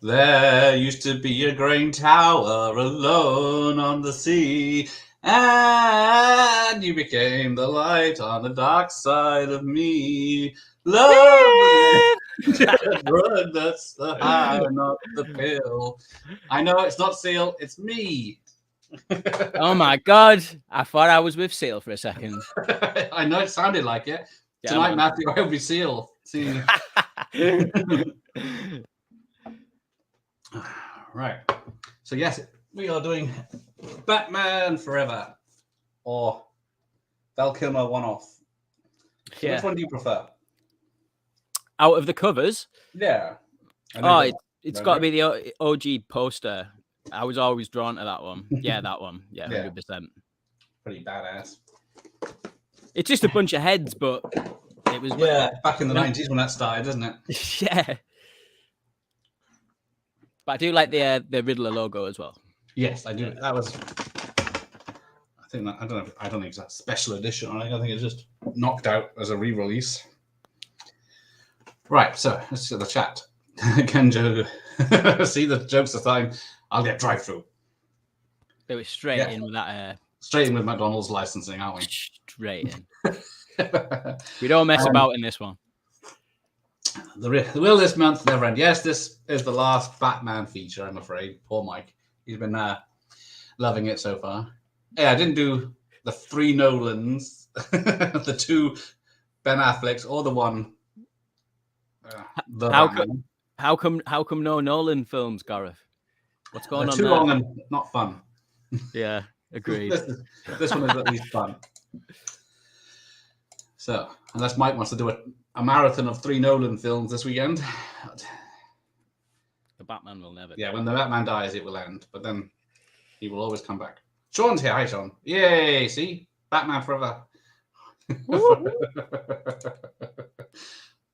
There used to be a green tower alone on the sea, and you became the light on the dark side of me. Love the drug, that's the high, not the pill. I know it's not Seal, it's me. Oh my God. I thought I was with Seal for a second. I know it sounded like it. Yeah, Tonight, man. Matthew, I'll be Seal. See. Right. So yes, we are doing Batman Forever or Val Kilmer one-off. So Yeah. which one do you prefer? Out of the covers, Yeah. I know it's got to be the OG poster. I was always drawn to that one. Yeah, that one. Yeah, Yeah. 100%. Pretty badass. It's just a bunch of heads, but it was back in the 90s when that started, isn't it? Yeah. But I do like the Riddler logo as well. Yes, I do. That was. I think that, I don't think it's that special edition. I think it's just knocked out as a re-release. Right, so let's see the chat. Kenjo, see the jokes are starting. I'll get drive-through. They were straight in with that. Straight in with McDonald's licensing, aren't we? Straight in. We don't mess about in this one. The will this month never end. Yes, this is the last Batman feature, I'm afraid. Poor Mike. He's been loving it so far. Yeah, I didn't do the 3 Nolans, the 2 Ben Afflecks, or the one. How come no Nolan films, Gareth? What's going on too there? long and not fun. Yeah, agreed. this one is at least fun. So, unless Mike wants to do a marathon of 3 Nolan films this weekend. The Batman will never. Yeah, when the Batman dies, it will end. But then he will always come back. Sean's here. Hi, Sean. Yay, see? Batman Forever.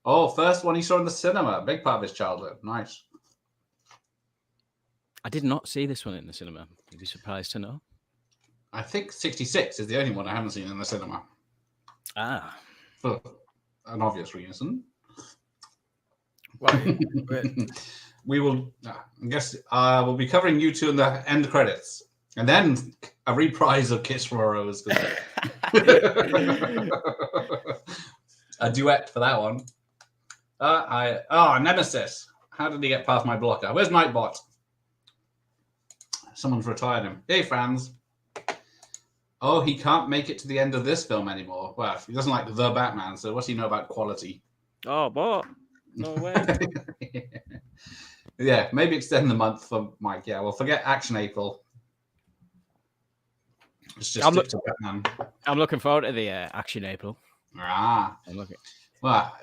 Oh, first one he saw in the cinema. Big part of his childhood. Nice. I did not see this one in the cinema. You'd be surprised to know. I think 66 is the only one I haven't seen in the cinema. Ah. For an obvious reason. Well, we will, I guess, we'll be covering you 2 in the end credits. And then a reprise of Kiss from a Rose. A duet for that one. Nemesis. How did he get past my blocker? Where's Nightbot? Someone's retired him. Hey, fans. Oh, he can't make it to the end of this film anymore. Well, he doesn't like the Batman, so what's he know about quality? Oh, what? No way. Yeah, maybe extend the month for Mike. Yeah, well, forget Action April. Let's just stick to Batman. I'm looking forward to the Action April. I'm looking. Well,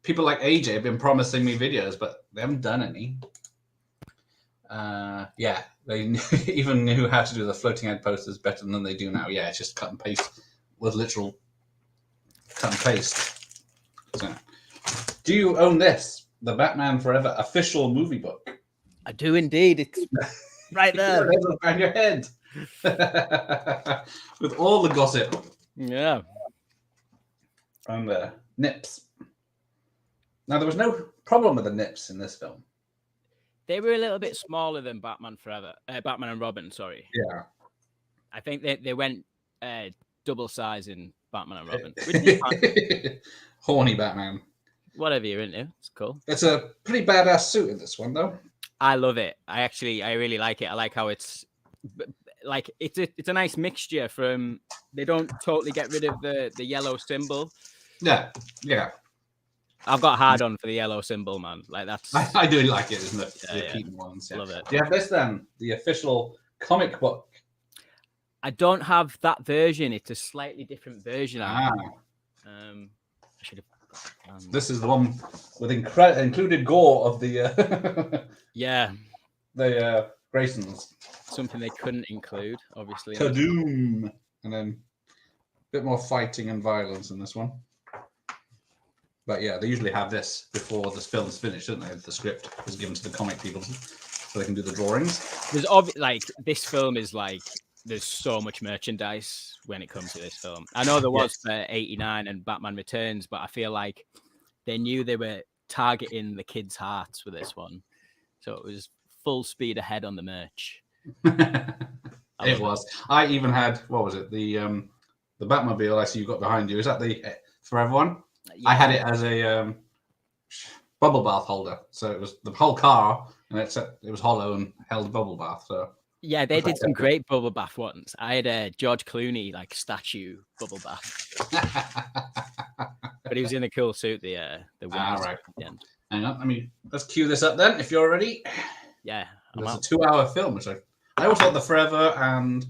people like AJ have been promising me videos, but they haven't done any. Yeah, they even knew how to do the floating head posters better than they do now. Yeah, it's just cut and paste with literal cut and paste. So, do you own this? The Batman Forever official movie book? I do indeed. It's right there. Around your head. With all the gossip. Yeah. And nips. Now, there was no problem with the nips in this film. They were a little bit smaller than Batman and Robin, sorry. Yeah. I think they went double size in Batman and Robin. Horny Batman. Whatever you're into, it's cool. It's a pretty badass suit in this one, though. I love it. I really like it. I like how it's like it's a nice mixture from they don't totally get rid of the yellow symbol. Yeah. I've got hard on for the yellow symbol, man. Like that's I do like it, isn't it? Yeah, Keaton ones. Love it. Do you have this then? The official comic book. I don't have that version. It's a slightly different version. I should have. This is the one with included gore of the the Graysons. Something they couldn't include, obviously. Kadoom! And then a bit more fighting and violence in this one. But yeah, they usually have this before the film's finished, don't they? The script is given to the comic people so they can do the drawings. There's this film is like there's so much merchandise when it comes to this film. I know there was for 89 and Batman Returns, but I feel like they knew they were targeting the kids' hearts with this one. So it was full speed ahead on the merch. It was. I even had, what was it? The Batmobile I see you've got behind you. Is that the Forever one? Yeah. I had it as a bubble bath holder. So it was the whole car, and it was hollow and held a bubble bath. So Yeah, they did some great bubble bath ones. I had a George Clooney like statue bubble bath, but he was in a cool suit. The right. at the end. Hang on, let's cue this up then. If you're ready. Yeah, it's a 2-hour film, which I always thought the Forever and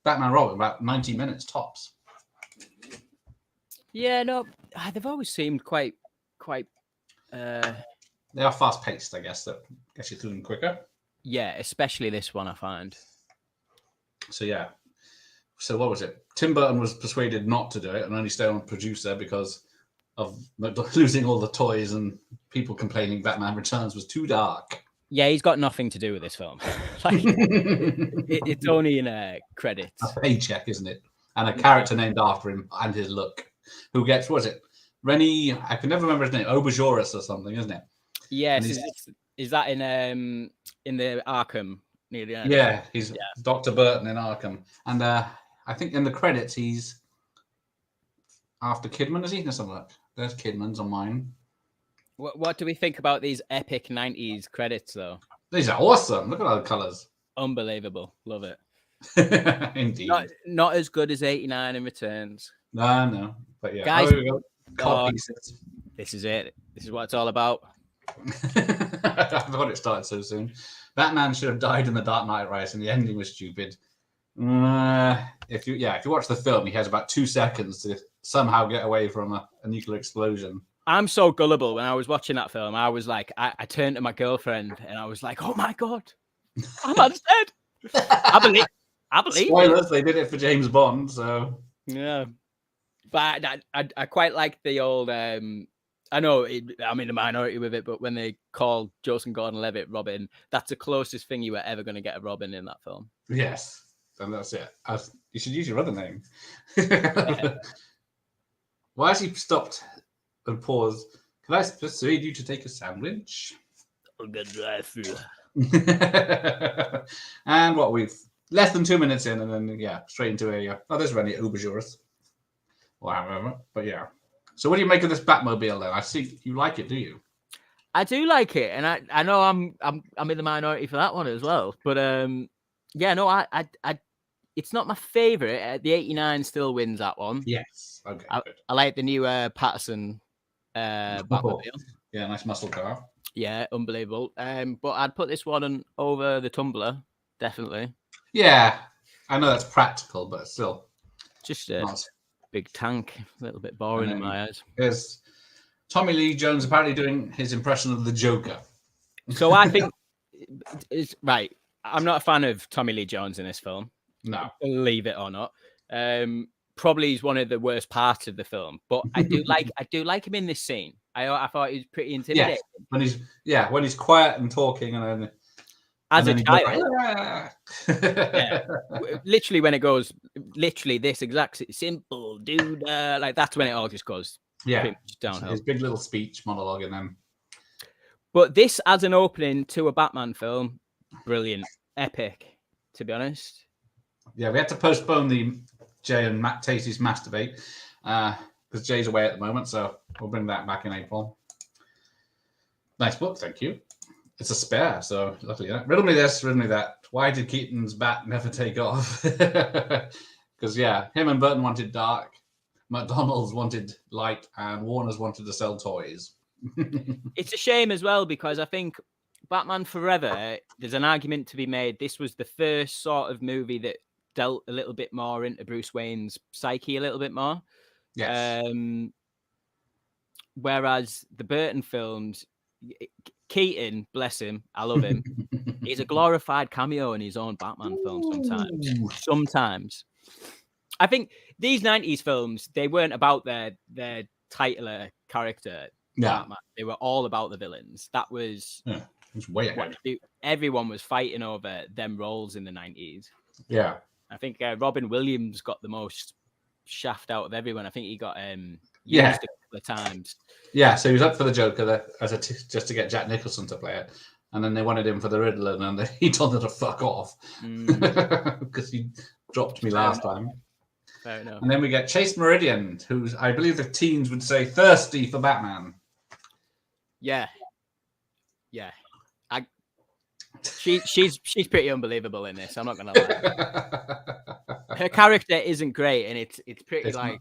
Batman Robin about 90 minutes tops. Yeah, no, they've always seemed quite. They are fast paced, I guess. That gets you through them quicker. Yeah, especially this one, I find. So yeah. So what was it? Tim Burton was persuaded not to do it and only stay on producer because of losing all the toys and people complaining Batman Returns was too dark. Yeah, he's got nothing to do with this film. Like, it's only in credits. A paycheck, isn't it? And a character named after him and his look. Who gets, what was it? Rennie, I can never remember his name. Auberjoris or something, isn't it? Yes. Is that in the Arkham near the end? Yeah, he's Dr. Burton in Arkham. And I think in the credits he's after Kidman, is he? Let's have a look. There's Kidman's on mine. What do we think about these epic 90s credits, though? These are awesome. Look at all the colours. Unbelievable. Love it. Indeed. Not as good as 89 in Returns. No. But yeah. Guys, here we go. Pieces. This is it. This is what it's all about. I thought it started so soon. Batman should have died in The Dark Knight Rises, and the ending was stupid. If you watch the film, he has about 2 seconds to somehow get away from a nuclear explosion. I'm so gullible. When I was watching that film, I was like, I turned to my girlfriend and I was like, "Oh my god, I'm dead." I believe. Spoilers. They did it for James Bond, so yeah. But I quite like the old. I know I'm in the minority with it, but when they called Joseph Gordon-Levitt Robin, that's the closest thing you were ever going to get a Robin in that film. Yes, and that's it. You should use your other name. Why has he stopped and paused? Can I persuade you to take a sandwich? I'll get drive-through. And we've less than 2 minutes in, and then straight into there's Rennie Auberjoris. Or however, but yeah. So what do you make of this Batmobile then? I see you like it, do you? I do like it, and I know I'm in the minority for that one as well. But I it's not my favorite. The 89 still wins that one. Yes. Okay. I like the new Patterson Batmobile. Yeah, nice muscle car. Yeah, unbelievable. But I'd put this one over the Tumbler, definitely. Yeah, I know that's practical, but still, just big tank, a little bit boring in my eyes. There's Tommy Lee Jones apparently doing his impression of the Joker. So I think it's right. I'm not a fan of Tommy Lee Jones in this film. No, believe it or not. Probably he's one of the worst parts of the film, but I do like him in this scene. I thought he was pretty intimidating. Yeah, when he's quiet and talking, and then as a child, literally when it goes, literally this exact simple dude, like that's when it all just goes downhill. His big little speech monologue, and then. But this as an opening to a Batman film, brilliant, epic. To be honest, yeah, we had to postpone the Jay and Matt Tasty's Masturbate because Jay's away at the moment, so we'll bring that back in April. Nice book, thank you. It's a spare, so luckily. Riddle me this, riddle me that. Why did Keaton's bat never take off? Because him and Burton wanted dark, McDonald's wanted light, and Warner's wanted to sell toys. It's a shame as well because I think Batman Forever, there's an argument to be made. This was the first sort of movie that dealt a little bit more into Bruce Wayne's psyche a little bit more. Yes. Whereas the Burton films, Keaton, bless him, I love him. He's a glorified cameo in his own Batman film sometimes. I think these 90s films, they weren't about their titular character. Yeah. Batman. They were all about the villains. That was way ahead. Everyone was fighting over them roles in the 90s. Yeah. I think Robin Williams got the most shaft out of everyone. I think he got Yeah. used a couple of times. Yeah, so he was up for the Joker just to get Jack Nicholson to play it, and then they wanted him for the Riddler, and then he told them to fuck off because he dropped me last time. Fair enough. And then we get Chase Meridian, who's, I believe the teens would say, thirsty for Batman. Yeah. She's pretty unbelievable in this. I'm not gonna lie. Her character isn't great, and it's pretty It's like.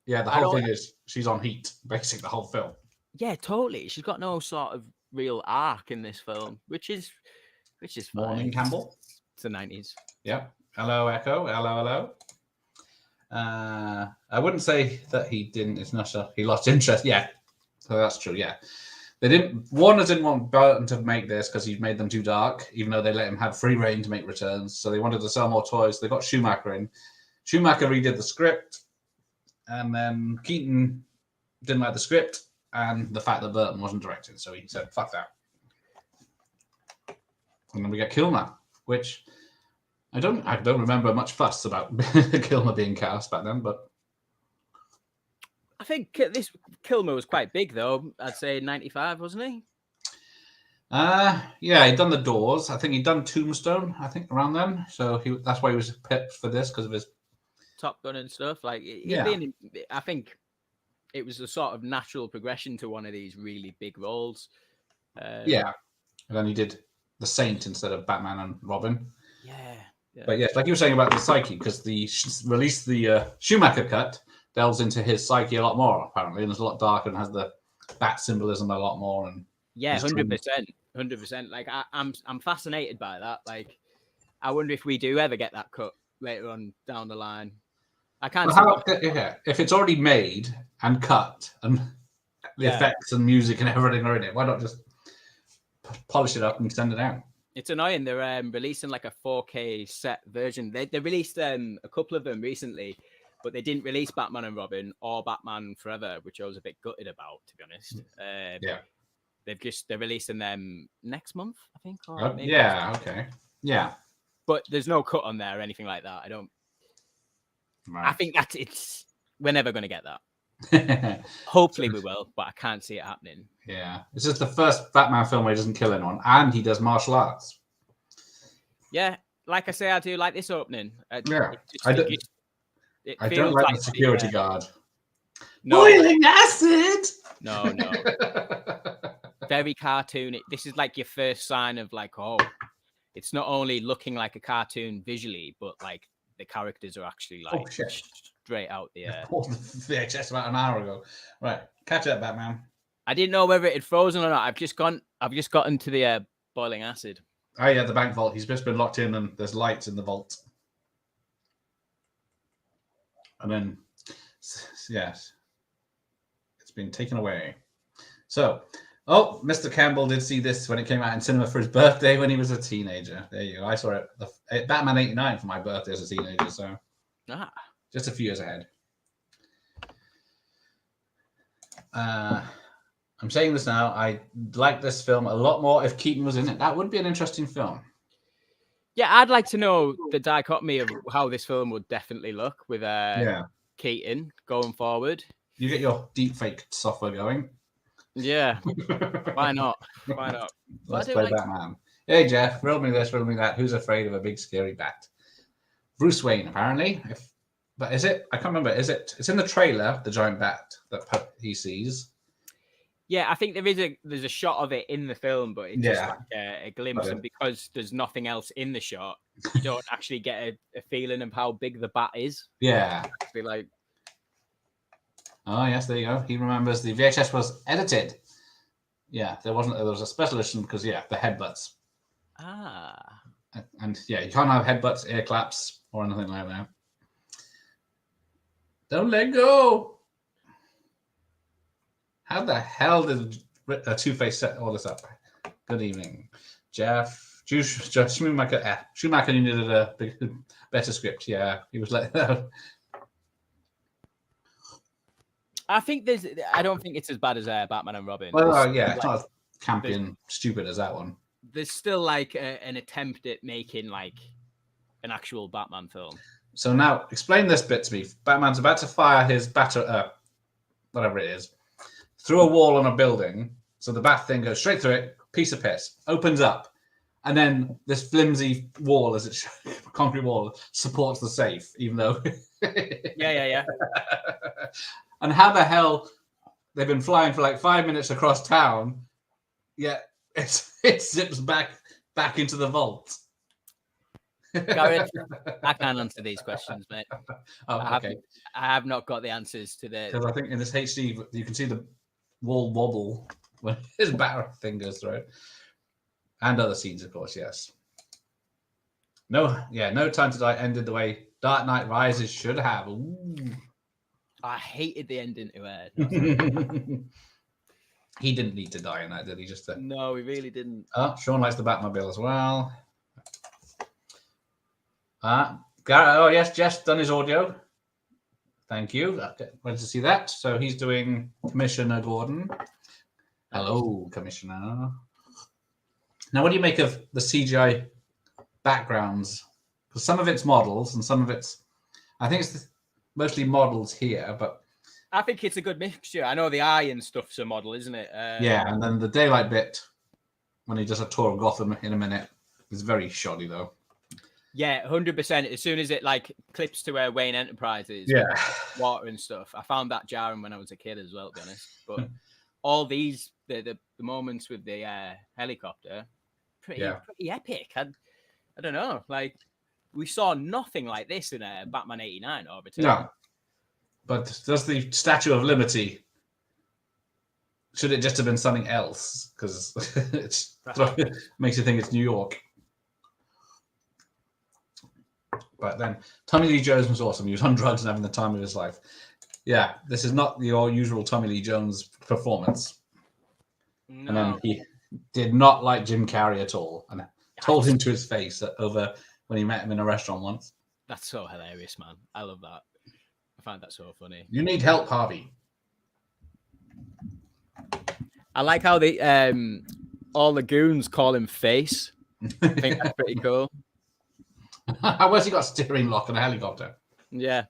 Yeah, the whole thing is she's on heat, basically the whole film. Yeah, totally. She's got no sort of real arc in this film, which is fine. Morning, Campbell. It's the 90s. Yep. Hello, Echo. Hello. I wouldn't say that he didn't. It's not sure. He lost interest. Yeah, so that's true. Yeah, Warner didn't want Burton to make this because he made them too dark, even though they let him have free reign to make returns. So they wanted to sell more toys. They got Schumacher in. Schumacher redid the script, and then Keaton didn't like the script and the fact that Burton wasn't directing. So he said, "Fuck that." And then we get Kilmer, which I don't remember much fuss about Kilmer being cast back then, but I think this Kilmer was quite big though. I'd say 95, wasn't he? Yeah, he'd done The Doors. I think he'd done Tombstone. I think around then, so that's why he was picked for this because of his Top Gun and stuff. Like, I think it was a sort of natural progression to one of these really big roles. Yeah, and then he did The Saint instead of Batman and Robin. Yeah. But yes, like you were saying about the psyche, because the Schumacher cut delves into his psyche a lot more, apparently, and it's a lot darker and has the bat symbolism a lot more. And 100%. Like I'm fascinated by that. Like, I wonder if we do ever get that cut later on down the line. I can't. If it's already made and cut and the effects and music and everything are in it, why not just polish it up and send it out? It's annoying. They're releasing like a 4K set version. They released a couple of them recently, but they didn't release Batman and Robin or Batman Forever, which I was a bit gutted about, to be honest. They're releasing them next month, I think. Okay. Yeah. But there's no cut on there or anything like that. I don't. Right. I think we're never going to get that. Hopefully we will, but I can't see it happening. Yeah, this is the first Batman film where he doesn't kill anyone, and he does martial arts. Yeah, like I say, I do like this opening. I don't like the security guard. No. Boiling acid. No. Very cartoon. This is like your first sign of like, oh, it's not only looking like a cartoon visually, but like the characters are actually like straight out the air. Pulled the VHS about an hour ago. Right, catch up, Batman. I didn't know whether it had frozen or not. I've just gotten to the boiling acid. Oh yeah, the bank vault. He's just been locked in, and there's lights in the vault. And then, yes, it's been taken away. So, Mr. Campbell did see this when it came out in cinema for his birthday when he was a teenager. There you go. I saw it, Batman '89 for my birthday as a teenager, so just a few years ahead. I'm saying this now. I like this film a lot more if Keaton was in it. That would be an interesting film. Yeah, I'd like to know the dichotomy of how this film would definitely look with Keaton going forward. You get your deepfake software going. Yeah. Why not? Let's play Batman. Hey, Jeff, roll me this, roll me that. Who's afraid of a big scary bat? Bruce Wayne, apparently. But is it? I can't remember. Is it? It's in the trailer, the giant bat that he sees. Yeah, I think there's a shot of it in the film, but it's just like a glimpse. And because there's nothing else in the shot, you don't actually get a feeling of how big the bat is. Yeah. Like, oh yes, there you go. He remembers the VHS was edited. Yeah, there was a special edition because the headbutts. And you can't have headbutts, ear claps, or anything like that. Don't let go. How the hell did Two-Face set all this up? Good evening, Jeff. Schumacher. Schumacher needed a better script. Yeah, he was like that. I don't think it's as bad as Batman and Robin. Well, it's not as campy and stupid as that one. There's still like an attempt at making like an actual Batman film. So now, explain this bit to me. Batman's about to fire his whatever it is, through a wall on a building. So the bat thing goes straight through it, piece of piss, opens up. And then this flimsy wall, as it's concrete wall, supports the safe, even though. Yeah. And how the hell they've been flying for like 5 minutes across town, yet it zips back into the vault. Gareth, I can't answer these questions, mate. Oh, okay. I have not got the answers to the. Because I think in this HD, you can see the wall wobble when his bat thing goes through it. And other scenes, of course, yes. No Time to Die ended the way Dark Knight Rises should have. Ooh. I hated the ending to it. He didn't need to die in that, did he? No, he really didn't. Oh, Sean likes the Batmobile as well. Oh, yes, Jeff's done his audio. Thank you. Wanted to see that. So he's doing Commissioner Gordon. Hello, Commissioner. Now, what do you make of the CGI backgrounds? Because some of it's models and some of it's, I think it's mostly models here, but I think it's a good mixture. I know the eye and stuff's a model, isn't it? Yeah, and then the daylight bit when he does a tour of Gotham in a minute is very shoddy, though. Yeah, 100%. As soon as it like clips to where Wayne Enterprises, water and stuff, I found that jarring when I was a kid as well, to be honest. But all these the moments with the helicopter, pretty epic. I don't know, like we saw nothing like this in Batman '89 or Return. No, but does the Statue of Liberty? Should it just have been something else? Because it makes you think it's New York. But then Tommy Lee Jones was awesome. He was on drugs and having the time of his life. Yeah, this is not your usual Tommy Lee Jones performance. No. And then he did not like Jim Carrey at all, and told him to his face over when he met him in a restaurant once. That's so hilarious, man. I love that. I find that so funny. You need help, Harvey. I like how the all the goons call him Face. I think that's pretty cool. Where's he got a steering lock and a helicopter? Yeah.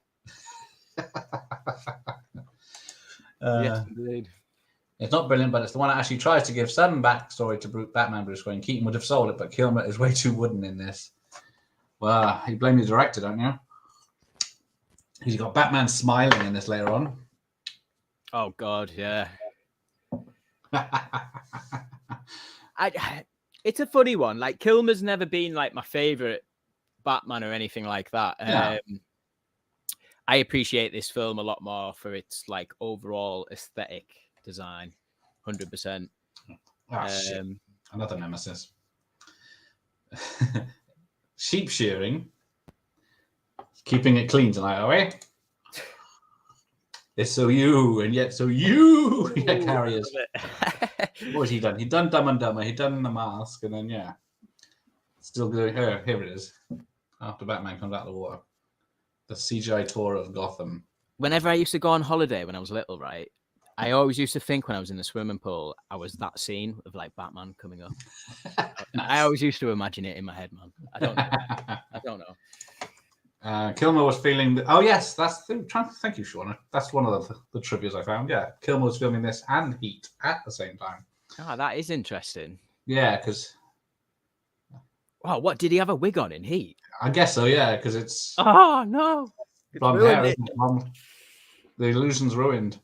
Yes, indeed. It's not brilliant, but it's the one that actually tries to give some backstory to Batman Bruce Wayne. Keaton would have sold it, but Kilmer is way too wooden in this. Well, you blame the director, don't you? He's got Batman smiling in this later on. Oh, God, yeah. It's a funny one. Like, Kilmer's never been, like, my favorite Batman or anything like that. Yeah. I appreciate this film a lot more for its, like, overall aesthetic design. 100%. Oh, shit. Another nemesis. Sheep shearing. Keeping it clean tonight, are we? It's so you, and yet so you. Yeah, carriers. What has he done? He'd done Dumb and Dumber. He'd done The Mask, and then, yeah. Still doing, here it is. After Batman comes out of the water. The CGI tour of Gotham. Whenever I used to go on holiday when I was little, right? I always used to think when I was in the swimming pool, I was that scene of like Batman coming up. Nice. I always used to imagine it in my head, man. I don't know. Kilmer was feeling... Oh, yes. Thank you, Shauna. That's one of the trivias I found. Yeah. Kilmer was filming this and Heat at the same time. Oh, that is interesting. Yeah, because... Wow, what? Did he have a wig on in Heat? I guess so, yeah, because it's... Oh, no. Blonde hair, isn't it? The illusion's ruined.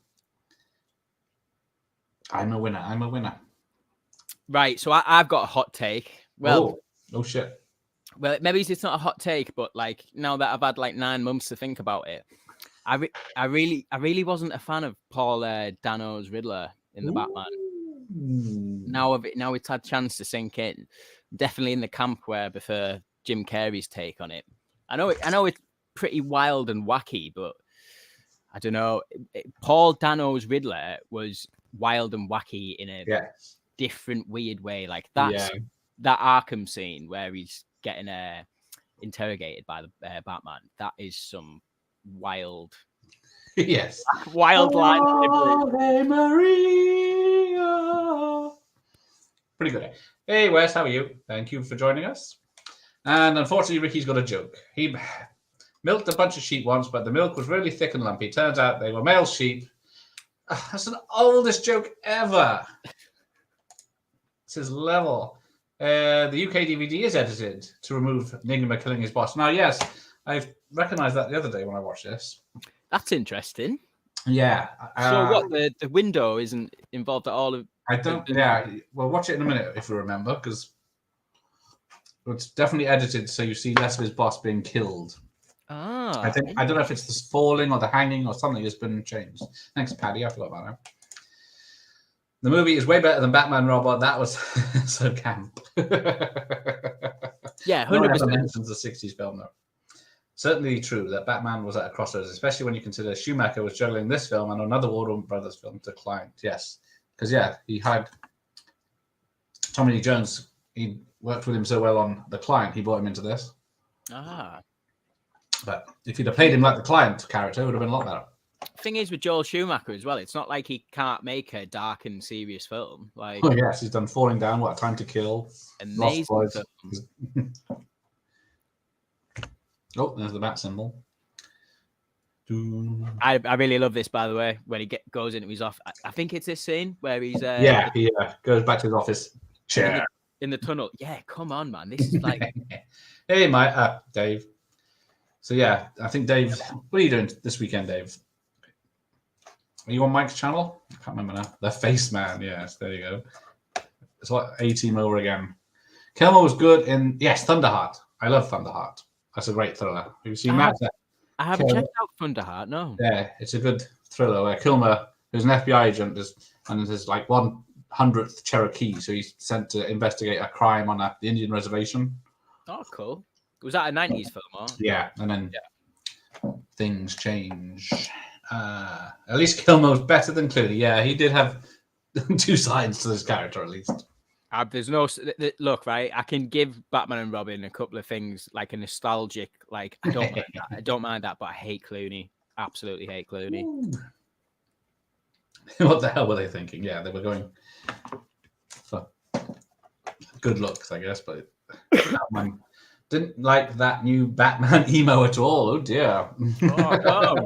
I'm a winner. Right, so I've got a hot take. Well, oh shit. Well, maybe it's not a hot take, but like now that I've had like 9 months to think about it, I really wasn't a fan of Paul Dano's Riddler in the Batman. Now it's had a chance to sink in. Definitely in the camp where I prefer Jim Carrey's take on it. I know it's pretty wild and wacky, but I don't know. Paul Dano's Riddler was wild and wacky in a different weird way. Like that Arkham scene where he's getting interrogated by the Batman. That is some wild, wild line. Maria. Pretty good. Hey Wes, how are you? Thank you for joining us. And unfortunately, Ricky's got a joke. He milked a bunch of sheep once, but the milk was really thick and lumpy. Turns out they were male sheep. That's an oldest joke ever. It's his level. The UK DVD is edited to remove Nigma killing his boss. Now, yes, I've recognised that the other day when I watched this. That's interesting. Yeah. So what? The window isn't involved at all. I don't. Yeah. We'll watch it in a minute if we remember, because it's definitely edited so you see less of his boss being killed. Ah. I don't know if it's the falling or the hanging or something has been changed. Thanks, Paddy. I forgot about that. The movie is way better than Batman Robot. That was so camp. Yeah, 100%. No one ever mentions the 60s film, though. Certainly true that Batman was at a crossroads, especially when you consider Schumacher was juggling this film and another Warner Brothers film declined. Yes. Because, yeah, he had Tommy Lee Jones. He worked with him so well on The Client, he brought him into this. Ah. But if he'd have played him like the Client character, it would have been a lot better. Thing is with Joel Schumacher as well, it's not like he can't make a dark and serious film. Like, oh yes, he's done Falling Down, What a Time to Kill, amazing Lost film. Boys. Oh, there's the bat symbol. I really love this, by the way, when he goes into his office. I think it's this scene where he's he goes back to his office chair in the tunnel. Yeah, come on, man. This is like hey, Dave. So yeah, I think Dave. What are you doing this weekend, Dave? Are you on Mike's channel? I can't remember now. The Face Man. Yes, there you go. It's like A-Team over again. Kilmer was good in Thunderheart. I love Thunderheart. That's a great thriller. Have you seen that? I haven't checked out Thunderheart. No. Yeah, it's a good thriller where Kilmer, who's an FBI agent, there's like 100th Cherokee, so he's sent to investigate a crime on the Indian reservation. Oh, cool. Was that a 90s film? Or? Yeah, and then things change. At least Kilmer was better than Clooney. Yeah, he did have two sides to this character, at least. There's no look, right? I can give Batman and Robin a couple of things like a nostalgic, like I don't mind that. I don't mind that, but I hate Clooney. Absolutely hate Clooney. What the hell were they thinking? Yeah, they were going for good looks, I guess, but Batman didn't like that new Batman emo at all. Oh dear. Oh no.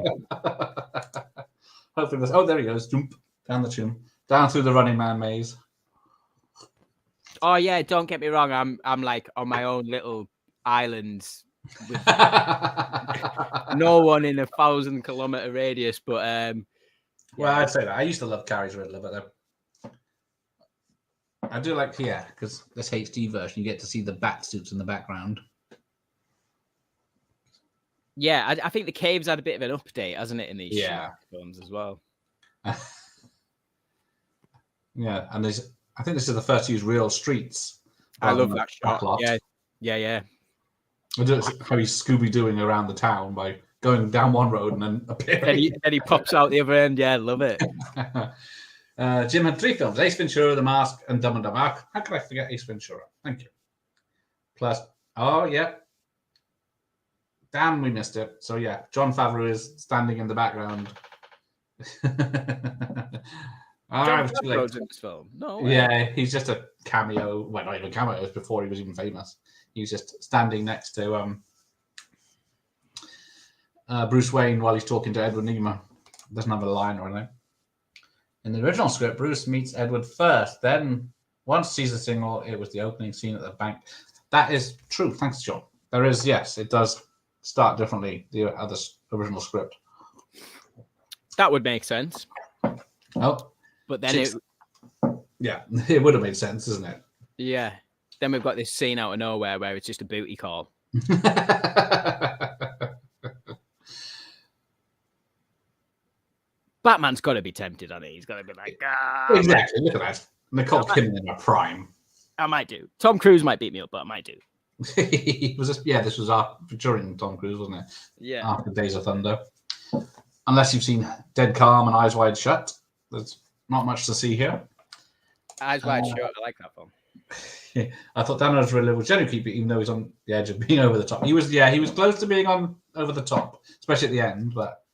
Hopefully this. Oh, there he goes. Jump down the tune, down through the Running Man maze. Oh yeah, don't get me wrong. I'm like on my own little island with no one in 1,000-kilometer radius. But well, I'd say that I used to love Carrie's Riddler, but I do like because this HD version you get to see the bat suits in the background. Yeah, I think the Cave's had a bit of an update, hasn't it, in these films as well. Yeah, and I think this is the first to use real streets. I love that shot. Yeah. How he's Scooby-Dooing around the town by going down one road and then appearing. Then he pops out the other end. Yeah, love it. Jim had 3 films: Ace Ventura, The Mask, and Dumb and Dumber. How could I forget Ace Ventura? Thank you. Plus, damn, we missed it. So yeah, Jon Favreau is standing in the background. Jon Favreau's in this film. No way. Yeah, he's just a cameo. Well, not even cameo. It was before he was even famous. He was just standing next to Bruce Wayne while he's talking to Edward Nygma. Doesn't have a line or anything. In the original script, Bruce meets Edward first. Then, once sees the signal, it was the opening scene at the bank. That is true. Thanks, John. There is, yes, it does start differently, the other original script. That would make sense. Oh. But then it would have made sense, isn't it? Yeah. Then we've got this scene out of nowhere where it's just a booty call. Batman's got to be tempted on it. He's got to be like, exactly. Look at that. Nicole Kidman in her prime. I might do. Tom Cruise might beat me up, but I might do. This was during Tom Cruise, wasn't it? Yeah. After Days of Thunder. Unless you've seen Dead Calm and Eyes Wide Shut, there's not much to see here. Eyes Wide Shut, I like that film. Yeah, I thought Daniel's Riddler was generally keep it, even though he's on the edge of being over the top. He was close to being on over the top, especially at the end. But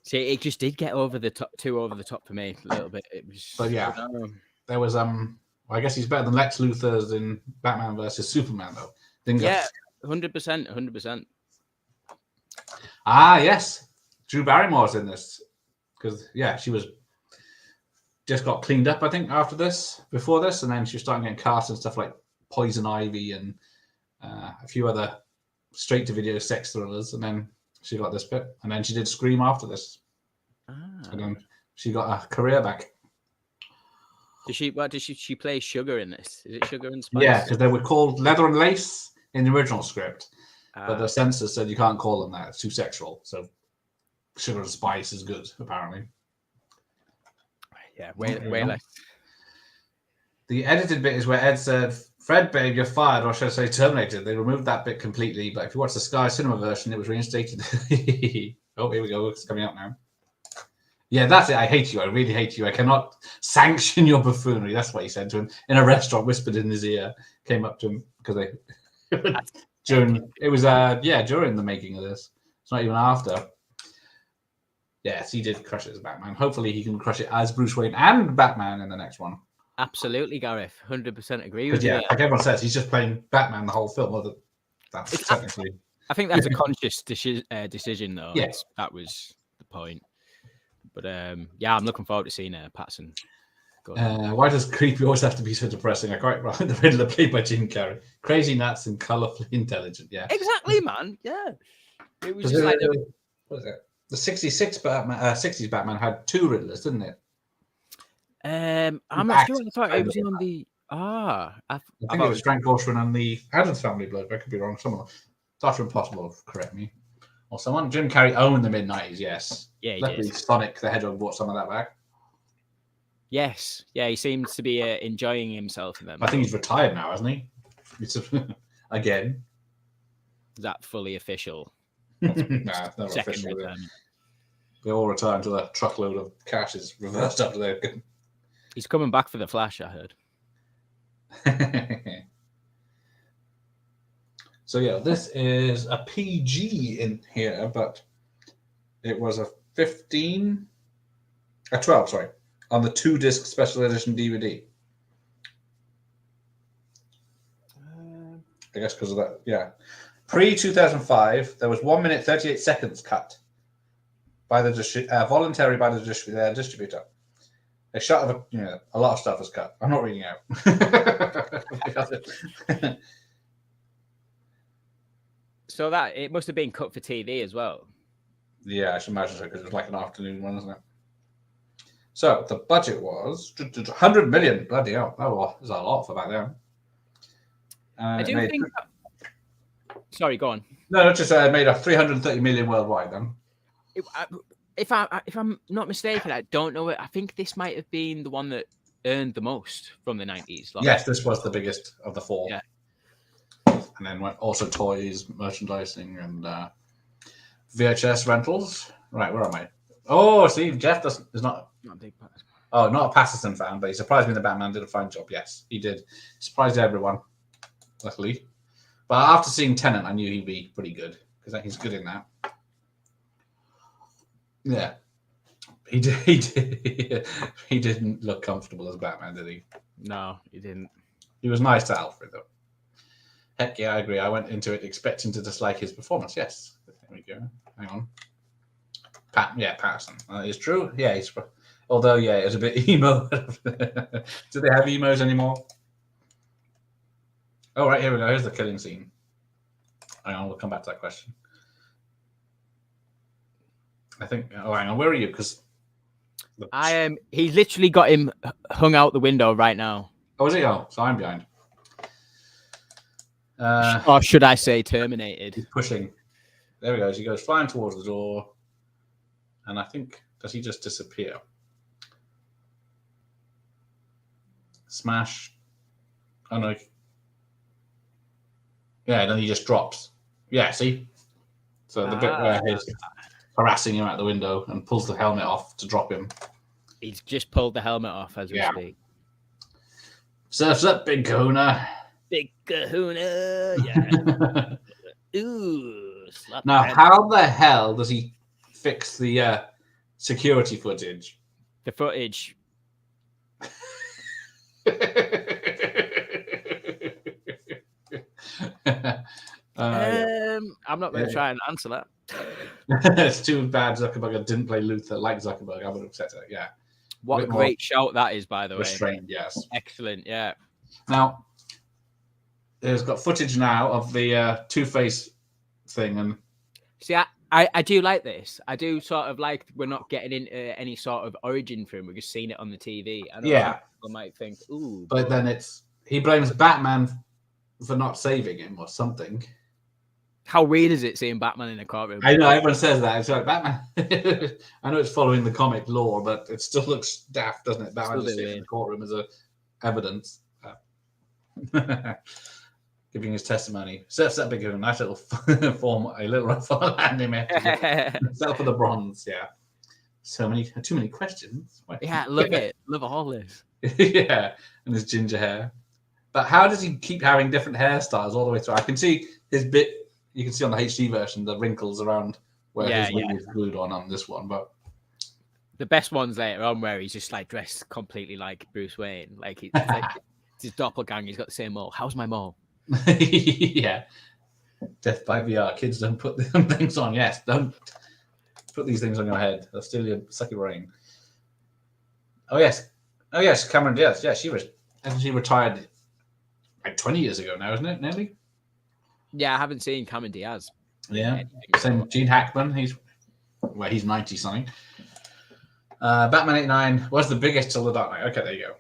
see, it just did get over the top, too over the top for me a little bit. It was, but yeah, there was I guess he's better than Lex Luthor's in Batman versus Superman, though. 100%. Ah, yes, Drew Barrymore's in this because she was just got cleaned up, I think, before this, and then she was starting getting cast in stuff like Poison Ivy and a few other straight-to-video sex thrillers, and then she got this bit, and then she did Scream after this, and then she got a career back. Does she play Sugar in this? Is it Sugar and Spice? Yeah, because they were called Leather and Lace in the original script, but the censor said you can't call them that; it's too sexual. So Sugar and Spice is good, apparently. Yeah, way less. The edited bit is where Ed said, "Fred, babe, you're fired," or should I say terminated. They removed that bit completely, but if you watch the Sky Cinema version, it was reinstated. Oh, here we go. It's coming up now. Yeah, that's it. I hate you. I really hate you. I cannot sanction your buffoonery. That's what he said to him in a restaurant, whispered in his ear, came up to him because during the making of this. It's not even after. Yes, he did crush it as Batman. Hopefully he can crush it as Bruce Wayne and Batman in the next one. Absolutely, Gareth. 100% agree with you. Yeah, like everyone says, he's just playing Batman the whole film. Well, that's technically... I think that's a conscious decision, though. Yes. That was the point. But yeah, I'm looking forward to seeing Pattinson. Why does creepy always have to be so depressing? I quite right. The Riddler played by Jim Carrey. Crazy nuts and colourfully intelligent. Yeah. Exactly, man. Yeah. It was just like... What is it? The 60s Batman had 2 Riddlers, didn't it? I'm not sure. I thought it was on the... I think it was Frank Gorshin and the Addams Family blood. I could be wrong. Someone... Dr. Impossible, correct me. Or someone. Jim Carrey owned the mid-90s, yes. Yeah, he Luckily, did. Sonic the Hedgehog brought some of that back. Yes. Yeah, he seems to be enjoying himself in them. I think he's retired now, hasn't he? Again. Is that fully official? Nah, it's never Second official. retirement. They all retire until a truckload of cash is reversed after they're good. He's coming back for the Flash, I heard. So yeah, this is a PG in here, but it was a 12, sorry, on the 2-disc special edition DVD. I guess because of that, yeah. Pre-2005, there was 1 minute 38 seconds cut by the voluntary by the distributor. A shot of a lot of stuff was cut. I'm not reading out. So that it must have been cut for TV as well. Yeah, I should imagine so because it was like an afternoon one, isn't it? So the budget was 100 million. Bloody hell, that was a lot for back then. I do think. Sorry, go on. No, it just made a 330 million worldwide. Then, if I'm not mistaken, I don't know it. I think this might have been the one that earned the most from the 90s. Yes, this was the biggest of the 4. Yeah. And then also toys, merchandising, and VHS rentals. Right, where am I? Oh, see, Jeff is not a big part. Oh, not a Patterson fan, but he surprised me. The Batman did a fine job. Yes, he did. Surprised everyone, luckily. But after seeing Tenet, I knew he'd be pretty good because he's good in that. Yeah, he did. He didn't look comfortable as Batman, did he? No, he didn't. He was nice to Alfred, though. Heck yeah, I agree. I went into it expecting to dislike his performance. Yes, there we go. Hang on. Patterson. It's true. Yeah, although it was a bit emo. Do they have emos anymore? Oh, right, here we go. Here's the killing scene. Hang on, we'll come back to that question. I think. Oh, hang on. Where are you? Because I am. He's literally got him hung out the window right now. Oh, is he? Oh, so I'm behind. Or should I say terminated? He's pushing. There he goes. He goes flying towards the door. And I think, does he just disappear? Smash. Oh, no. Yeah, then he just drops. Yeah, see? So the bit where he's harassing him out the window and pulls the helmet off to drop him. He's just pulled the helmet off as we speak. Surf's up, Big Kahuna. Big Kahuna, yeah. Ooh, now, how the hell does he fix the security footage? The footage. I'm not going to try and answer that. It's too bad Zuckerberg didn't play Luther like Zuckerberg. I would have said it, yeah. What a bit more great shout that is, by the way. restrained, yes. Excellent, yeah. Now, there's got footage now of the Two-Face thing, and See, I do like this. I do sort of like we're not getting into any sort of origin for him. We're just seeing it on the TV. I know yeah, people might think, ooh. but then he blames Batman for not saving him or something. How weird is it seeing Batman in a courtroom? I know everyone says that. It's like Batman. I know it's following the comic lore, but it still looks daft, doesn't it? Batman just sitting in the courtroom as a evidence, giving his testimony. Surfs that big of a nice little form, a little rough for landing except for the bronze. Yeah, too many questions. Yeah, love it. Love all this. Yeah, and his ginger hair. But how does he keep having different hairstyles all the way through? I can see his bit. You can see on the HD version the wrinkles around where his wig is glued on this one. But the best one's later on where he's just like dressed completely like Bruce Wayne. Like it's like it's his doppelganger. He's got the same mole. How's my mole? Yeah. Death by VR. Kids, don't put them things on. Yes, don't put these things on your head. They'll steal your sucky brain. Oh yes, Cameron Diaz. Yeah, she retired like 20 years ago now, isn't it? Nearly. Yeah, I haven't seen Cameron Diaz. Yeah, same Gene Hackman. He's 90 something. Batman 89 was the biggest till the Dark Knight. Okay, there you go.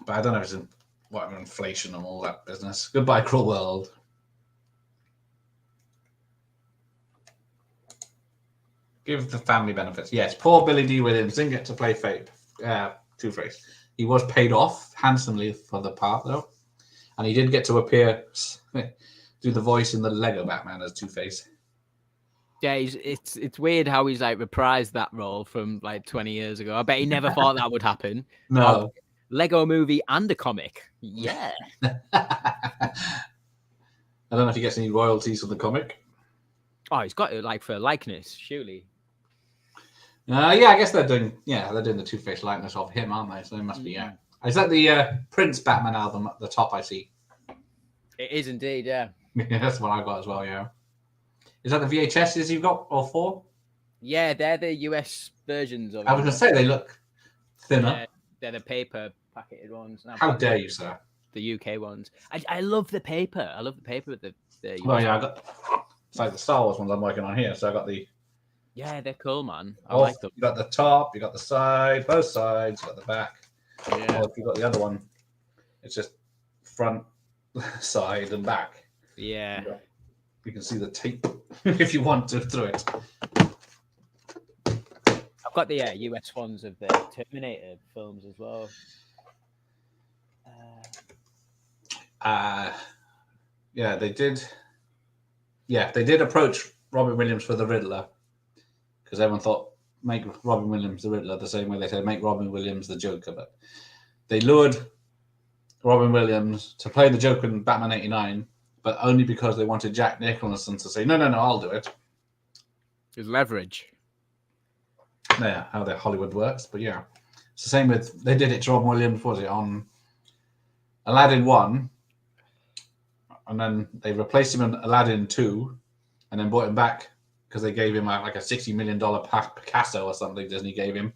But I don't know if it's in whatever inflation and all that business. Goodbye, Cruel World. Give the family benefits. Yes, poor Billy D. Williams didn't get to play Two-Face. He was paid off handsomely for the part, though. And he did get to appear, do the voice in the Lego Batman as Two-Face. Yeah, it's weird how he's like reprised that role from like 20 years ago. I bet he never thought that would happen. No. Lego movie and a comic. Yeah. I don't know if he gets any royalties from the comic. Oh, he's got it like for likeness, surely. Yeah, I guess they're doing the Two-Face likeness of him, aren't they? So they must be, yeah. Is that the Prince Batman album at the top I see? It is indeed, yeah. Yeah, that's what I got as well, yeah. Is that the VHSs you've got, or 4? Yeah, they're the US versions of it. I was going to say, they look thinner. Yeah, they're the paper packeted ones. How dare you, sir? The UK ones. I love the paper. I love the paper with the well, yeah, I got... It's like the Star Wars ones I'm working on here, so I got the... Yeah, they're cool, man. I like them. You got the top, you got the side, both sides, you got the back. Yeah. Or if you got the other one, it's just front, side, and back. Yeah. You can see the tape if you want to through it. I've got the US ones of the Terminator films as well. Yeah, they did. Yeah, they did approach Robin Williams for the Riddler because everyone thought make Robin Williams the Riddler the same way they said make Robin Williams the Joker, but they lured Robin Williams to play the Joker in Batman 89, but only because they wanted Jack Nicholson to say, no, I'll do it. There's leverage. Yeah, how the Hollywood works, but yeah. It's the same with, they did it to Robin Williams, was it, on Aladdin 1, and then they replaced him in Aladdin 2, and then brought him back because they gave him like a $60 million Picasso or something Disney gave him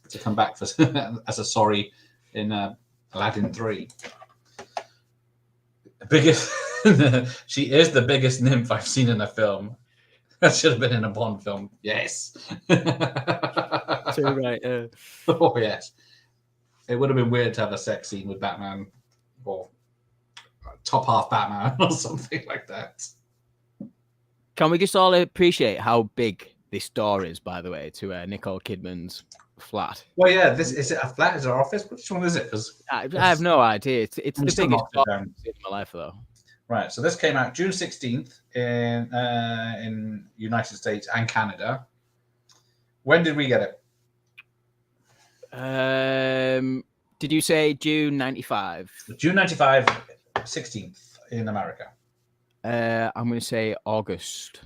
to come back for as a sorry in Aladdin 3. The biggest, she is the biggest nymph I've seen in a film. That should have been in a Bond film. Yes. Too right. Oh yes. It would have been weird to have a sex scene with Batman or top half Batman or something like that. Can we just all appreciate how big this door is, by the way, to Nicole Kidman's flat? Well, yeah. Is it a flat? Is it an office? Which one is it? I have no idea. It's the biggest door I've seen in my life, though. Right. So this came out June 16th in United States and Canada. When did we get it? Did you say June 95? June 95, 16th in America. I'm going to say August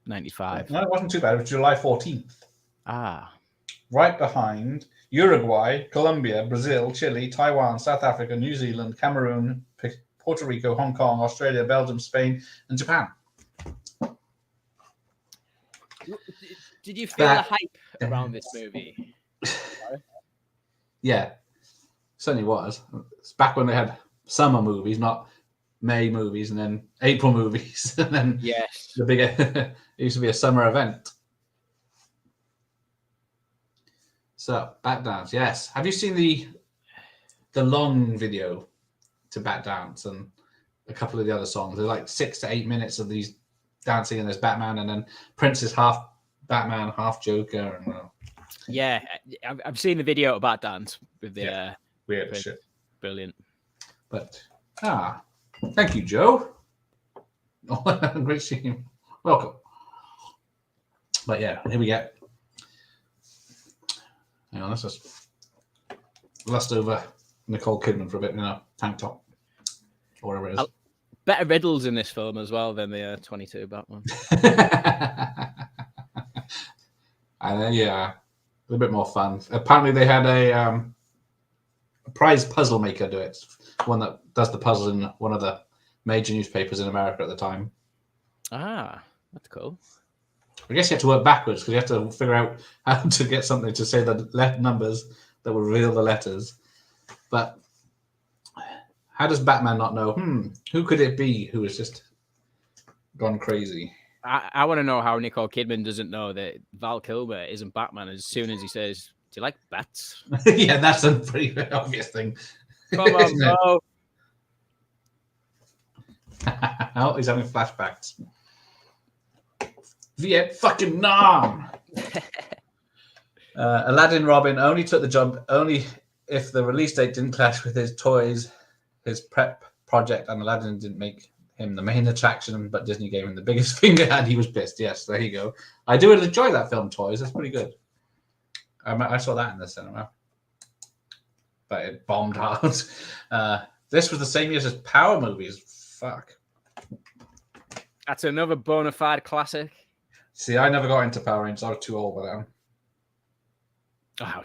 95. No, it wasn't too bad. It was July 14th. Ah. Right behind Uruguay, Colombia, Brazil, Chile, Taiwan, South Africa, New Zealand, Cameroon, Puerto Rico, Hong Kong, Australia, Belgium, Spain, and Japan. Did you feel the That- hype around this movie? Around this movie? Yeah, certainly was. It's back when they had summer movies, not May movies, and then April movies, and then Yes. the bigger. It used to be a summer event. So Bat Dance, yes. Have you seen the long video to Bat Dance and a couple of the other songs? They're like 6 to 8 minutes of these dancing, and there's Batman, and then Prince is half Batman, half Joker, and Yeah, I've seen the video about dance with the weird Prince. shit. Brilliant. But thank you, Joe. Great seeing you. Welcome. But yeah, here we go. Hang on, let's just lust over Nicole Kidman for a bit in a tank top, or whatever it is. Better riddles in this film as well than the 22 Batman. And yeah, a bit more fun. Apparently, they had a prize puzzle maker do it. One that does the puzzle in one of the major newspapers in America at the time. Ah, that's cool. I guess you have to work backwards because you have to figure out how to get something to say the numbers that will reveal the letters. But how does Batman not know? Who could it be who has just gone crazy? I want to know how Nicole Kidman doesn't know that Val Kilmer isn't Batman as soon as he says, "Do you like bats?" Yeah, that's a pretty obvious thing. Come on, bro. Oh, he's having flashbacks. Viet fucking Nam. Aladdin Robin only took the job only if the release date didn't clash with his toys, his prep project, and Aladdin didn't make him the main attraction, but Disney gave him the biggest finger and he was pissed. Yes, there you go. I do enjoy that film, Toys. That's pretty good. I saw that in the cinema, but it bombed hard. This was the same year as Power movies. Fuck. That's another bona fide classic. See, I never got into Power Rangers. I was too old by then. Oh,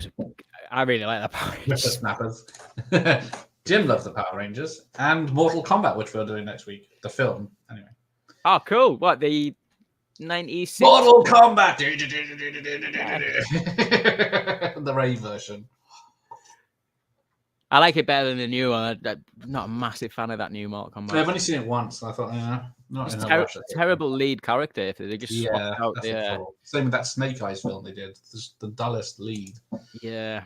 I really like that Power Rangers. Snappers. Jim loves the Power Rangers and Mortal Kombat, which we're doing next week. The film, anyway. Oh, cool. What, the 96? Mortal Kombat! The Ray version. I like it better than the new one. I'm not a massive fan of that new Mortal Kombat. I've only seen it once, and I thought, not in a rush. Terrible lead character. If they just swapped out same with that Snake Eyes film they did. The dullest lead. Yeah.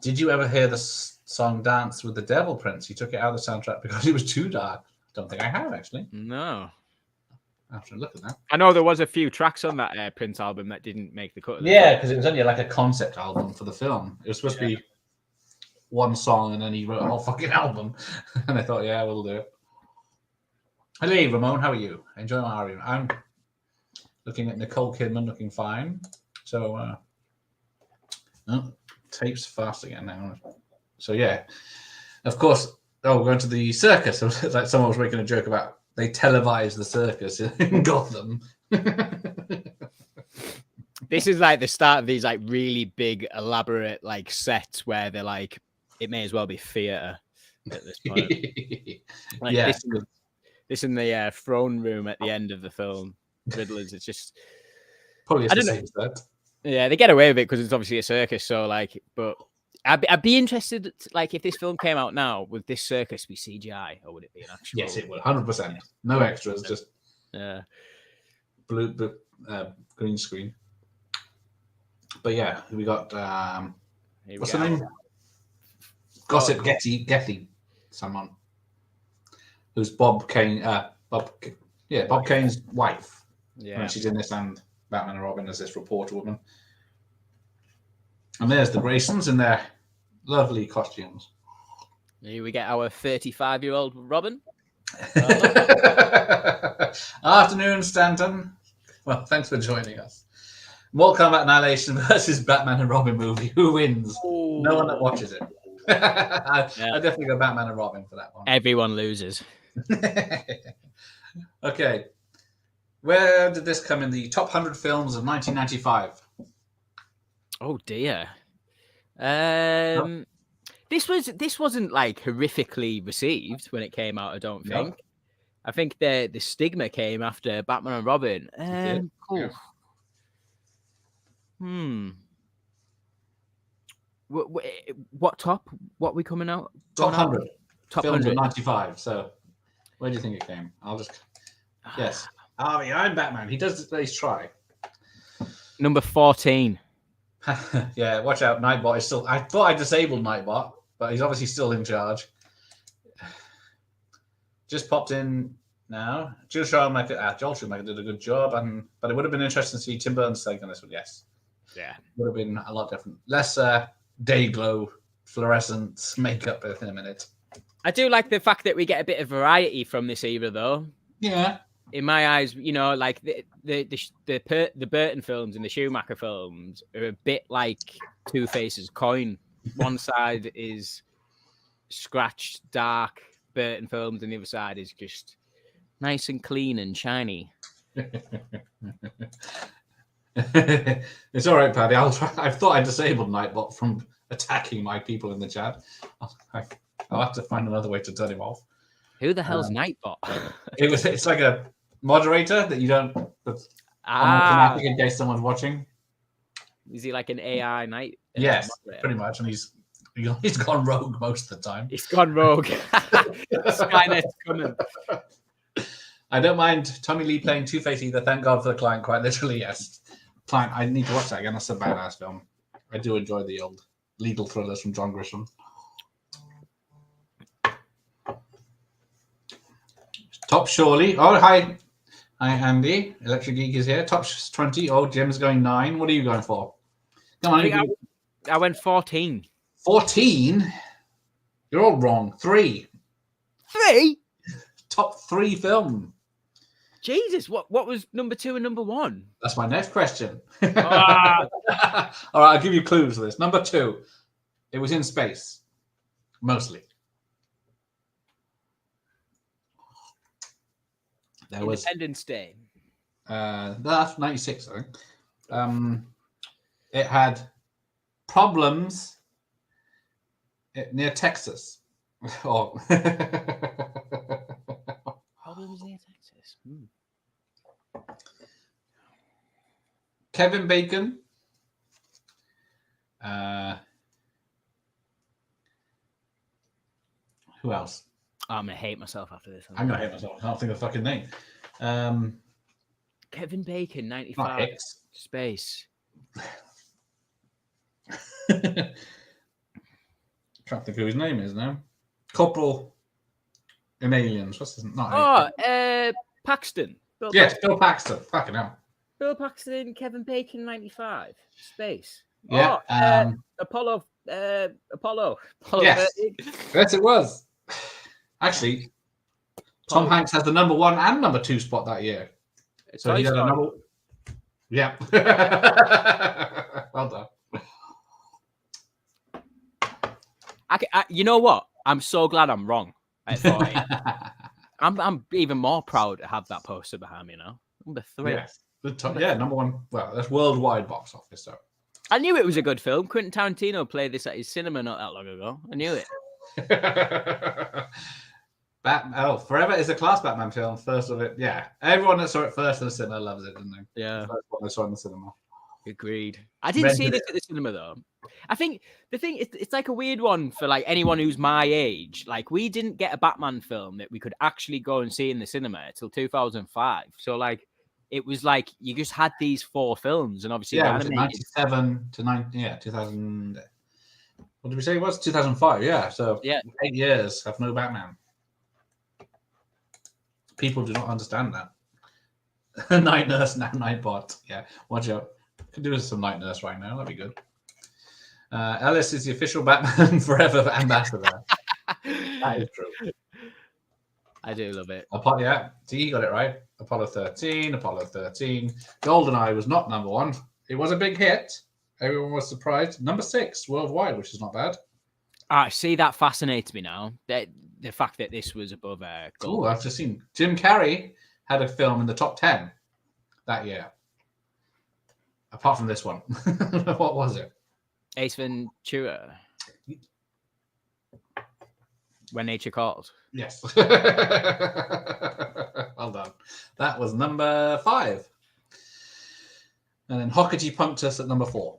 Did you ever hear the song "Dance with the Devil," Prince? He took it out of the soundtrack because it was too dark. Don't think I have actually. No. I have to look at that. I know there was a few tracks on that Prince album that didn't make the cut. Yeah, because it was only like a concept album for the film. It was supposed to be one song, and then he wrote a whole fucking album. And I thought, yeah, we'll do it. Hey, Ramon, how are you? Enjoying my argument. I'm looking at Nicole Kidman, looking fine. So, tape's fast again now. So, yeah. Of course, we're going to the circus. Like someone was making a joke about they televised the circus in Gotham. This is like the start of these like really big, elaborate like sets where they're like, it may as well be theatre at this point. Like, yeah. This in the throne room at the end of the film. Riddlers, it's just probably I don't know. Yeah, they get away with it because it's obviously a circus. So like, but I'd be interested, like, if this film came out now, would this circus be CGI or would it be an actual? Yes, it would. 100%. No extras, just blue green screen. But yeah, we got what's her name? Gossip Getty, someone who's Bob Kane. Bob Kane's wife. Yeah, and she's in this and Batman and Robin as this reporter woman. And there's the Graysons in their lovely costumes. Here we get our 35-year-old Robin. Afternoon, Stanton. Well, thanks for joining us. Mortal Kombat Annihilation versus Batman and Robin movie. Who wins? Ooh. No one that watches it. I definitely go Batman and Robin for that one. Everyone loses. Okay. Where did this come in the top 100 films of 1995? Oh dear. This wasn't like horrifically received when it came out, I don't think. No. I think the stigma came after Batman and Robin. Cool. Yeah. What top? What are we coming out? Top Going out? 100. Top Films 100. of 95. So, where do you think it came? I'll just. Yes. I'm Batman. He does at least try. Number 14. Yeah, watch out. Nightbot is still. I thought I disabled Nightbot, but he's obviously still in charge. Just popped in now. Joel Schumacher did a good job, but it would have been interesting to see Tim Burton's take on this one. Yes. Yeah. Would have been a lot different. Less day glow, fluorescent makeup in a minute. I do like the fact that we get a bit of variety from this era, though. Yeah. In my eyes, you know, like the Burton films and the Schumacher films are a bit like two faces of coin. One side is scratched, dark Burton films, and the other side is just nice and clean and shiny. It's all right, Paddy. I'll try. I thought I disabled Nightbot from attacking my people in the chat. I'll have to find another way to turn him off. Who the hell's Nightbot? It's like a moderator that you don't automatic in case someone's watching. Is he like an AI night? Yes, moderator? pretty much, and he's gone rogue most of the time. He's gone rogue. Skynet's coming. I don't mind Tommy Lee playing Two-Face either. Thank God for the client. Quite literally, yes. Client, I need to watch that again. That's a badass film. I do enjoy the old legal thrillers from John Grisham. Top Surely. Oh, hi. Hi, Andy. Electric Geek is here. Top 20. Oh, Jim's going 9. What are you going for? Come on. I went 14. 14? You're all wrong. 3. 3? Top 3 film. Jesus, what was number 2 and number 1? That's my next question. Ah. All right, I'll give you clues for this. Number 2. It was in space. Mostly. There was Independence Day. That's 96, I think. It had problems near Texas. Oh. Problems near Texas. Kevin Bacon. Who else? I'm gonna hate myself after this. I'm gonna hate myself. I can't think of the fucking name. Kevin Bacon, 95. Space. Trying to think who his name is now. Corporal in Aliens. What's his name? Paxton. Bill Paxton. Fucking hell. Bill Paxton, Kevin Bacon, 95. Space. Yeah. Apollo. Yes. 13. Yes, it was. Actually, Tom Hanks has the number 1 and number 2 spot that year. So he had a number. Yeah. Well done. You know what? I'm so glad I'm wrong at 14. I'm even more proud to have that poster behind me now. Number 3. Yes. Number 1. Well, that's worldwide box office. So I knew it was a good film. Quentin Tarantino played this at his cinema not that long ago. I knew it. Forever is a class Batman film. First of it, yeah. Everyone that saw it first in the cinema loves it, didn't they? Yeah. First one they saw in the cinema. Agreed. I didn't see this at the cinema though. I think the thing is, it's like a weird one for like anyone who's my age. Like we didn't get a Batman film that we could actually go and see in the cinema until 2005. So like it was like you just had these 4 films, and obviously 97 to 2000. What did we say it was? 2005. Yeah. So 8 years of no Batman. People do not understand that. Night Nurse now, Nightbot. Yeah, watch out. Could do some Night Nurse right now. That'd be good. Ellis is the official Batman Forever ambassador. That is true. I do love it. Yeah, see, you got it right. Apollo 13. GoldenEye was not number 1. It was a big hit. Everyone was surprised. Number 6 worldwide, which is not bad. See, that fascinates me now. The fact that this was above Gold. I've just seen Jim Carrey had a film in the top 10 that year. Apart from this one. What was it? Ace Ventura. When Nature Calls. Yes. Well done. That was number 5. And then Hockety punked us at number 4.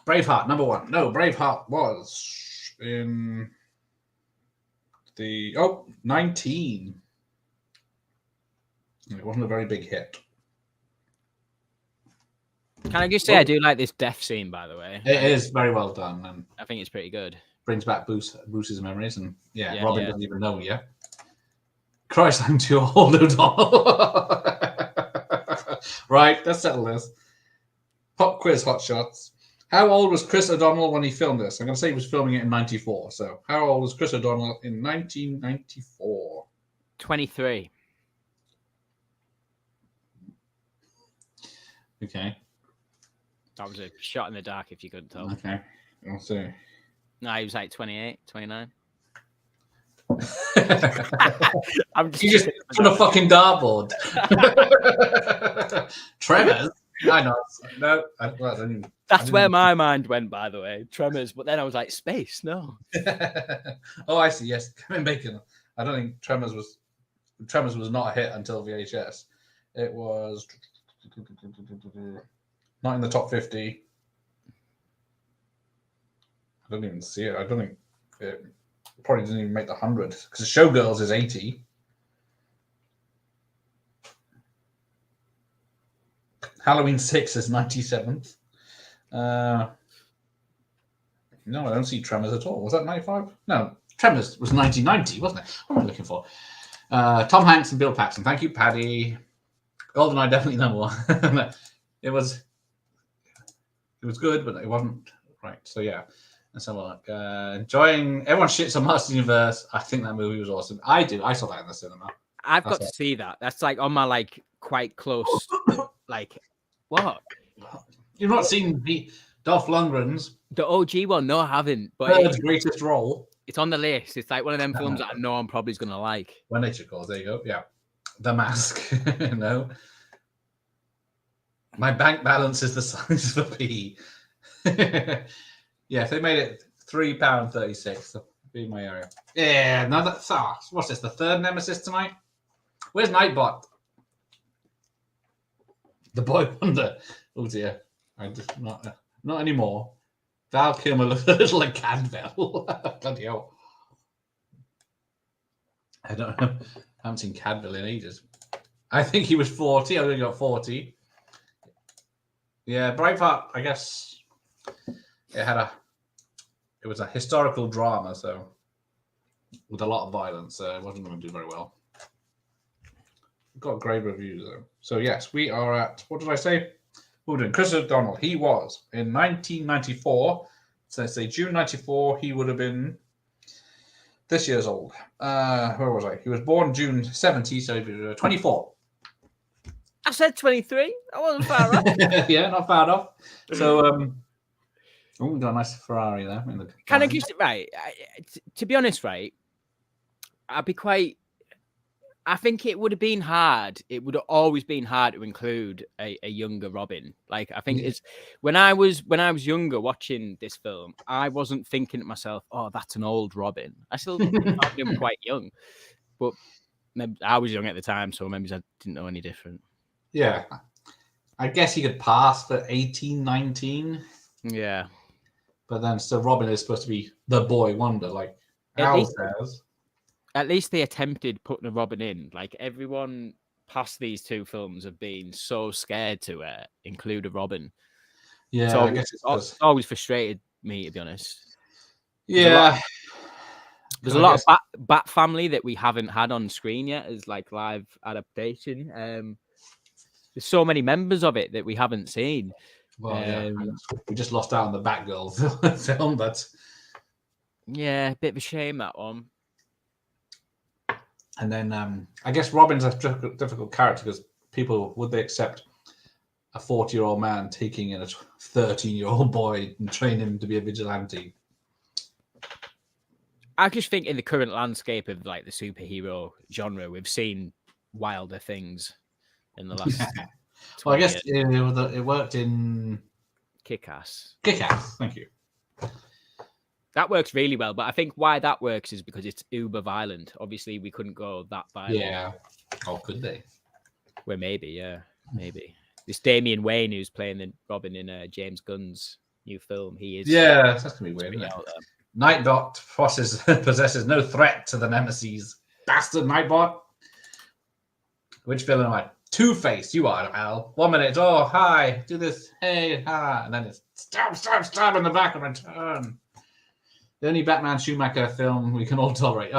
Braveheart, number 1. No, Braveheart was in the 19. It wasn't a very big hit. Can I just say I do like this death scene, by the way. It is very well done, and I think it's pretty good. Brings back Bruce's memories, and Robin doesn't even know yet. Christ, I'm too old, O'Donnell. Right, let's settle this. Pop quiz, hot shots. How old was Chris O'Donnell when he filmed this? I'm going to say he was filming it in 94. So, how old was Chris O'Donnell in 1994? 23. Okay. That was a shot in the dark, if you couldn't tell. Okay. I'll see. No, he was like 28, 29. I'm just on a fucking dartboard. Tremors? I know. No, I don't even. That's where my mind went, by the way. Tremors, but then I was like, space, no. Oh, I see. Yes, Kevin Bacon. I don't think Tremors was not a hit until VHS. It was not in the top 50. I don't even see it. I don't think it probably didn't even make the 100 because Showgirls is 80. Halloween 6 is 97th. No, I don't see Tremors at all. Was that 95? No, Tremors was 1990, wasn't it? What am I looking for? Tom Hanks and Bill Paxton. Thank you, Paddy. GoldenEye definitely number 1. It was good, but it wasn't right. So yeah, let's have a look. Enjoying everyone shits on Masters Universe. I think that movie was awesome. I do. I saw that in the cinema. I've got to see that. That's like on my like quite close. Like what? You've not seen the Dolph Lundgren's the OG one? No, I haven't. But Third greatest role. It's on the list. It's like one of them films that I know I'm probably gonna like. When Nature Calls. There you go. Yeah, The Mask. No. My bank balance is the size of a pea. Yeah, if they made it £3.36, that'd be my area. Yeah, no, that's what's this? The third Nemesis tonight? Where's Nightbot? The Boy Wonder. Oh dear, I just not anymore. Val Kilmer looks a little like Cadwell. Bloody hell! I don't know. I haven't seen Cadwell in ages. I think he was 40. I only got 40. Yeah, Braveheart, I guess it was a historical drama, so with a lot of violence, so it wasn't going to do very well. Got great reviews though. So yes, we are at, what did I say? We're doing Chris O'Donnell. He was in 1994. So let's say June 94, he would have been this year's old. Where was I? He was born June 70, so he was 24. I said 23. I wasn't far off. Yeah, not far off. So, we got a nice Ferrari there. Can I just, right? To be honest, right? I think it would have been hard. It would have always been hard to include a younger Robin. Like, I think it's when I was younger watching this film, I wasn't thinking to myself, "Oh, that's an old Robin." I still thought him quite young, but maybe I was young at the time, so maybe I didn't know any different. Yeah, I guess he could pass for 18, 19. Yeah, but then still, Robin is supposed to be the boy wonder, like Al says. At least they attempted putting a Robin in. Like everyone past these two films have been so scared to include a Robin. Yeah, so I guess it's always frustrated me, to be honest. Yeah, there's a lot of Bat Family that we haven't had on screen yet as like live adaptation. There's so many members of it that we haven't seen. Well, we just lost out on the Batgirl film, but yeah, a bit of a shame that one. And then I guess Robin's a difficult character because people, would they accept a 40-year-old man taking in a 13-year-old boy and train him to be a vigilante? I just think in the current landscape of like the superhero genre, we've seen wilder things in the last. Well, I guess it worked in Kick-Ass. Kick-Ass, thank you. That works really well, but I think why that works is because it's uber violent. Obviously, we couldn't go that violent. Yeah. Oh, could they? Well, maybe, yeah. Maybe. This Damian Wayne who's playing the Robin in James Gunn's new film. He is. Yeah, that's gonna be weird. Isn't it? Nightbot possesses no threat to the Nemesis. Bastard Nightbot. Which villain am I? Two-Face, you are, Al. 1 minute. Oh, hi. Do this. Hey, ha. And then it's stab in the back and return. The only Batman Schumacher film we can all tolerate.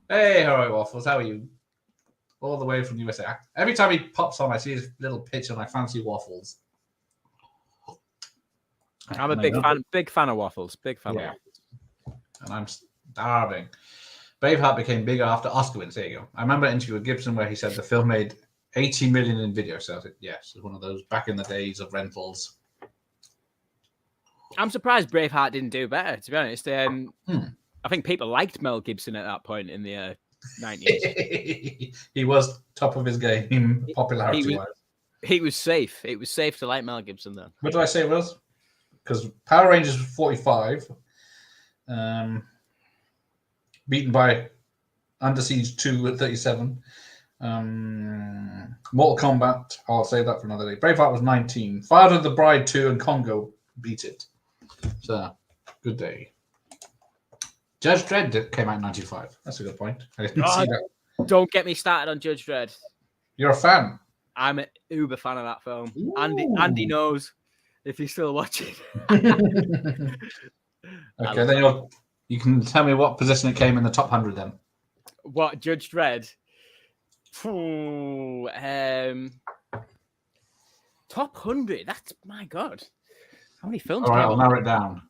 Hey, Heroic Waffles, how are you? All the way from USA. Every time he pops on, I see his little picture and I fancy waffles. I'm a big fan of waffles. Big fan of waffles. And I'm starving. Braveheart became bigger after Oscar wins. There you go. I remember an interview with Gibson where he said the film made 80 million in video sales. Yes, it's one of those back in the days of rentals. I'm surprised Braveheart didn't do better, to be honest. I think people liked Mel Gibson at that point in the 90s. He was top of his game, popularity-wise. He was safe. It was safe to like Mel Gibson then. What did I say it was? Because Power Rangers was 45. Beaten by Under Siege 2 at 37. Mortal Kombat, I'll save that for another day. Braveheart was 19. Father of the Bride 2 and Congo beat it. So, good day. Judge Dredd came out in 95. That's a good point. I didn't see that. Don't get me started on Judge Dredd. You're a fan? I'm an uber fan of that film. Andy knows if he's still watching. Okay, then you can tell me what position it came in the top 100 then. What, Judge Dredd? Top 100? That's, my God. How many films? All right, I'll narrow it down.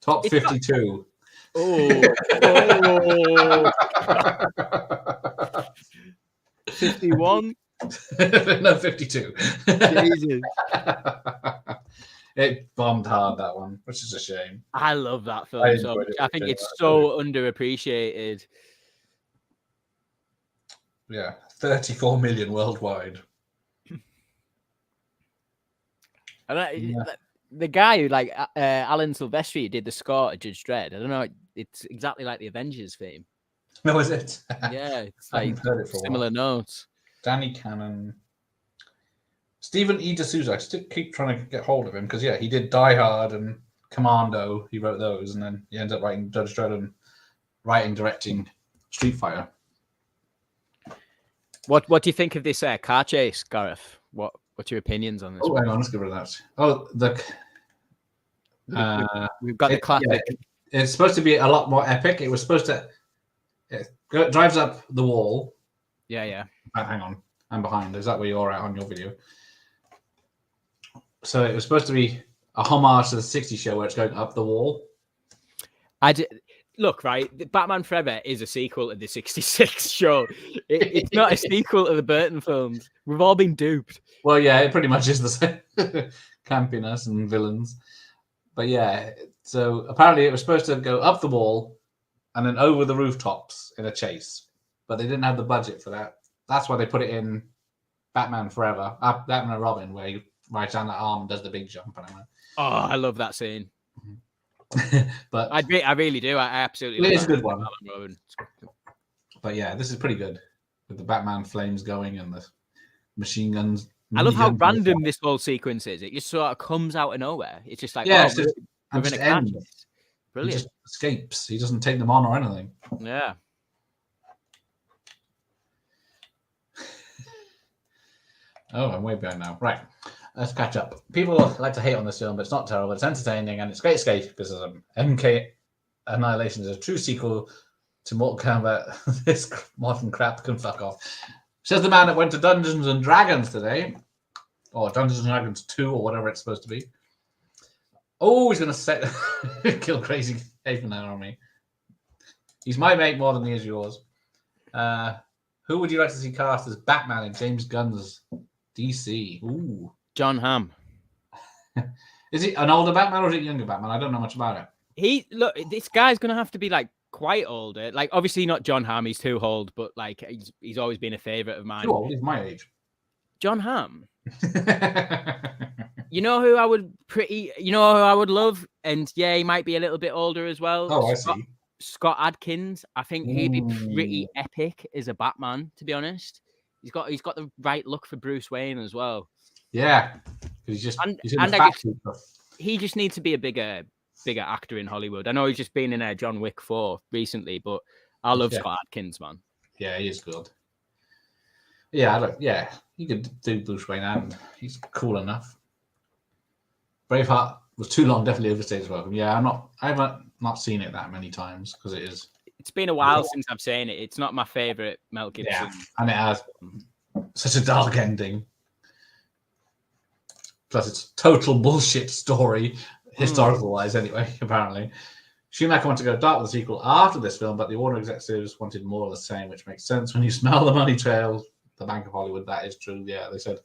Top 52. Oh. 51? No, 52. Jesus. It bombed hard, that one, which is a shame. I love that film so much. I think it's so underappreciated. Yeah, 34 million worldwide. And the guy who, like, Alan Silvestri did the score to Judge Dredd. I don't know. It's exactly like the Avengers theme. No, is it? Yeah, it's like similar notes. Danny Cannon. Stephen E. D'Souza. I still keep trying to get hold of him because, he did Die Hard and Commando. He wrote those, and then he ended up writing Judge Dredd and directing Street Fighter. What do you think of this car chase, Gareth? What's your opinions on this? Oh, hang on, let's get rid of that. Oh, we've got the classic. Yeah, it's supposed to be a lot more epic. It was supposed to. It drives up the wall. Yeah. Hang on, I'm behind. Is that where you're at on your video? So it was supposed to be a homage to the 60s show where it's going up the wall. Look, right, Batman Forever is a sequel to the 66 show. It's not a sequel to the Burton films. We've all been duped. Well, yeah, it pretty much is the same. Campiness and villains. But yeah, so apparently it was supposed to go up the wall and then over the rooftops in a chase. But they didn't have the budget for that. That's why they put it in Batman Forever, Batman and Robin, where he rides down that arm and does the big jump. I love that scene. But I really do. I absolutely. It's a good one. But yeah, this is pretty good with the Batman flames going and the machine guns. I love how random this whole sequence is. It just sort of comes out of nowhere. It's just like, we're in a car chase. Brilliant. He just escapes. He doesn't take them on or anything. Yeah. Oh, I'm way behind now. Right. Let's catch up. People like to hate on this film, but it's not terrible. It's entertaining and it's great escapism. MK Annihilation is a true sequel to Mortal Kombat. This modern crap can fuck off. Says the man that went to Dungeons and Dragons today. Or Dungeons and Dragons 2 or whatever it's supposed to be. Oh, he's going to kill Crazy Haven on me. He's my mate more than he is yours. Who would you like to see cast as Batman in James Gunn's DC? Ooh. John Hamm. Is he an older Batman or is it younger Batman? I don't know much about it. This guy's gonna have to be like quite older. Like obviously not John Hamm, he's too old, but like he's always been a favorite of mine. Too old, he's my age. John Hamm. You know who I would love, and yeah, he might be a little bit older as well. Oh, I see. Scott Adkins. I think he'd be pretty epic as a Batman, to be honest. He's got the right look for Bruce Wayne as well. Yeah, he's in the fat suit. He just needs to be a bigger actor in Hollywood. I know he's just been in John Wick 4 recently, but I love Scott Adkins, man. Yeah, he is good. Yeah, he could do Bruce Wayne, and he's cool enough. Braveheart was too long, definitely overstayed his welcome. Yeah, I haven't not seen it that many times because it is. It's been a while since I've seen it. It's not my favorite Mel Gibson. Yeah, and it has such a dark ending. Plus, it's a total bullshit story, historical-wise, anyway. Apparently, Schumacher wanted to go dark with the sequel after this film, but the Warner executives wanted more of the same, which makes sense when you smell the money trail. The Bank of Hollywood, that is true. Yeah, they said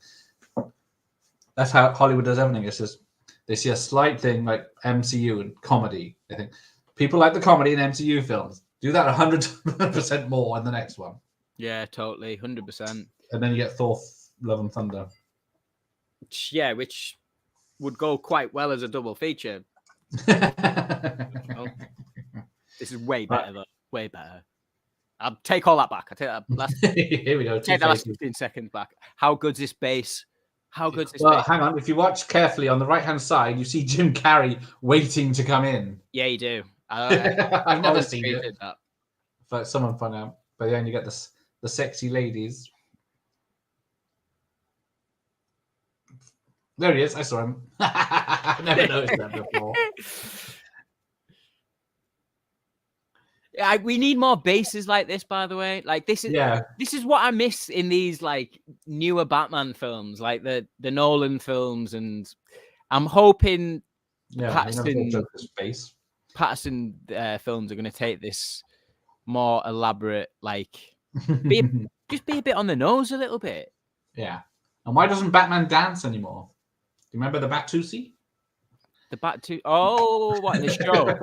that's how Hollywood does everything. It's just they see a slight thing like MCU and comedy. They think people like the comedy in MCU films. Do that 100% more in the next one. Yeah, totally, 100%. And then you get Thor: Love and Thunder. Yeah, which would go quite well as a double feature. Well, this is way better, though. Way better. I'll take all that back. I take that last. Here we go. Take that last 15 seconds back. How good's this base? How good's this? Well, hang on. If you watch carefully on the right-hand side, you see Jim Carrey waiting to come in. Yeah, you do. I've never seen it. That. But someone found out. But then you get the sexy ladies. There he is. I saw him. I never noticed that before. Yeah, we need more bases like this, by the way. Like this is what I miss in these like newer Batman films, like the Nolan films, and I'm hoping Patterson films are going to take this more elaborate, like just be a bit on the nose a little bit. Yeah. And why doesn't Batman dance anymore? Do you remember the Batusi? The Batusi? Oh, what, in the show?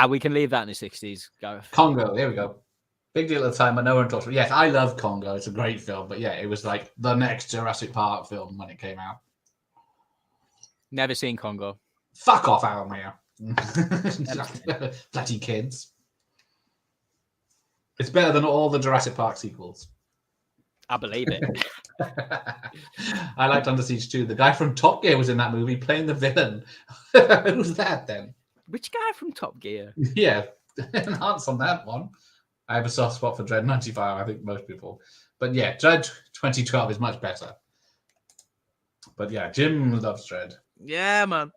We can leave that in the 60s, Gareth. Congo, there we go. Big deal at the time, but no one talks about it. Yes, I love Congo. It's a great film. But yeah, it was like the next Jurassic Park film when it came out. Never seen Congo. Fuck off, Alan Mayer. Bloody kids. It's better than all the Jurassic Park sequels. I believe it. I liked Under Siege 2. The guy from Top Gear was in that movie playing the villain. Who's that then? Which guy from Top Gear? Yeah, enhance on that one. I have a soft spot for Dredd 95, I think most people. But yeah, Dredd 2012 is much better. But yeah, Jim loves Dredd. Yeah, man.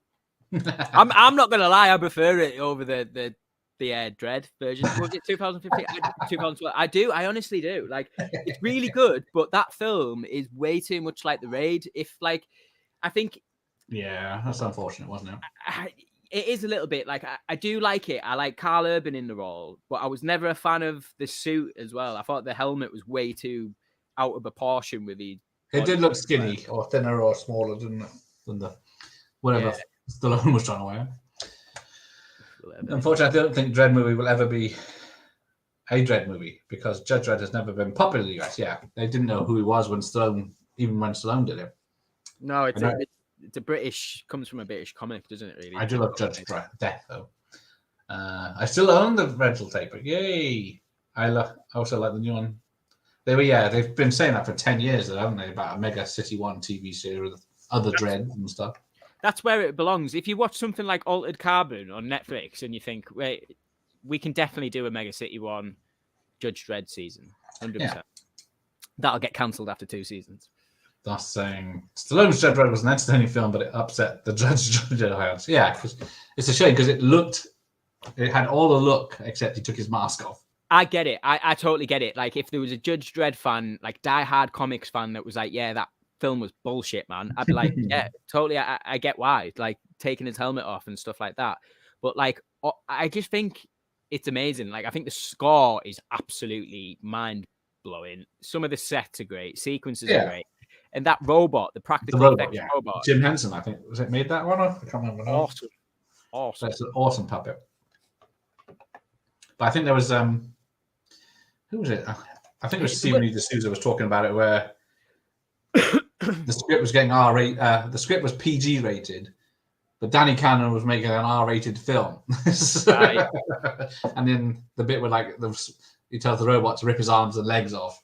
I'm not going to lie, I prefer it over the Dredd version. Was it 2015? 2012? I do. I honestly do. Like, it's really good, but that film is way too much like The Raid. I think... Yeah, that's unfortunate, wasn't it? It is a little bit like I do like it. I like Carl Urban in the role, but I was never a fan of the suit as well. I thought the helmet was way too out of proportion with the. It did look skinny or thinner or smaller, didn't it? Than the whatever Stallone was trying to wear. Unfortunately, I don't think Dredd movie will ever be a Dredd movie because Judge Dredd has never been popular in the US. Yeah, they didn't know who he was when Stallone did it. No, it's a British, comes from a British comic, doesn't it? Really. I do love Judge Death though. I still own the rental tape. Yay! I also like the new one. They've been saying that for 10 years, haven't they? About a Mega City One TV series with other Dredd and stuff. That's where it belongs. If you watch something like Altered Carbon on Netflix and you think, wait, we can definitely do a Mega City One Judge Dredd season, 100%. Yeah. That'll get cancelled after 2 seasons. That's saying Stallone's Judge Dredd was an entertaining film, but it upset the Judge Dredd fans. Yeah, because it's a shame because it had all the look except he took his mask off. I get it. I totally get it. Like if there was a Judge Dredd fan, like die-hard comics fan that was like, yeah, that film was bullshit, man. I'd be like, yeah, totally. I get why, like taking his helmet off and stuff like that. But like, I just think it's amazing. Like I think the score is absolutely mind-blowing. Some of the sets are great. Sequences are great. And that robot, the practical effects robot. Jim Henson, I think. Was it made that one? I can't remember. Awesome. That's an awesome puppet. But I think there was who was it? I think it was Stephen E. D'Souza was talking about it where the script was getting R-rated. The script was PG rated, But Danny Cannon was making an R-rated film, Right. and then the bit where like he tells the robot to rip his arms and legs off,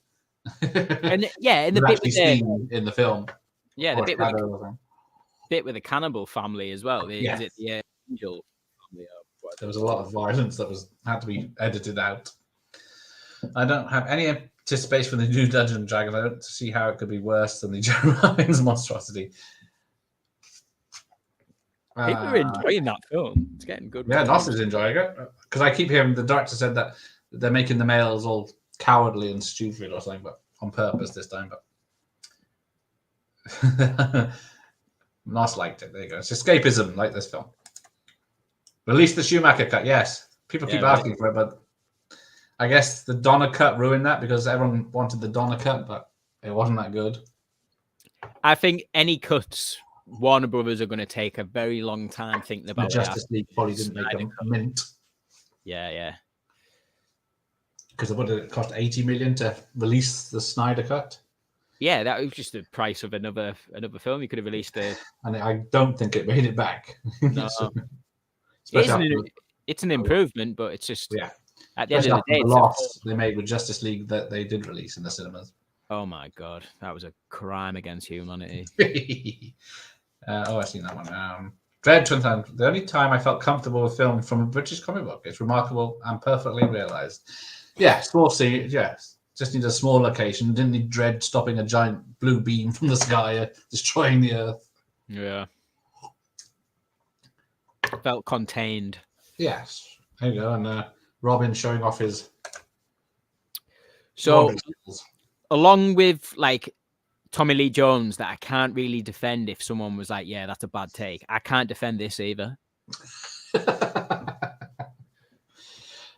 And yeah, and the was bit actually with the seen in the film. yeah, the Or bit with the shadow or something. bit with the cannibal family as well. Is Yes. it the angel family? Or what? There was a lot of violence that had to be edited out. I don't have any anticipation for the new Dungeons and Dragons. I don't see how it could be worse than the Jeremy Irons monstrosity. People are enjoying that film. It's getting good. Yeah, Nos is enjoying it because I keep hearing the director said that they're making the males all cowardly and stupid or something, but on purpose this time. But Nos liked it. There you go. It's escapism, like this film. Release the Schumacher cut. Yes, people keep asking for it, but I guess the Donner cut ruined that because everyone wanted the Donner cut, but it wasn't that good. I think any cuts Warner Brothers are going to take a very long time thinking about. The Justice League probably didn't make a mint. Yeah. Because what did it cost? 80 million to release the Snyder cut. Yeah, that was just the price of another film. You could have released it, and I don't think it made it back. No. It's an improvement, but it's just at the end of the day, the loss they made with Justice League that they did release in the cinemas. Oh my god, that was a crime against humanity. I've seen that one. Dread 2000. The only time I felt comfortable with film from a British comic book. It's remarkable and perfectly realised. Yeah, small scene. Yes, just need a small location. Didn't need Dread stopping a giant blue beam from the sky, destroying the Earth. Yeah. Felt contained. Yes. There you go. And Robin showing off his. So, along with like Tommy Lee Jones, that I can't really defend if someone was like, yeah, that's a bad take. I can't defend this either.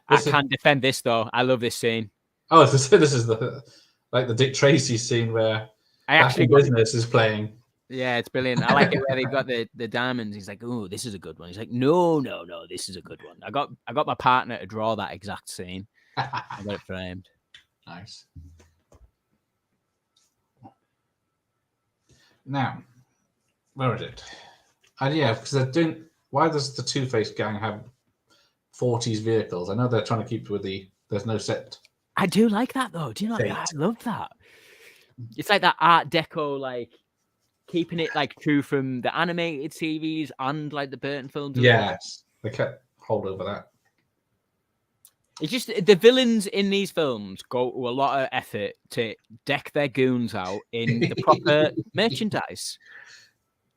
I can't defend this though. I love this scene. Oh, this is the Dick Tracy scene where Business is playing. Yeah, it's brilliant. I like it where they got the diamonds. He's like, "Oh, this is a good one." He's like, "No, this is a good one." I got my partner to draw that exact scene. I got it framed. Nice. Now, where is it? Yeah, because they're doing. Why does the Two-Face gang have 40s vehicles? I know they're trying to keep with there's no set. I do like that though. Do you know? I love that. It's like that Art Deco, like keeping it like true from the animated series and like the Burton films. Yes, they kept hold over that. It's just the villains in these films go to a lot of effort to deck their goons out in the proper merchandise.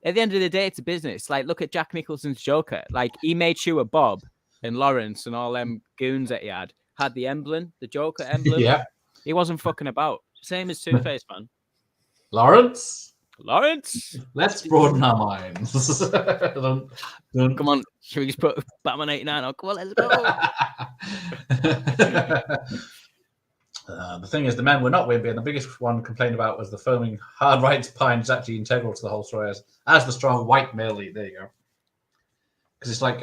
At the end of the day, it's a business. Like, look at Jack Nicholson's Joker. Like, he made sure Bob and Lawrence and all them goons that he had the emblem, the Joker emblem. Yeah. He wasn't fucking about. Same as Two-Face, man. Lawrence, let's broaden our minds. Come on, should we just put Batman 89 on? Come on, let's go. The thing is, the men were not wimpy, and the biggest one complained about was the foaming hard right spine is actually integral to the whole story as the strong white male lead. There you go. Because it's like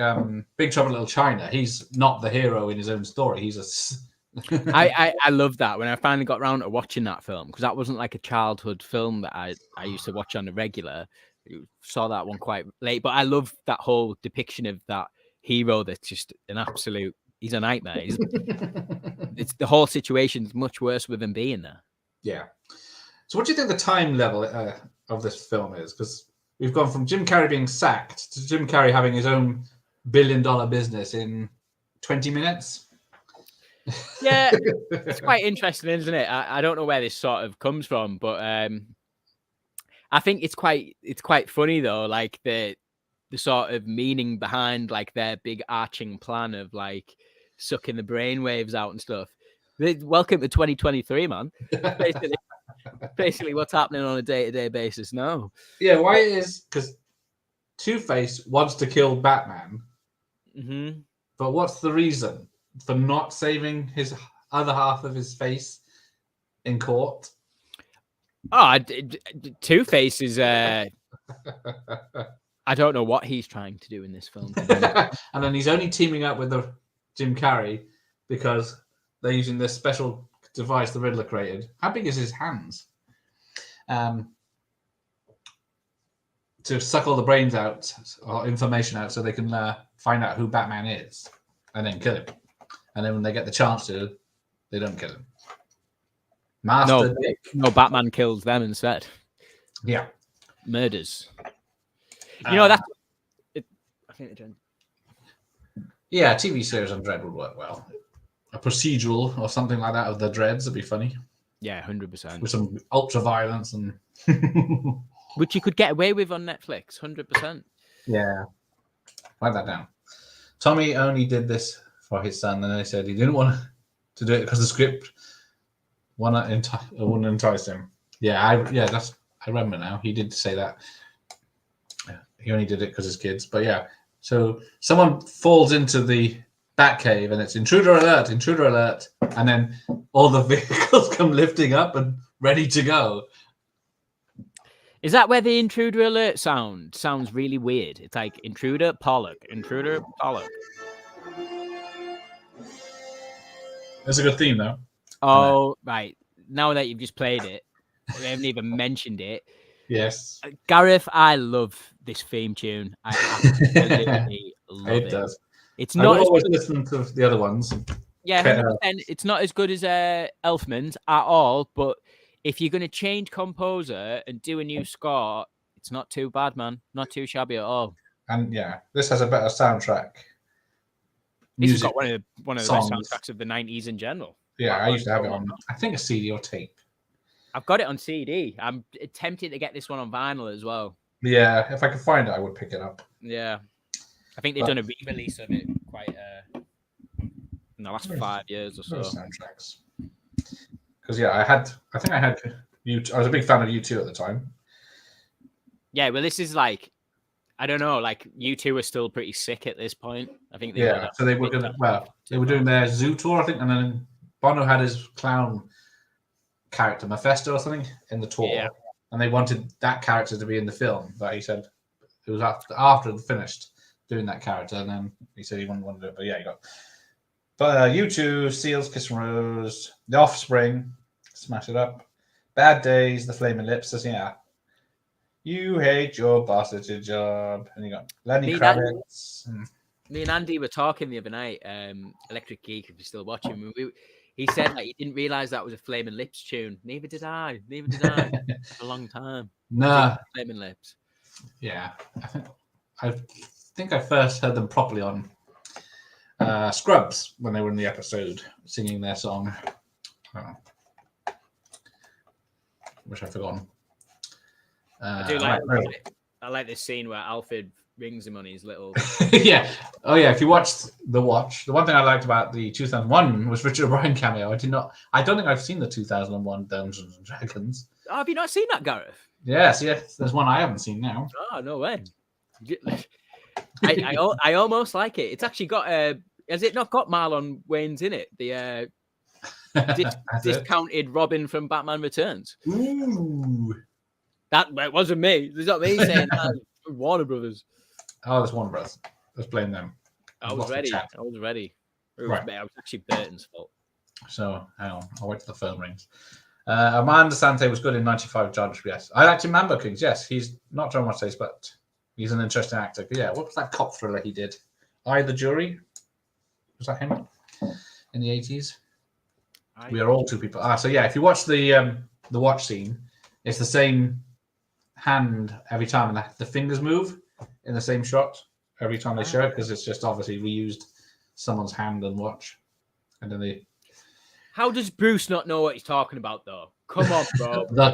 Big Trouble in Little China. He's not the hero in his own story. He's a. I love that when I finally got around to watching that film, because that wasn't like a childhood film that I used to watch on the regular. Saw that one quite late, but I love that whole depiction of that hero that's just an absolute. He's a nightmare. It's the whole situation's much worse with him being there. Yeah. So, what do you think the time level of this film is? Because we've gone from Jim Carrey being sacked to Jim Carrey having his own billion-dollar business in 20 minutes. Yeah, it's quite interesting, isn't it? I don't know where this sort of comes from, but I think it's quite funny though, like the sort of meaning behind like their big arching plan of like sucking the brainwaves out and stuff. Welcome to 2023, man. Basically what's happening on a day-to-day basis now. Yeah, why is because Two-Face wants to kill Batman, but what's the reason for not saving his other half of his face in court? Oh, Two-Face is I don't know what he's trying to do in this film. And then he's only teaming up with the Jim Carrey because they're using this special device the Riddler created. How big is his hands? To to suck all the brains out or information out so they can find out who Batman is and then kill him. And then when they get the chance to, they don't kill him. Master Dick. No, Batman kills them instead. Yeah. Murders. That's. I think they're doing. Yeah, a TV series on Dredd would work well. A procedural or something like that of the Dreads would be funny. Yeah, 100%. With some ultra violence and. Which you could get away with on Netflix, 100%. Yeah. Write that down. Tommy only did this for his son, and then he said he didn't want to do it because the script wouldn't entice him. Yeah, I remember now. He did say that. He only did it because his kids. But yeah, so someone falls into the Batcave, and it's intruder alert, and then all the vehicles come lifting up and ready to go. Is that where the intruder alert sounds really weird? It's like intruder Pollock. It's a good theme, though. Oh, right. Now that you've just played it, we haven't even mentioned it. Yes. Gareth, I love this theme tune. I absolutely love it. It does. It's not. I always listen to the other ones. Yeah, 100%. It's not as good as Elfman's at all, but if you're going to change composer and do a new score, it's not too bad, man. Not too shabby at all. And yeah, this has a better soundtrack. This has got one of the best soundtracks of the 90s in general. Yeah, I used to have it on, I think, a CD or tape. I've got it on CD. I'm tempted to get this one on vinyl as well. Yeah, if I could find it, I would pick it up. Yeah. I think they've done a re-release of it quite in the last 5 years or so. Soundtracks. Because yeah, I was a big fan of U2 at the time. Yeah, well, this is like, I don't know, like U2 were still pretty sick at this point. I think they were doing their Zoo tour, I think, and then Bono had his clown character Mephisto or something in the tour, and they wanted that character to be in the film, but he said it was after they finished doing that character, and then he said he wouldn't want to do it. But yeah, he got. But U2, Seals, Kiss from Rose, The Offspring, Smash It Up, Bad Days, The Flaming Lips. So yeah, You Hate Your Bastard Job, and you got Lenny Kravitz. Me and Andy were talking the other night. Electric Geek, if you're still watching, he said that he didn't realize that was a Flaming Lips tune. Neither did I. For a long time. No. Flaming Lips. Yeah, I think I first heard them properly on Scrubs when they were in the episode singing their song, which I've forgotten. I like this scene where Alfred rings him on his little. Yeah. Oh yeah. If you watched The Watch, the one thing I liked about the 2001 was Richard O'Brien cameo. I don't think I've seen the 2001 Dungeons and Dragons. Oh, have you not seen that, Gareth? Yes. There's one I haven't seen now. Oh, no way. I almost like it. It's actually got has it not got Marlon Wayans in it? The discounted Robin from Batman Returns. Ooh. That wasn't me. It's not me saying that. Warner Brothers. Oh, there's Warner Brothers. Let's blame them. I was ready. It was actually Burton's fault. So hang on, I'll wait till the phone rings. Amanda Sante was good in 95 Judge, yes. I liked him Mambo Kings, yes. He's not John Watts, but he's an interesting actor. Yeah, what was that cop thriller he did? I, the Jury? Was that him? In the 80s? We are all two people. So yeah, if you watch the watch scene, it's the same hand every time, and the fingers move in the same shot every time they show it, because it's just obviously reused someone's hand and watch. And then How does Bruce not know what he's talking about, though? Come on, bro. The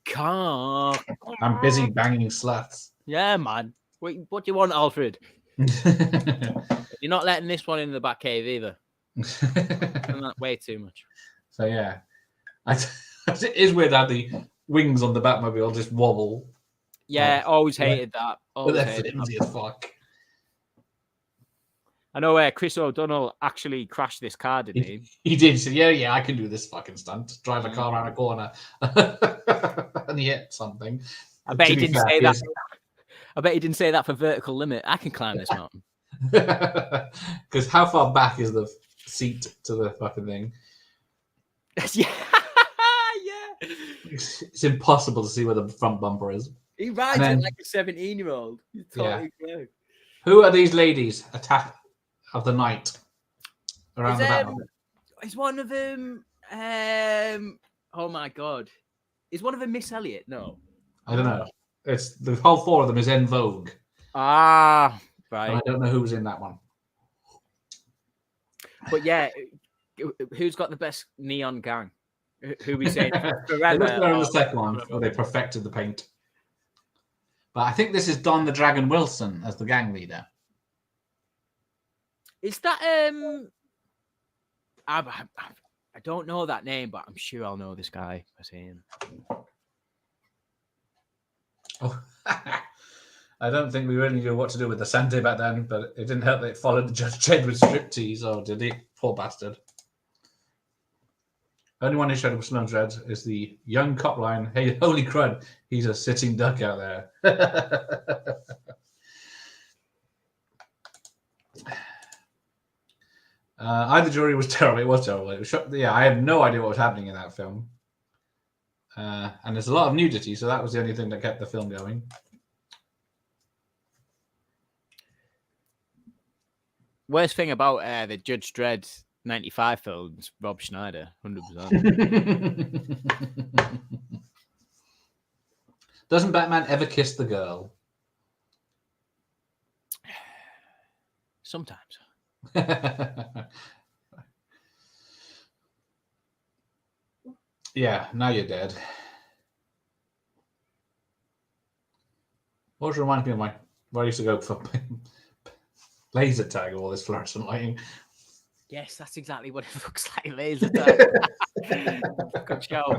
car. I'm busy banging sluts. Yeah, man. What do you want, Alfred? You're not letting this one in the back cave either. Not way too much. So yeah, it is weird how the wings on the Batmobile just wobble. Yeah, always hated that. But they're flimsy as fuck. I know Chris O'Donnell actually crashed this car, didn't he? He did. So yeah, I can do this fucking stunt. Drive a car around a corner and hit something. I bet he didn't say that. I bet he didn't say that for Vertical Limit. I can climb this mountain. Because how far back is the seat to the fucking thing? Yeah. It's impossible to see where the front bumper is. He rides then- it like a 17-year-old. He's totally clear. Who are these ladies attack of the night around the battle? Is one of them? Oh my god, is one of them Miss Elliot? No, I don't know. It's the whole four of them is En Vogue. Ah, And I right. don't know who's in that one. But yeah, who's got the best neon gang? Who we say It forever? looks like in the second one where they perfected the paint. But I think this is Don the Dragon Wilson as the gang leader. Is that I don't know that name, but I'm sure I'll know this guy. I see him. Oh, I don't think we really knew what to do with the Sante back then, but it didn't help that it followed the Judge Dredd with striptease, or did he? Poor bastard. Only one who showed up with Sloan Dredd is the young cop line. Hey, holy crud, he's a sitting duck out there. Either jury was terrible. It was terrible. It was I have no idea what was happening in that film. And there's a lot of nudity, so that was the only thing that kept the film going. Worst thing about the Judge Dredd 95 films, Rob Schneider, 100%. Doesn't Batman ever kiss the girl? Sometimes. Yeah, now you're dead. Always reminds me of where I used to go for laser tag, all this fluorescent lighting. Yes, that's exactly what it looks like. Laser tag. Good show.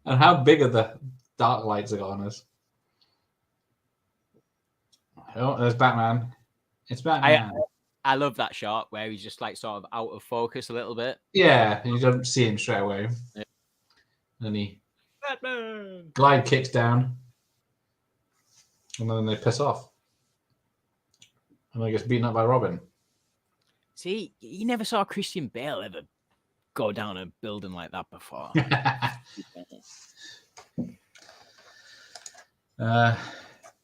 And how big are the dark lights that got on us? Oh, there's Batman. It's Batman. I love that shot where he's just like sort of out of focus a little bit. Yeah, and you don't see him straight away. Yeah. And he Batman. glide kicks down. And then they piss off. And they gets beaten up by Robin. See, you never saw Christian Bale ever go down a building like that before.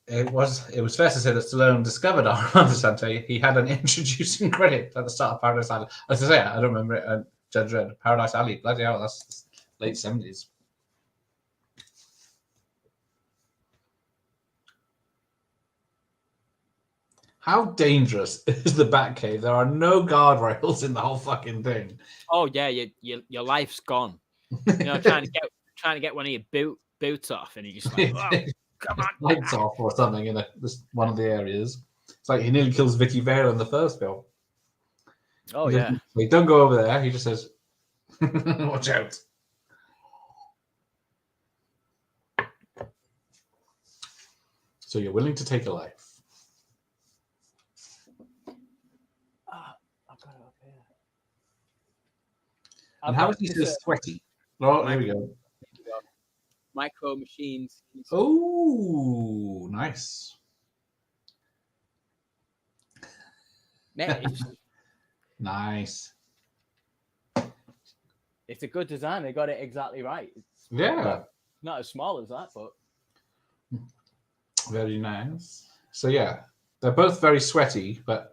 It was fair to say that Stallone discovered Armando Sante. He had an introducing credit at the start of Paradise Alley. As I say, I don't remember it. Judge Dredd, Paradise Alley. Bloody hell, that's late 70s. How dangerous is the Batcave? There are no guardrails in the whole fucking thing. Oh yeah, your life's gone. You know, trying to get one of your boots off, and you just like, oh, come on, lights off or something in one of the areas. It's like he nearly kills Vicky Vale in the first film. Oh yeah. Like, don't go over there. He just says, "Watch out." So you're willing to take a life. I've got it up here. And how is he so sweaty? Oh, here we go. Micro Machines. Oh, nice. Nice. It's a good design. They got it exactly right. It's not as small as that, but very nice. So yeah, they're both very sweaty, but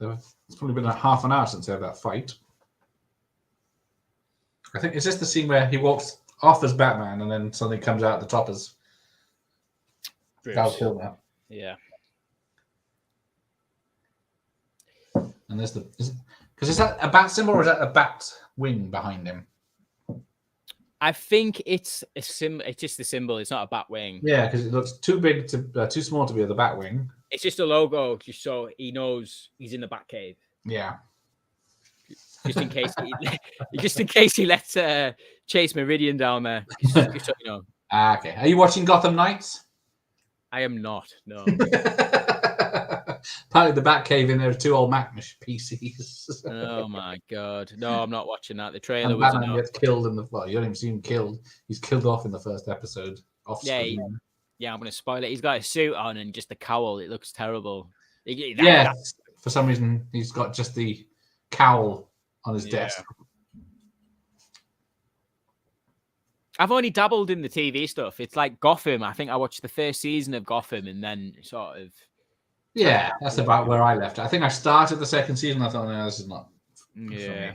it's probably been a half an hour since they had that fight. I think, is this the scene where he walks off as Batman and then something comes out at the top as Val Kilmer? Yeah. And there's because is that a bat symbol or is that a bat wing behind him? I think it's a It's just the symbol. It's not a bat wing. Yeah, because it looks too big too small to be the bat wing. It's just a logo, just so he knows he's in the Batcave. Yeah. Just in case he lets Chase Meridian down there. Just so you know. Okay. Are you watching Gotham Knights? I am not. No. Apparently, the Batcave in there are two old Mac PCs. Oh my god! No, I'm not watching that. The trailer and was Batman gets killed in the. Well, you don't even see him killed. He's killed off in the first episode. Yeah, I'm gonna spoil it. He's got a suit on and just a cowl. It looks terrible. For some reason, he's got just the cowl on his desk. I've only dabbled in the TV stuff. It's like Gotham. I think I watched the first season of Gotham and then sort of. Yeah, that's about where I left it. I think I started the second season. I thought, no, this is not. Yeah.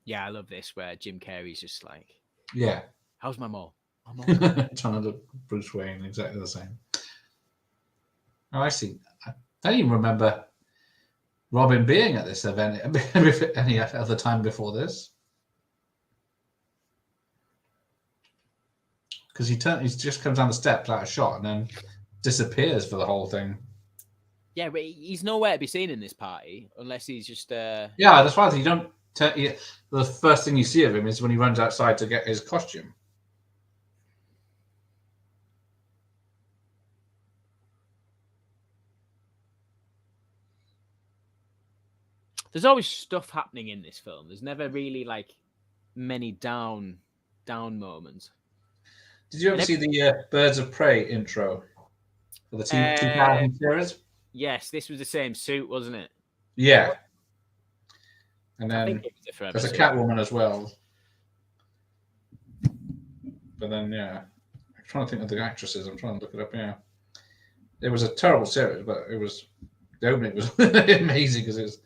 Yeah, I love this where Jim Carrey's just like, yeah, how's my mole? Trying to look Bruce Wayne exactly the same. Oh, I see. I don't even remember Robin being at this event any other time before this. Because he just comes down the steps out of shot and then disappears for the whole thing. Yeah, but he's nowhere to be seen in this party unless he's just. Yeah, that's why you don't. The first thing you see of him is when he runs outside to get his costume. There's always stuff happening in this film. There's never really like many down moments. Did you ever see the Birds of Prey intro for the 2000 series? Yes, this was the same suit, wasn't it? Yeah. And I then think it was there's a Catwoman as well. But then, yeah. I'm trying to think of the actresses. I'm trying to look it up, yeah. It was a terrible series, but it was... The opening was amazing because it was...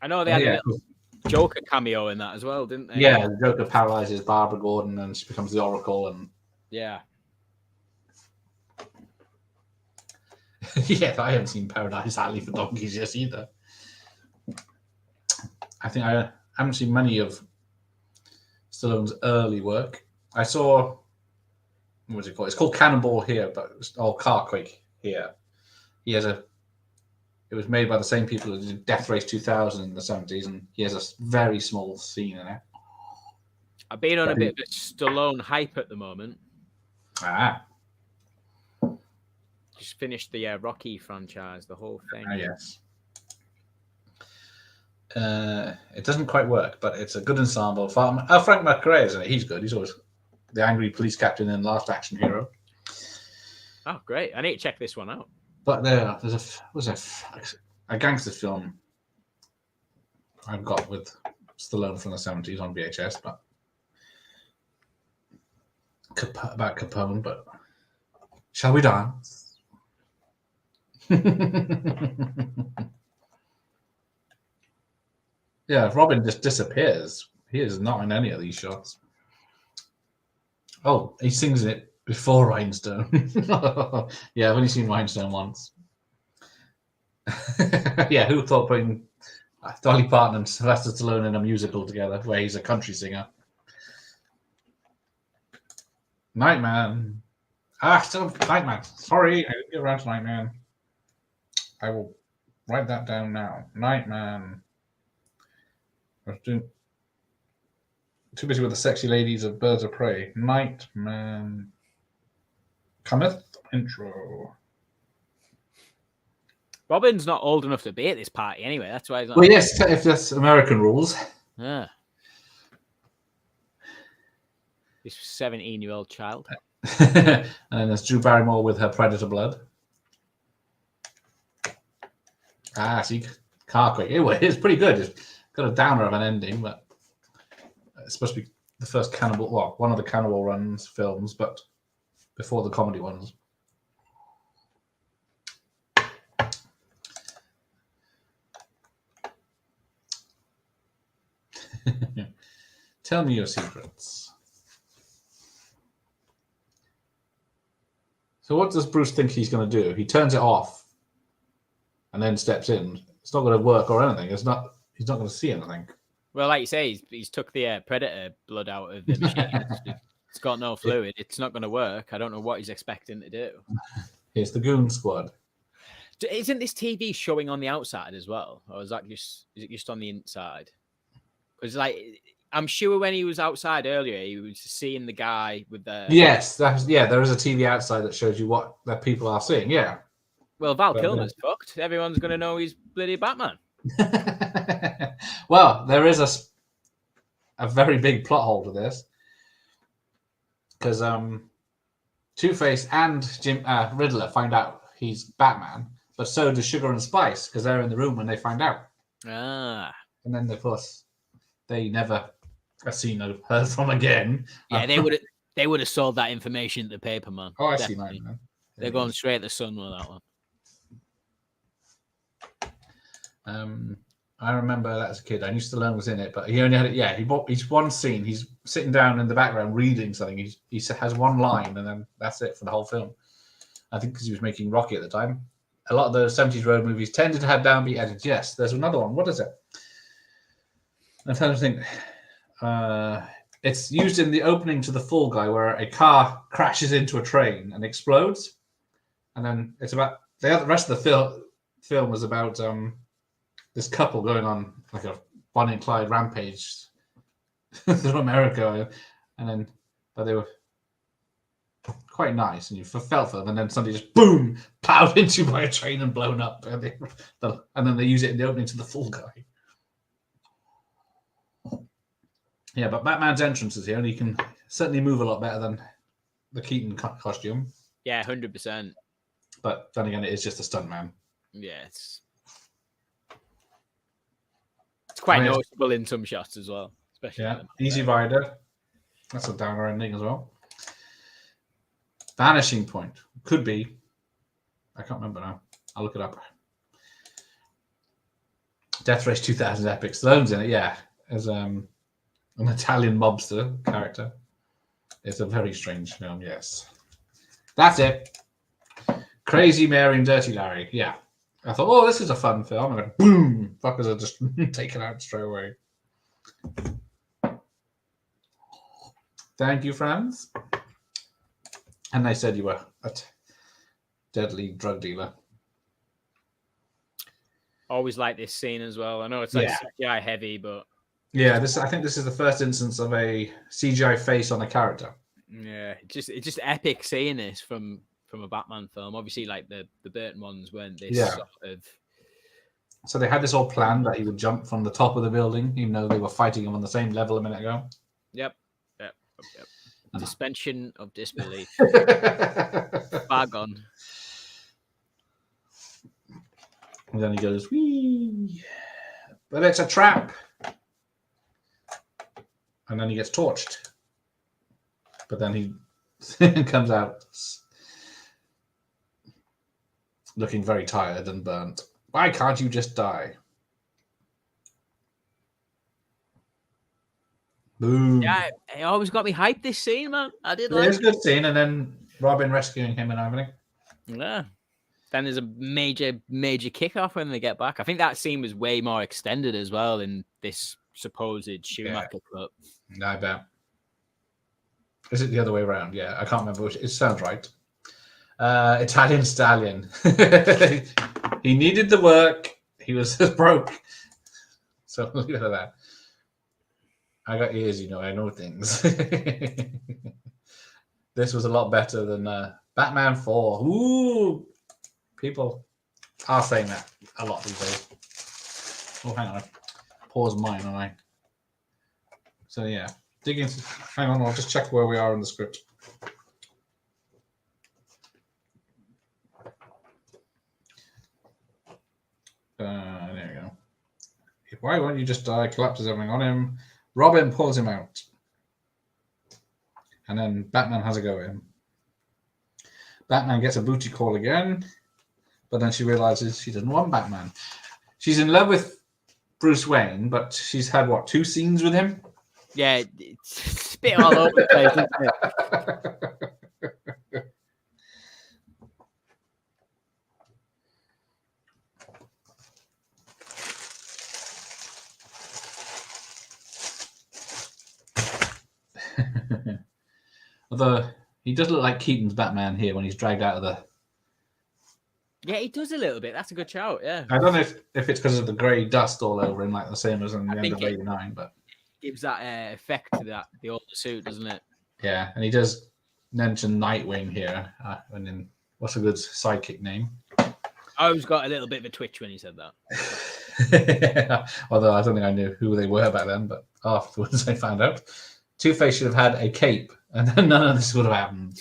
I know they had a little Joker cameo in that as well, didn't they? Yeah, the Joker paralyzes Barbara Gordon and she becomes the Oracle and... Yeah. Yeah, I haven't seen Paradise Alley for donkeys yet either. I think I haven't seen many of Stallone's early work. I saw, what was it called? It's called Cannonball here, but Carquake here. He has it was made by the same people who did Death Race 2000 in the 70s, and he has a very small scene in it. I've been on a bit of a Stallone hype at the moment. Just finished the Rocky franchise, the whole thing. Yes. It doesn't quite work, but it's a good ensemble. Frank McRae is in it. He's good. He's always the angry police captain in Last Action Hero. Oh, great! I need to check this one out. But there's a gangster film I've got with Stallone from the 70s on VHS, but about Capone. But shall we dance? Yeah, Robin just disappears. He is not in any of these shots. Oh, he sings it before Rhinestone. Yeah, I've only seen Rhinestone once. Yeah, who thought putting Dolly Parton and Sylvester Stallone in a musical together where he's a country singer? Nightman. Still Nightman. Sorry, I didn't get around to Nightman. I will write that down now. Nightman. Too busy with the sexy ladies of Birds of Prey. Nightman. Cometh intro. Robin's not old enough to be at this party anyway. That's why he's not. Well, yes, if that's American rules. Yeah. This 17-year-old child. And then there's Drew Barrymore with her predator blood. See, Carquake. It's pretty good. It's got a downer of an ending, but it's supposed to be the first Cannibal, well, one of the Cannibal Run's films, but before the comedy ones. Tell me your secrets. So what does Bruce think he's going to do? He turns it off and then steps in. It's not going to work or anything. He's not going to see anything. Well, like you say, he's took the predator blood out of the machine. It's got no fluid. It's not going to work. I don't know what he's expecting to do. Here's the Goon Squad. Isn't this TV showing on the outside as well, or is it just on the inside? Because I'm sure when he was outside earlier, he was seeing the guy with the. Yes, there is a TV outside that shows you what the people are seeing. Yeah. Well, Val Kilmer's fucked. Everyone's going to know he's bloody Batman. Well, there is a very big plot hole to this because Two-Face and Riddler find out he's Batman, but so do Sugar and Spice because they're in the room when they find out. Ah. And then, of course, they never are seen or heard from again. Yeah, they would have sold that information to the paper, man. Oh, I Definitely. see mine, man. They're going straight to the Sun with that one. I remember that as a kid. I used to learn was in it, but he only had it. Yeah, he's one scene. He's sitting down in the background reading something. He has one line, and then that's it for the whole film. I think because he was making Rocky at the time. A lot of the 70s road movies tended to have downbeat edits. Yes, there's another one. What is it? I'm trying to think. It's used in the opening to The Fall Guy, where a car crashes into a train and explodes, and then it's about the rest of the film was about this couple going on like a Bonnie and Clyde rampage through America, and then but they were quite nice, and you felt for them, and then somebody just boom plowed into by a train and blown up, and then they use it in the opening to The Fall Guy. Yeah, but Batman's entrance is here, and he can certainly move a lot better than the Keaton costume. Yeah, 100%. But then again, it is just a stuntman. Yeah, it's quite noticeable in some shots as well. Especially Easy Rider. That's a downer ending as well. Vanishing Point. Could be. I can't remember now. I'll look it up. Death Race 2000 Epic. Stallone's in it, yeah. As an Italian mobster character. It's a very strange film, yes. That's it. Crazy Mary and Dirty Larry. Yeah. I thought, oh, this is a fun film. And then boom! Fuckers are just taken out straight away. Thank you, friends. And they said you were a deadly drug dealer. Always like this scene as well. I know it's like CGI heavy, but yeah, I think this is the first instance of a CGI face on a character. Yeah, it's just epic seeing this from a Batman film. Obviously, like the Burton ones weren't this sort of. So they had this all planned that he would jump from the top of the building, even though they were fighting him on the same level a minute ago. Yep. Suspension of disbelief. Far gone. And then he goes, wee. But it's a trap. And then he gets torched. But then he comes out looking very tired and burnt. Why can't you just die? Boom. Yeah, it always got me hyped, this scene, man. I did like it. It's a good scene, and then Robin rescuing him and everything. Yeah. Then there's a major kickoff when they get back. I think that scene was way more extended as well in this supposed Schumacher clip. I bet. Is it the other way around? Yeah, I can't remember which. It sounds right. Italian Stallion. He needed the work. He was broke. So look at that. I got ears, I know things. This was a lot better than Batman 4. Ooh, people are saying that a lot these days. Oh, hang on. I pause mine, don't I? So, yeah. Dig into. Hang on, I'll just check where we are in the script. There we go. Why won't you just die? Collapses everything on him. Robin pulls him out. And then Batman has a go at him. Batman gets a booty call again. But then she realizes she doesn't want Batman. She's in love with Bruce Wayne, but she's had, 2 scenes with him? Yeah, it's a bit all over the place, isn't it? Although he does look like Keaton's Batman here when he's dragged out of the. Yeah, he does a little bit. That's a good shout. Yeah. I don't know if it's because of the grey dust all over him, like the same as in the end of '89, but gives that effect to the older suit, doesn't it? Yeah, and he does mention Nightwing here, and then what's a good sidekick name? I always got a little bit of a twitch when he said that. Although I don't think I knew who they were back then, but afterwards I found out. Two-Face should have had a cape, and then none of this would have happened.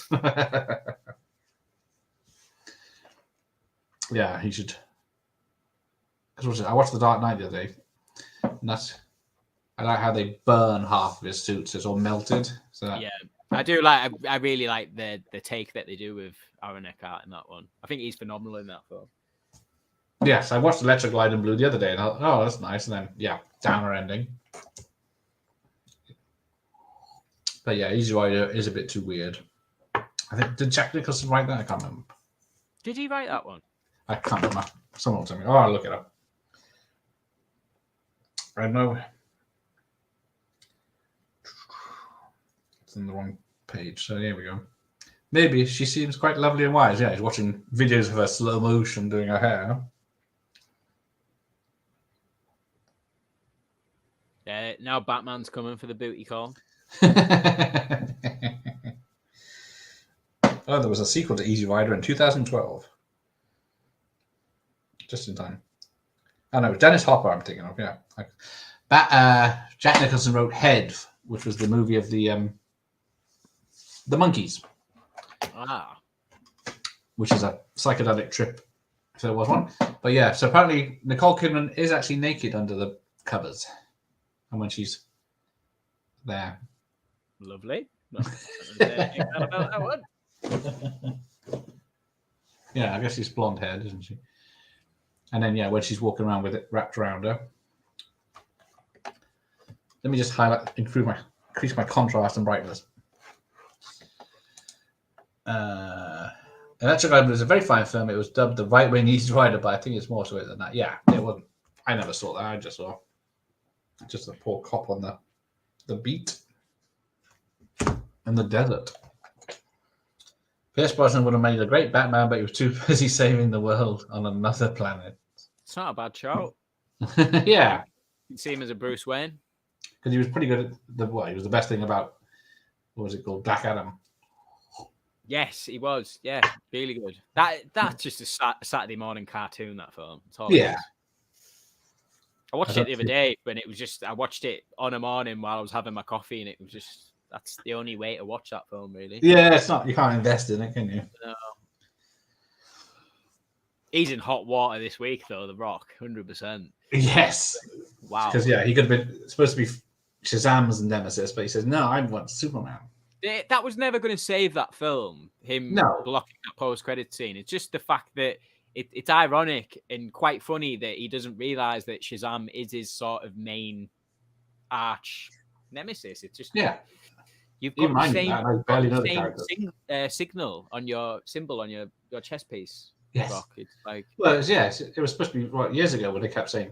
Yeah, he should. Because I watched The Dark Knight the other day, and I like how they burn half of his suit, so it's all melted. So that... Yeah, I do like. I really like the take that they do with Aaron Eckhart in that one. I think he's phenomenal in that film. Yes, I watched Electric Light and Blue the other day, and I thought, oh, that's nice. And then, yeah, downer ending. But yeah, Easy Rider is a bit too weird. I think, did Jack Nicholson write that? I can't remember. Did he write that one? I can't remember. Someone will tell me. Oh, I'll look it up. I know. It's in the wrong page, so here we go. Maybe she seems quite lovely and wise. Yeah, he's watching videos of her slow motion doing her hair. Yeah, now Batman's coming for the booty call. Oh, there was a sequel to Easy Rider in 2012. Just in time. Oh, no, Dennis Hopper I'm thinking of, yeah. Jack Nicholson wrote Head, which was the movie of the monkeys. Ah. Which is a psychedelic trip, if there was one. But yeah, so apparently Nicole Kidman is actually naked under the covers. And when she's there. Lovely. About that one. Yeah, I guess she's blonde haired, isn't she? And then, yeah, when she's walking around with it wrapped around her. Let me just increase my contrast and brightness. Electric Light is a very fine film. It was dubbed the right wing Easy Rider, but I think it's more to it than that. Yeah, it wasn't. I never saw that. I just saw a poor cop on the beat in the desert. Pierce Brosnan would have made a great Batman, but he was too busy saving the world on another planet. It's not a bad shout. Yeah. You can see him as a Bruce Wayne. Because he was pretty good at he was the best thing about, what was it called, Black Adam. Yes, he was. Yeah, really good. That's just a Saturday morning cartoon, that film. Yeah. I watched it the other day, but I watched it on a morning while I was having my coffee, and it was just, that's the only way to watch that film, really. Yeah, it's not, you can't invest in it, can you? No. He's in hot water this week, though, The Rock, 100%. Yes. Wow. Because, yeah, he could have been supposed to be Shazam's nemesis, but he says, no, I want Superman. That was never going to save that film, him blocking that post-credit scene. It's just the fact that it's ironic and quite funny that he doesn't realize that Shazam is his sort of main arch nemesis. It's just you've got the same signal on your symbol on your chest piece. Yes, Rock. It's like, well, it was supposed to be years ago when they kept saying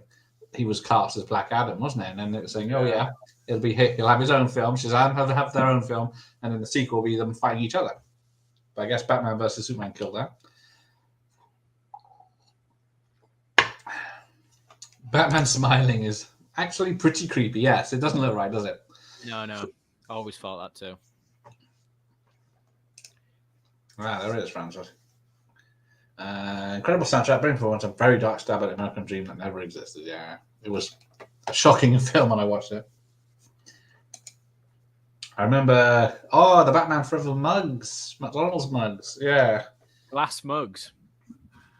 he was cast as Black Adam, wasn't it? And then they were saying, oh yeah, he'll have his own film. Shazam have their own film, and then the sequel will be them fighting each other. But I guess Batman versus Superman killed that. Batman smiling is actually pretty creepy. Yes, it doesn't look right, does it? No. I always thought that too. Wow, there it is, Francis. Incredible soundtrack. Bring forward a very dark stab at American Dream that never existed. Yeah, it was a shocking film when I watched it. I remember, the Batman Forever mugs, McDonald's mugs. Yeah, glass mugs.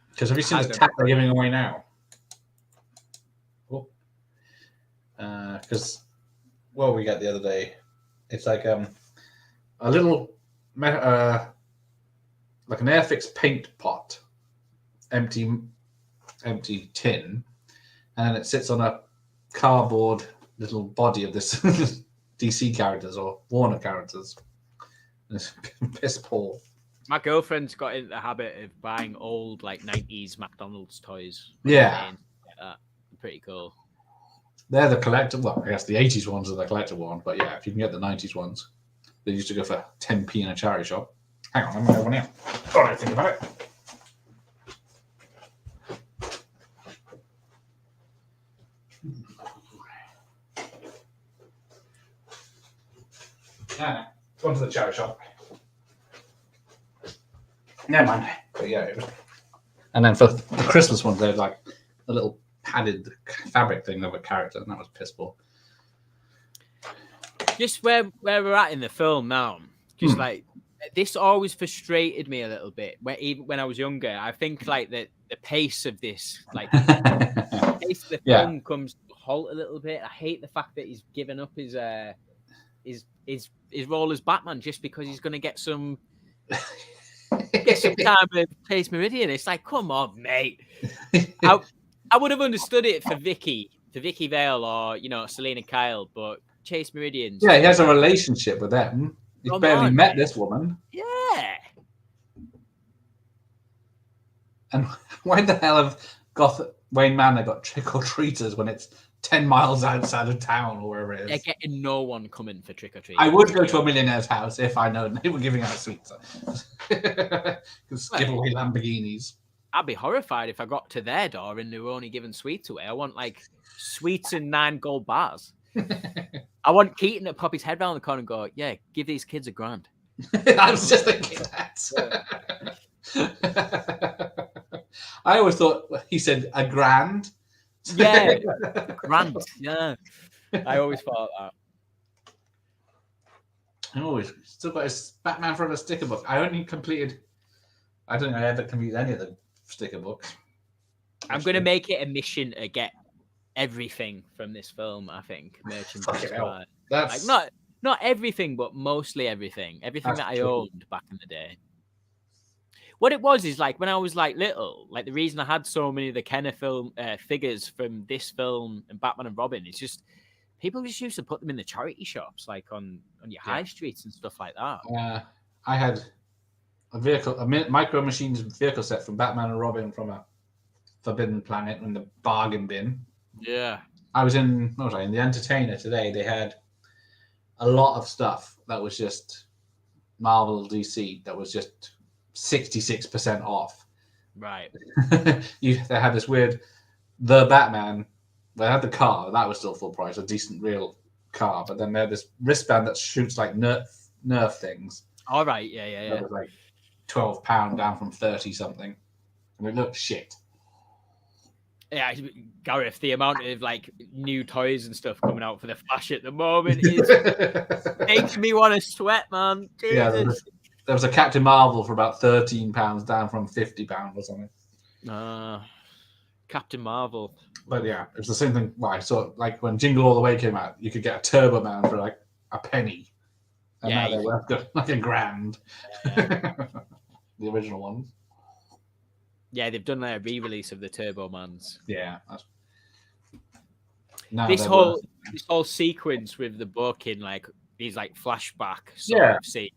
Because have you seen the tap they're giving away now? Because what we got the other day, it's like a little like an Airfix paint pot, empty tin, and it sits on a cardboard little body of this DC characters or Warner characters. And it's piss poor. My girlfriend's got in the habit of buying old 90s McDonald's toys. Yeah, pretty cool. They're the collector. Well, I guess the 80s ones are the collector one, but yeah, if you can get the 90s ones, they used to go for 10p in a charity shop. Hang on, I'm gonna have one here. Oh, I think about it. Go to the charity shop. Never mind. But yeah, it was. And then for the Christmas ones, they're like a little padded fabric thing of a character, and that was piss poor. Just where we're at in the film now, just this always frustrated me a little bit. Even when I was younger, I think that the pace of this, pace of the Yeah. film comes to a halt a little bit. I hate the fact that he's given up his role as Batman just because he's going to get some time with Chase Meridian. It's like, come on, mate. I would have understood it for Vicky Vale or Selena Kyle, but Chase Meridian's Yeah, he has a relationship with them. He's barely met this woman. Yeah. And why the hell have Wayne Manor got trick-or-treaters when it's 10 miles outside of town or wherever it is? They're getting no one coming for trick-or-treat. I would go to a millionaire's house if I know they were giving out sweets. Just give away Lamborghinis. I'd be horrified if I got to their door and they were only giving sweets away. I want like sweets and 9 gold bars. I want Keaton to pop his head round the corner and go, yeah, give these kids $1,000. I was just thinking that. I always thought he said $1,000. Yeah, grand. Yeah, I always thought that. I always still got his Batman Forever sticker book. I don't think I ever completed any of the sticker books. I'm going to make it a mission to get everything from this film. I think merchandise. That's like not everything, but mostly everything. Everything that I owned back in the day. What it was is like when I was like little, like the reason I had so many of the Kenner film figures from this film and Batman and Robin is just people just used to put them in the charity shops, like on your high streets and stuff like that. I had a Micro Machines vehicle set from Batman and Robin from a Forbidden Planet in the bargain bin. Yeah. I was in the Entertainer today. They had a lot of stuff that was just Marvel DC that was just 66% off. Right. They had this weird The Batman. They had the car that was still full price, a decent real car, but then they had this wristband that shoots like Nerf things. All right, yeah. That was like £12 down from 30 something, and it looked shit. Yeah, Gareth, the amount of like new toys and stuff coming out for the Flash at the moment is making me want to sweat, man. Jesus. Yeah, there was a Captain Marvel for about £13 down from £50 or something. Captain Marvel. But yeah, it was the same thing. Well, I saw like when Jingle All the Way came out, you could get a Turbo Man for like a penny. And now they're worth like $1,000. Yeah. The original ones. Yeah, they've done a re-release of the Turbo Mans. Yeah. This whole sequence with the book in like these like flashback sort of scenes.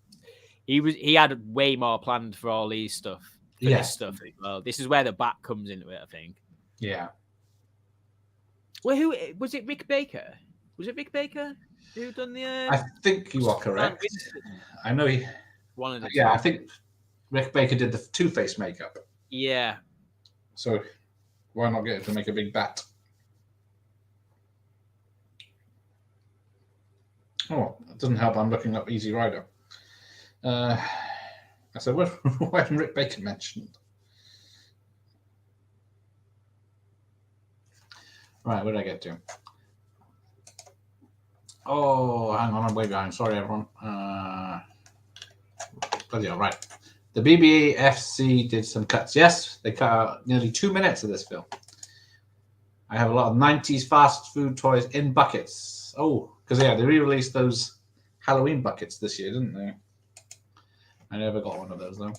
He had way more planned for all these stuff. This stuff as well. This is where the Bat comes into it, I think. Yeah. Well, who was it? Rick Baker? Was it Rick Baker who done the? I think you are correct. I know he. One of the I think Rick Baker did the Two-Face makeup. Yeah. So why not get him to make a big bat? Oh, it doesn't help. I'm looking up Easy Rider. I said, why hasn't Rick Baker mentioned? Right, where did I get to? Oh, hang on, I'm way behind. Sorry, everyone. Bloody hell, right. The BBFC did some cuts. Yes, they cut out nearly 2 minutes of this film. I have a lot of 90s fast food toys in buckets. Oh, because they re-released those Halloween buckets this year, didn't they? I never got one of those, though.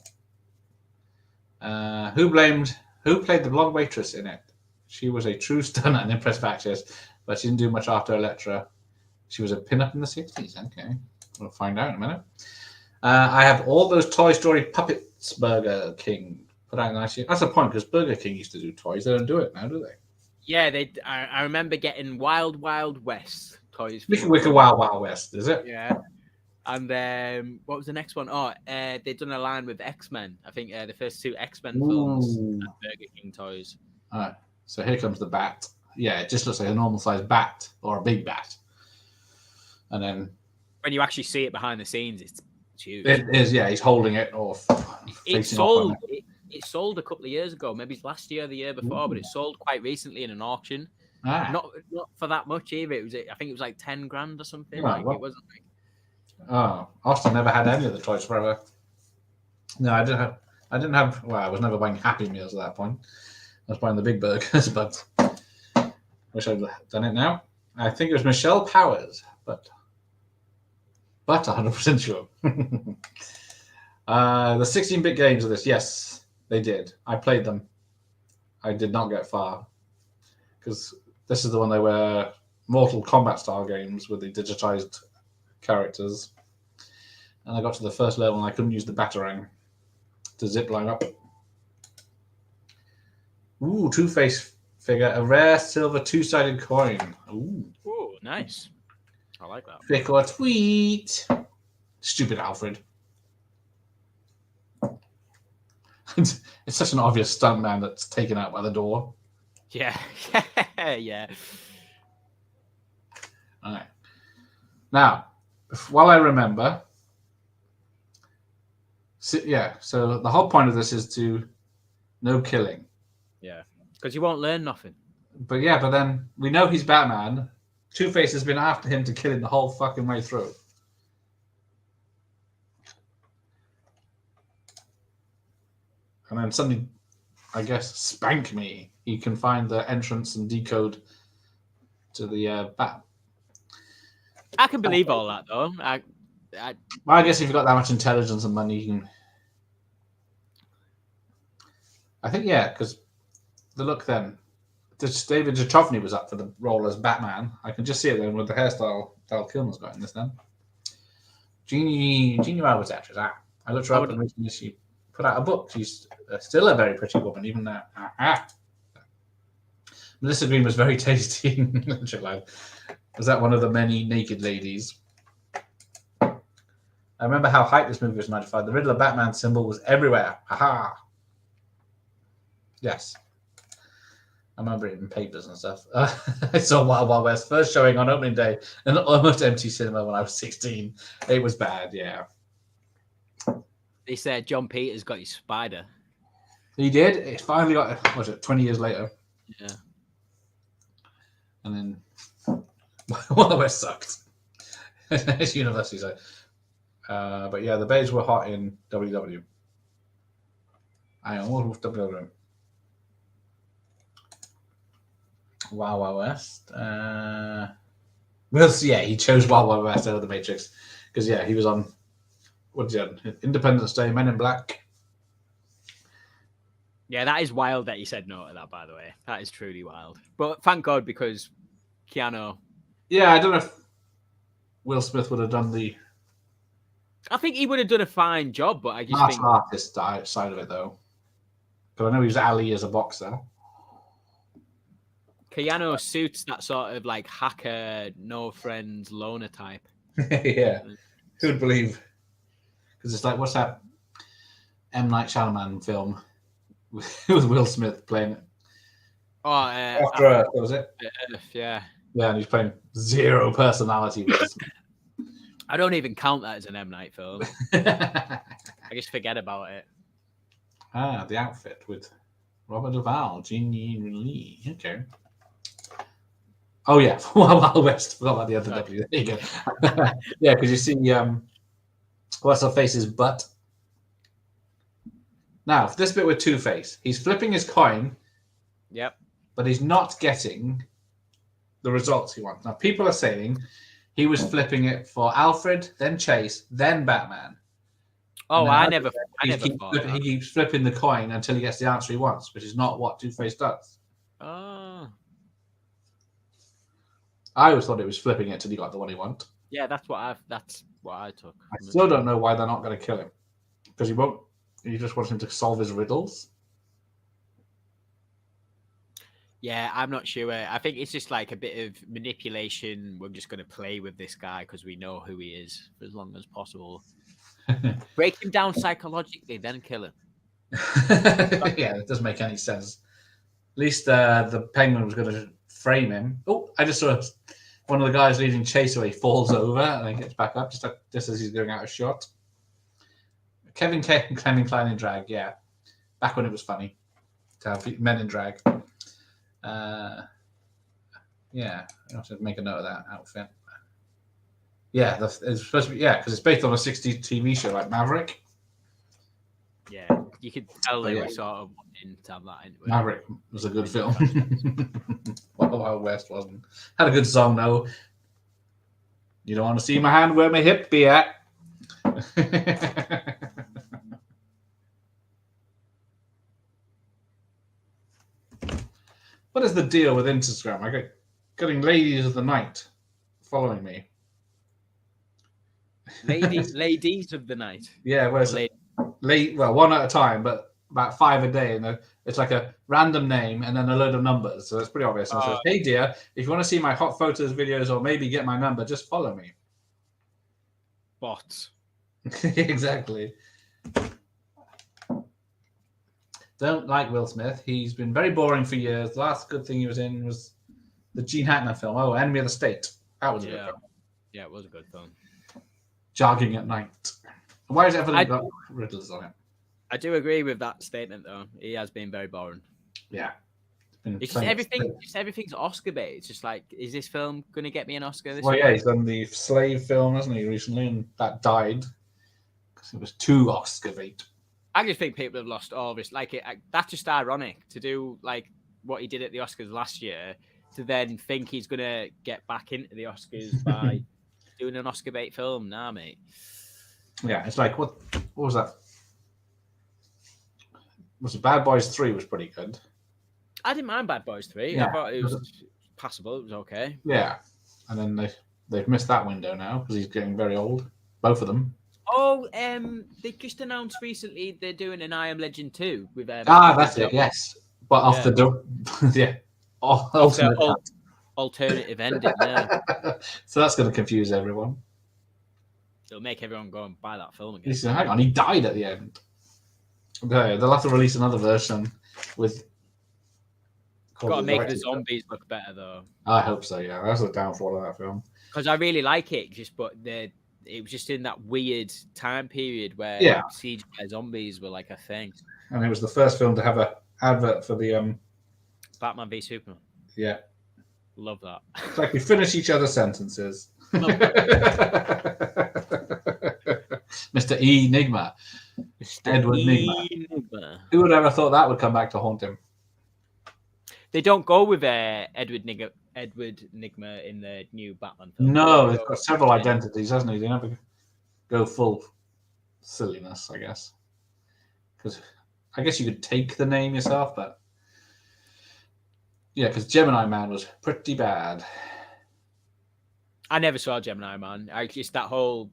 Who played the blonde waitress in it? She was a true stunner and impressive actress, but she didn't do much after Elektra. She was a pin-up in the 60s. Okay. We'll find out in a minute. I have all those Toy Story puppets Burger King put out last year. That's the point, because Burger King used to do toys. They don't do it now, do they? Yeah, I remember getting Wild Wild West toys. Wicked Wild Wild West, is it? Yeah. And what was the next one? Oh, they'd done a line with X-Men. I think the first 2 X-Men films had Burger King toys. All right. So here comes the bat. Yeah, it just looks like a normal-sized bat or a big bat. And then... when you actually see it behind the scenes, it's huge. It is, yeah. He's holding it or facing off. It sold a couple of years ago, maybe last year or the year before, but it sold quite recently in an auction. Not for that much either. I think it was like 10 grand or something. It wasn't like... Oh, Austin never had any of the Toys Forever. No, I didn't have. Well, I was never buying Happy Meals at that point. I was buying the big burgers, but Wish I'd done it now. I think it was Michelle Powers, but 100% sure. The 16-bit games of this, yes, they did. I played them. I did not get far because this is the one they were Mortal Kombat style games with the digitized characters. And I got to the first level and I couldn't use the Batarang to zip line up. Ooh, Two-Face figure, a rare silver two-sided coin. Ooh, nice. I like that. Trick or tweet. Stupid Alfred. It's such an obvious stuntman that's taken out by the door. Yeah. Yeah. All right. Now, while I remember, so the whole point of this is to no killing. Yeah. Because you won't learn nothing. But then we know he's Batman. Two-Face has been after him to kill him the whole fucking way through. And then suddenly, I guess, spank me. He can find the entrance and decode to the bat. I can believe all that, though. I guess if you've got that much intelligence and money, you can. I think, because the look then. David Duchovny was up for the role as Batman. I can just see it then with the hairstyle Val Kilmer's got in this then. Jeannie Roberts actress. I looked her up and recently she put out a book. She's still a very pretty woman, even now. Melissa Green was very tasty. Was that one of the many naked ladies? I remember how hyped this movie was in 95. The Riddler Batman symbol was everywhere. Aha! Yes. I remember it in papers and stuff. I saw Wild Wild West first showing on opening day in an almost empty cinema when I was 16. It was bad, yeah. They said John Peters got his spider. He did. It finally got, 20 years later. Yeah. And then Wild West sucked. It's university side. But yeah, the babes were hot in WW. I almost WW. Wild Wild West. We'll see. Yeah, he chose Wild Wild West over The Matrix because he was on Independence Day, Men in Black. Yeah, that is wild that he said no to that. By the way, that is truly wild. But thank God because Keanu. Yeah, I don't know if Will Smith would have done the. I think he would have done a fine job, but I just think artist side of it though. Because I know he was Ali as a boxer. Keanu suits that sort of like hacker, no friends, loner type. Yeah. Who would believe? Because it's like, what's that M. Night Shyamalan film with Will Smith playing it? Oh, After Earth, was it? Yeah. Yeah, and he's playing zero personality. I don't even count that as an M. Night film. I just forget about it. The outfit with Robert Duvall, Jeannie Lee. Okay. Oh yeah, Wild West. Forgot about the other W. There you go. Yeah, because you see, what's her face's butt. Now, this bit with Two-Face, he's flipping his coin. Yep. But he's not getting the results he wants. Now, people are saying he was flipping it for Alfred, then Chase, then Batman. Oh, I never he keeps flipping the coin until he gets the answer he wants, which is not what Two-Face does. Oh. I always thought it was flipping it till he got the one he wanted. Yeah, that's what I took. I still don't know why they're not going to kill him. Because he won't. He just wants him to solve his riddles. Yeah, I'm not sure. I think it's just like a bit of manipulation. We're just going to play with this guy because we know who he is for as long as possible. Break him down psychologically, then kill him. Yeah, it doesn't make any sense. At least the Penguin was going to frame him. Oh, I just saw one of the guys leading Chase away falls over and then gets back up just as he's going out of shot. Kevin Klein in drag, yeah. Back when it was funny to have men in drag. Yeah, I have to make a note of that outfit. Yeah, it's supposed to be, because it's based on a 60s TV show like Maverick. Yeah, you could tell they were sort of wanting to have that into it. Maverick was a good film. Wild Wild West wasn't. Had a good song though. You don't want to see my hand where my hip be at. What is the deal with Instagram? I get getting ladies of the night following me. Ladies of the night. Yeah, where's late? Well, one at a time, but about 5 a day, and it's like a random name and then a load of numbers. So it's pretty obvious. And it says, "Hey dear, if you want to see my hot photos, videos, or maybe get my number, just follow me." Bots. Exactly. Don't like Will Smith. He's been very boring for years. The last good thing he was in was the Gene Hackman film. Oh, Enemy of the State. That was a good film. Yeah, it was a good film. Jogging at Night. Why has everything got riddles on it? I do agree with that statement, though. He has been very boring. Yeah. It's just everything's Oscar bait. It's just like, is this film going to get me an Oscar this year? Yeah, he's done the Slave film, hasn't he, recently? And that died because it was too Oscar bait. I just think people have lost all this. Like, that's just ironic to do like what he did at the Oscars last year, to then think he's going to get back into the Oscars by doing an Oscar bait film. Nah, mate. Yeah, it's like, what was that? Was it Bad Boys 3 was pretty good. I didn't mind Bad Boys 3. Yeah. I thought it was passable. It was okay. Yeah. And then they've missed that window now because he's getting very old. Both of them. Oh, they just announced recently they're doing an I Am Legend 2 with that's it. Yes, but off the door. Yeah, alternative ending. Yeah. So that's going to confuse everyone. It'll make everyone go and buy that film again. Listen, hang on, he died at the end. Okay, they'll have to release another version with. Got to make the zombies look better though. I hope so. Yeah, that's the downfall of that film. Because I really like it, it was just in that weird time period where CGI zombies were like a thing. And it was the first film to have an advert for the Batman v Superman. Yeah. Love that. It's like we finish each other's sentences. Mr. Enigma. Edward Nigma. Who would ever thought that would come back to haunt him? They don't go with Edward Nigma in the new Batman film. No, they've got several identities, hasn't he? They never go full silliness, I guess. Because I guess you could take the name yourself, but yeah, because Gemini Man was pretty bad. I never saw Gemini Man. I just that whole.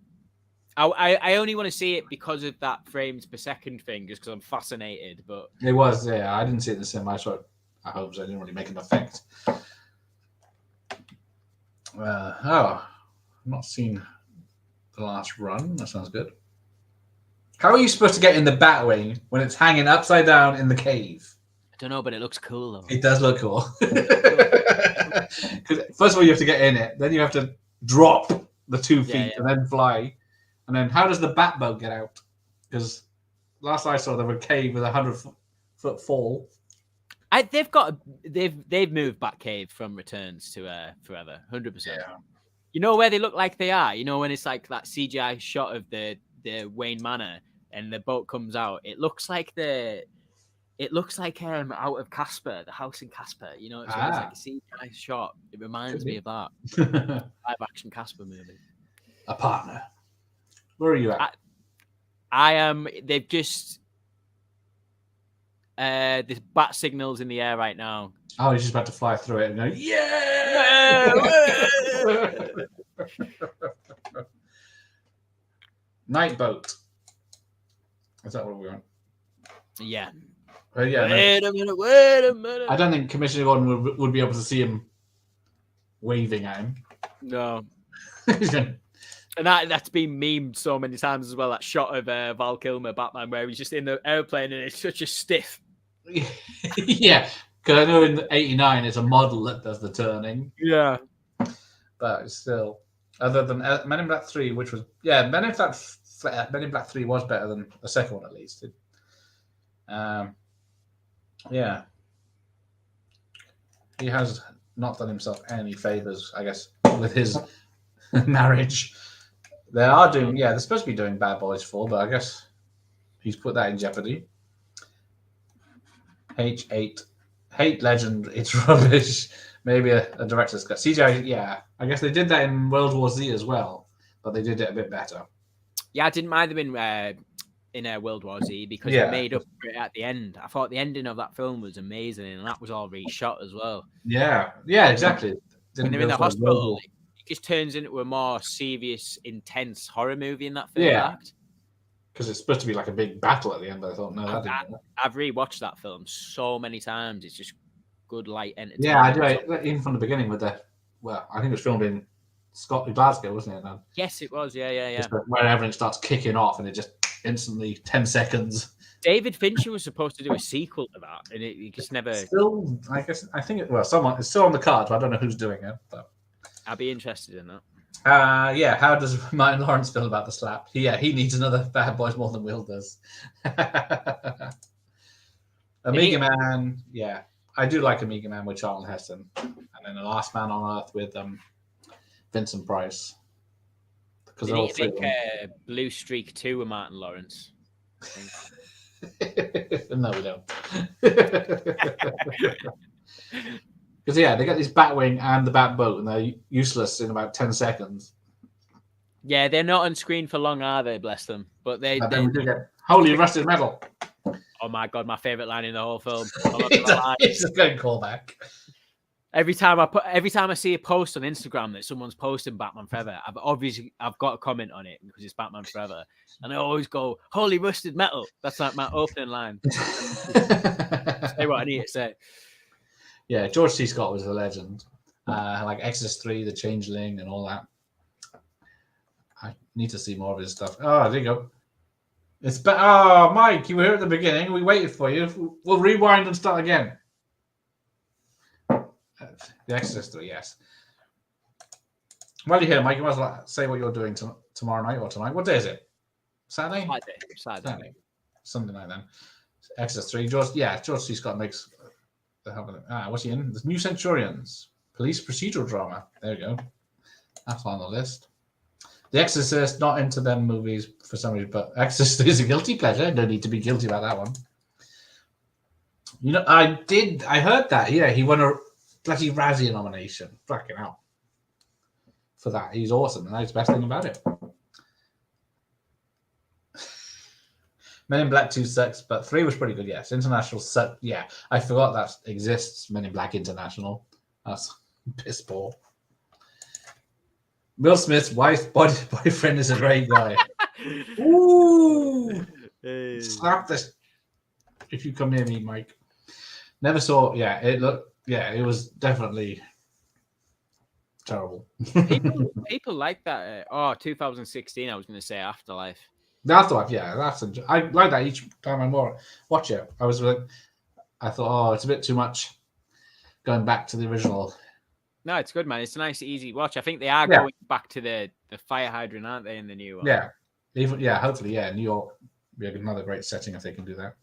I only want to see it because of that frames per second thing, just because I'm fascinated. But it was, yeah. I didn't see it in the cinema. I saw it at home, so I didn't really make an effect. I've not seen the last run. That sounds good. How are you supposed to get in the Batwing when it's hanging upside down in the cave? I don't know, but it looks cool though. It does look cool. Because first of all, you have to get in it, then you have to drop the 2 feet and then fly. And then how does the Batboat get out? Because last I saw, there was a cave with a 100-foot fall. They've moved Batcave from Returns to Forever, 100%. Yeah. You know where they look like they are? You know when it's like that CGI shot of the Wayne Manor and the boat comes out? It looks like out of Casper, the house in Casper. You know, it's like a CGI shot. It reminds me of that live action Casper movie. A partner. Where are you at? I am. They've just there's bat signals in the air right now. Oh, he's just about to fly through it and go, yeah! Night Boat. Is that what we want? Yeah. Wait a minute. I don't think Commissioner Gordon would be able to see him waving at him. No. And that's been memed so many times as well. That shot of Val Kilmer, Batman, where he's just in the airplane and it's such a stiff. Yeah, because I know in '89 it's a model that does the turning. Yeah, but still, other than Men in Black 3, which was Men in Black 3 was better than the second one at least. Yeah, he has not done himself any favors, I guess, with his marriage. They are doing, they're supposed to be doing Bad Boys 4, but I guess He's put that in jeopardy. H8. Hate Legend. It's rubbish. Maybe a director's cut. CGI, yeah. I guess they did that in World War Z as well, but they did it a bit better. Yeah, I didn't mind them in World War Z because Yeah. it made up for it at the end. I thought the ending of that film was amazing, and that was all reshot as well. Yeah, exactly. When they're in the hospital, it just turns into a more serious, intense horror movie in that third act. Because it's supposed to be like a big battle at the end, but I thought, no, that didn't work. I've rewatched that film so many times. It's just good, light entertainment. Yeah, I do. Even from the beginning with I think it was filmed in Glasgow, wasn't it? Man? Yes, it was. Yeah. Where everything starts kicking off and it just instantly 10 seconds. David Fincher was supposed to do a sequel to that, and it just never. Still, I guess I think it's still on the cards. I don't know who's doing it, but I'd be interested in that. How does Martin Lawrence feel about the slap? He needs another Bad Boys more than Will does. Amiga Man, yeah. I do like Amiga Man with Charlton Heston. And then The Last Man on Earth with Vincent Price. Because they need to make Blue Streak 2 with Martin Lawrence. No, we don't. Because they got this Batwing and the Batboat, and they're useless in about 10 seconds. Yeah, they're not on screen for long, are they? Bless them. But they do get Holy Rusted Metal. Oh my god, my favorite line in the whole film. It's a good callback. Every time I see a post on Instagram that someone's posting Batman Forever, I've got a comment on it because it's Batman Forever, and I always go, "Holy Rusted Metal." That's like my opening line. Say what I need to say. Yeah, George C. Scott was a legend. Like Exorcist 3, The Changeling, and all that. I need to see more of his stuff. Oh, there you go. Mike, you were here at the beginning. We waited for you. We'll rewind and start again. The Exorcist 3, yes. While you're here, Mike, you might as well say what you're doing tomorrow night or tonight. What day is it? Saturday? Saturday. Something like that. Exorcist 3. George C. Scott makes... what's he in? The New Centurions. Police procedural drama. There you go. That's on the list. The Exorcist, not into them movies for some reason, but Exorcist is a guilty pleasure. No need to be guilty about that one. You know, I heard that. Yeah, he won a bloody Razzie nomination. Fucking hell. For that. He's awesome, and that's the best thing about it. Men in Black 2 sucks, but 3 was pretty good, yes. International suck, yeah. I forgot that exists, Men in Black International. That's piss poor. Will Smith's boyfriend is a great guy. Ooh! Hey. Slap this. If you come near me, Mike. Never saw, it was definitely terrible. people like that. 2016, I was going to say Afterlife. The Afterlife, yeah, I like that each time I watch it. I thought, it's a bit too much going back to the original. No, it's good, man. It's a nice, easy watch. I think they are going back to the fire hydrant, aren't they, in the new one? Yeah, hopefully, New York be another great setting if they can do that.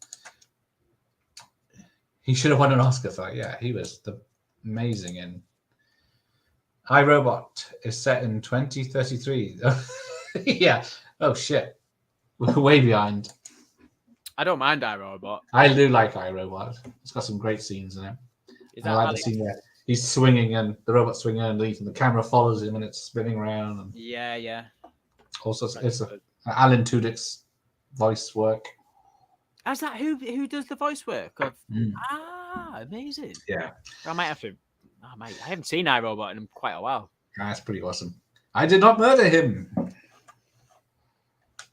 He should have won an Oscar for that. Yeah, he was amazing in. I, Robot is set in 2033. Yeah. Oh shit. We're way behind. I don't mind iRobot. I do like iRobot. It's got some great scenes in it. I like the scene where he's swinging and the robot's swinging underneath and the camera follows him and it's spinning around. And yeah. Also, it's Alan Tudyk's voice work. Is that who does the voice work? Amazing. Yeah. I might have to. I haven't seen iRobot in quite a while. That's pretty awesome. I did not murder him.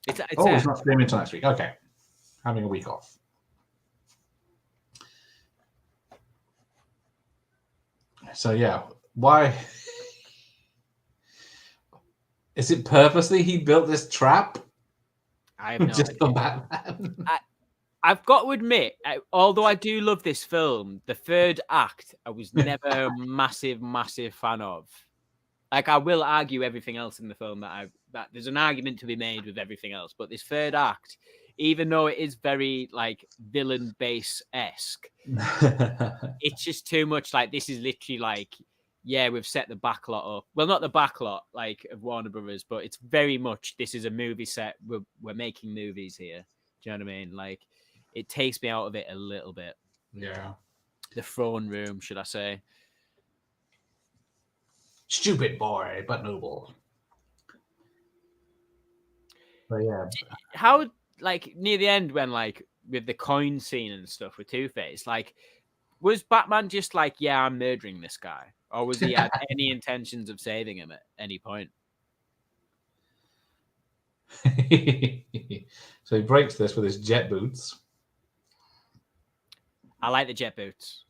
It's not streaming until next week. Okay. Having a week off. So, why? Is it purposely he built this trap? I have no just idea. for Batman? I've got to admit, although I do love this film, the third act I was never a massive fan of. Like, I will argue everything else in the film that there's an argument to be made with everything else, but this third act, even though it is very like villain base-esque, it's just too much. Like, this is literally like, we've set the backlot up. Well, not the backlot like of Warner Brothers, but it's very much this is a movie set. We're making movies here. Do you know what I mean? Like, it takes me out of it a little bit. Yeah. The throne room, should I say? Stupid boy, but noble. But yeah. How, like, near the end when, like, with the coin scene and stuff with Two-Face, like, was Batman just like, yeah, I'm murdering this guy? Or was he had any intentions of saving him at any point? So he breaks this with his jet boots. I like the jet boots.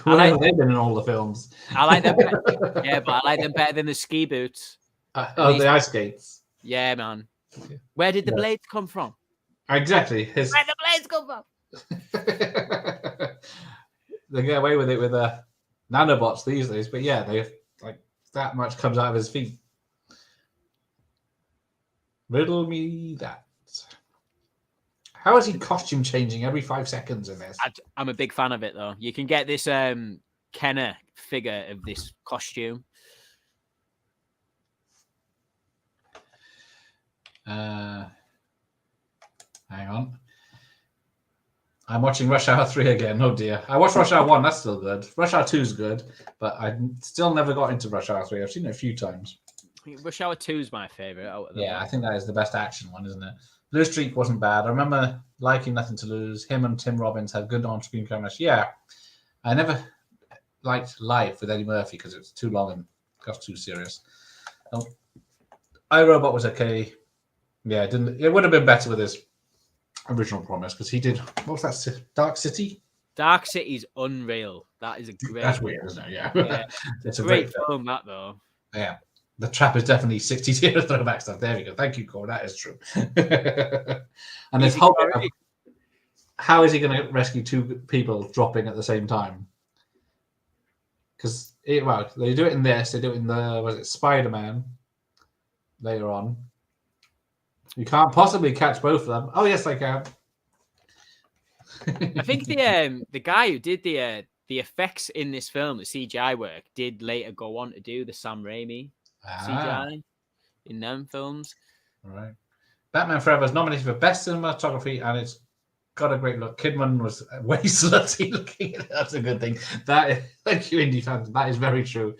Where have they been in all the films? I like them. Yeah, but I like them better than the ski boots. The ice skates. Yeah, man. Where did the blades come from? Exactly. Where did the blades come from? They get away with it with nanobots these days, but yeah, they like that much comes out of his feet. Riddle me that. How is he costume changing every 5 seconds in this? I'm a big fan of it, though. You can get this Kenner figure of this costume. Hang on. I'm watching Rush Hour 3 again. Oh dear. I watched Rush Hour 1. That's still good. Rush Hour 2 is good, but I still never got into Rush Hour 3. I've seen it a few times. Rush Hour 2 is my favorite. Yeah, I think that is the best action one, isn't it? Blue Streak wasn't bad. I remember liking Nothing to Lose. Him and Tim Robbins had good on-screen chemistry. Yeah, I never liked Life with Eddie Murphy because it was too long and got too serious. iRobot was okay. Yeah, it would have been better with his original promise because he did. What was that? Dark City. Dark City's unreal. That is a great. That's weird, isn't it? Yeah, it's a great film. That though. Yeah. The Trap is definitely 60s era throwback stuff. There we go. Thank you, Cole. That is true. And this whole how is he going to rescue two people dropping at the same time? Because they do it in this. They do it in the Spider-Man later on. You can't possibly catch both of them. Oh yes, I can. I think the guy who did the effects in this film, the CGI work, did later go on to do the Sam Raimi CGI in them films. Right. Batman Forever is nominated for Best Cinematography, and it's got a great look. Kidman was way slutty looking. That's a good thing. Thank you, indie fans. That is very true.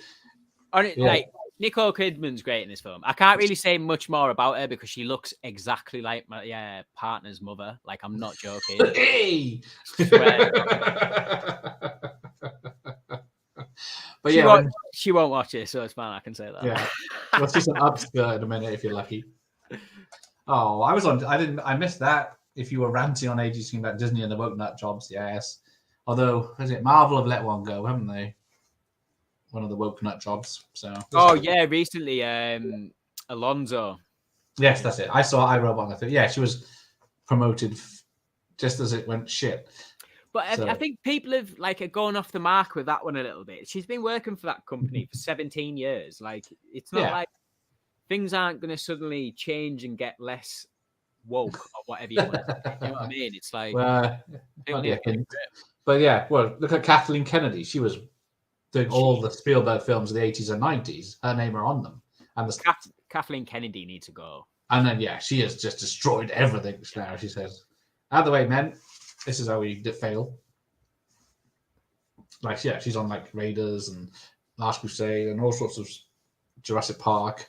Like Nicole Kidman's great in this film. I can't really say much more about her because she looks exactly like my partner's mother. Like, I'm not joking. Hey! But she won't watch it, so it's fine. I can say that. Yeah, well, she's an upskirt in a minute if you're lucky. Oh, I missed that. If you were ranting on ages about Disney and the woke nut jobs, yes. Although, is it Marvel have let one go, haven't they? One of the woke nut jobs. So. Recently, Alonzo. Yes, that's it. I saw iRobot. And I thought, yeah, she was promoted just as it went shit. But I think people have gone off the mark with that one a little bit. She's been working for that company for 17 years. Like, it's not like things aren't going to suddenly change and get less woke or whatever you want to say. You know what I mean? It's like, but yeah, well, look at Kathleen Kennedy. She was doing all the Spielberg films of the 80s and 90s. Her name are on them. And Kathleen Kennedy needs to go. And then, she has just destroyed everything now, she says. Out of the way, men. This is how we fail. She's on Raiders and Last Crusade and all sorts of Jurassic Park.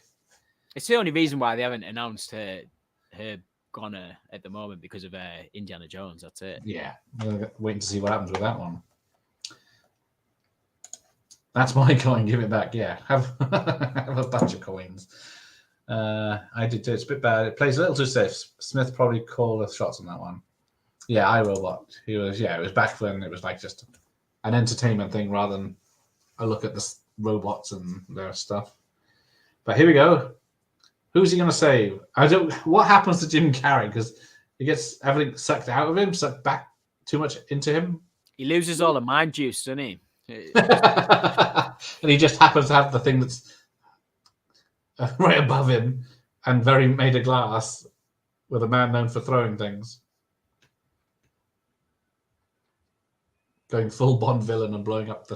It's the only reason why they haven't announced her goner at the moment because of Indiana Jones. That's it. Yeah, we're waiting to see what happens with that one. That's my coin. Give it back. Yeah, have a bunch of coins. I did too. It's a bit bad. It plays a little too safe. Smith probably called the shots on that one. Yeah, iRobot. It was back when it was just an entertainment thing rather than a look at the robots and their stuff. But here we go. Who's he going to save? What happens to Jim Carrey? Because he gets everything sucked out of him, sucked back too much into him. He loses all the mind juice, doesn't he? And he just happens to have the thing that's right above him and very made of glass with a man known for throwing things. Going full Bond villain and blowing up the...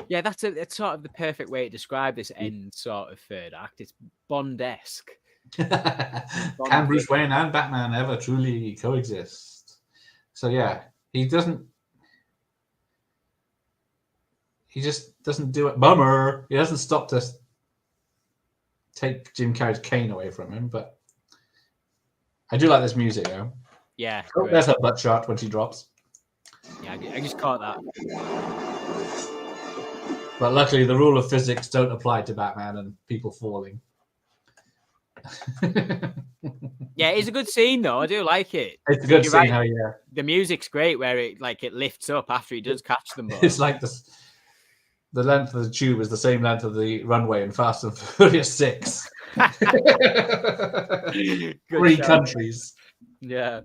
Yeah, that's sort of the perfect way to describe this end sort of third act. It's Bond-esque. Can Bruce Wayne and Batman ever truly coexist? So yeah, he just doesn't do it. Bummer. He doesn't stop to take Jim Carrey's cane away from him, but I do like this music though. Yeah. Oh, there's her butt shot when she drops. Yeah, I just caught that. But luckily, the rule of physics don't apply to Batman and people falling. Yeah, it's a good scene though. I do like it. It's a good You're scene. right. How yeah, The music's great where it lifts up after he does catch them both. it's like this. The length of the tube is the same length of the runway in Fast and Furious 6. 3 countries. Yeah.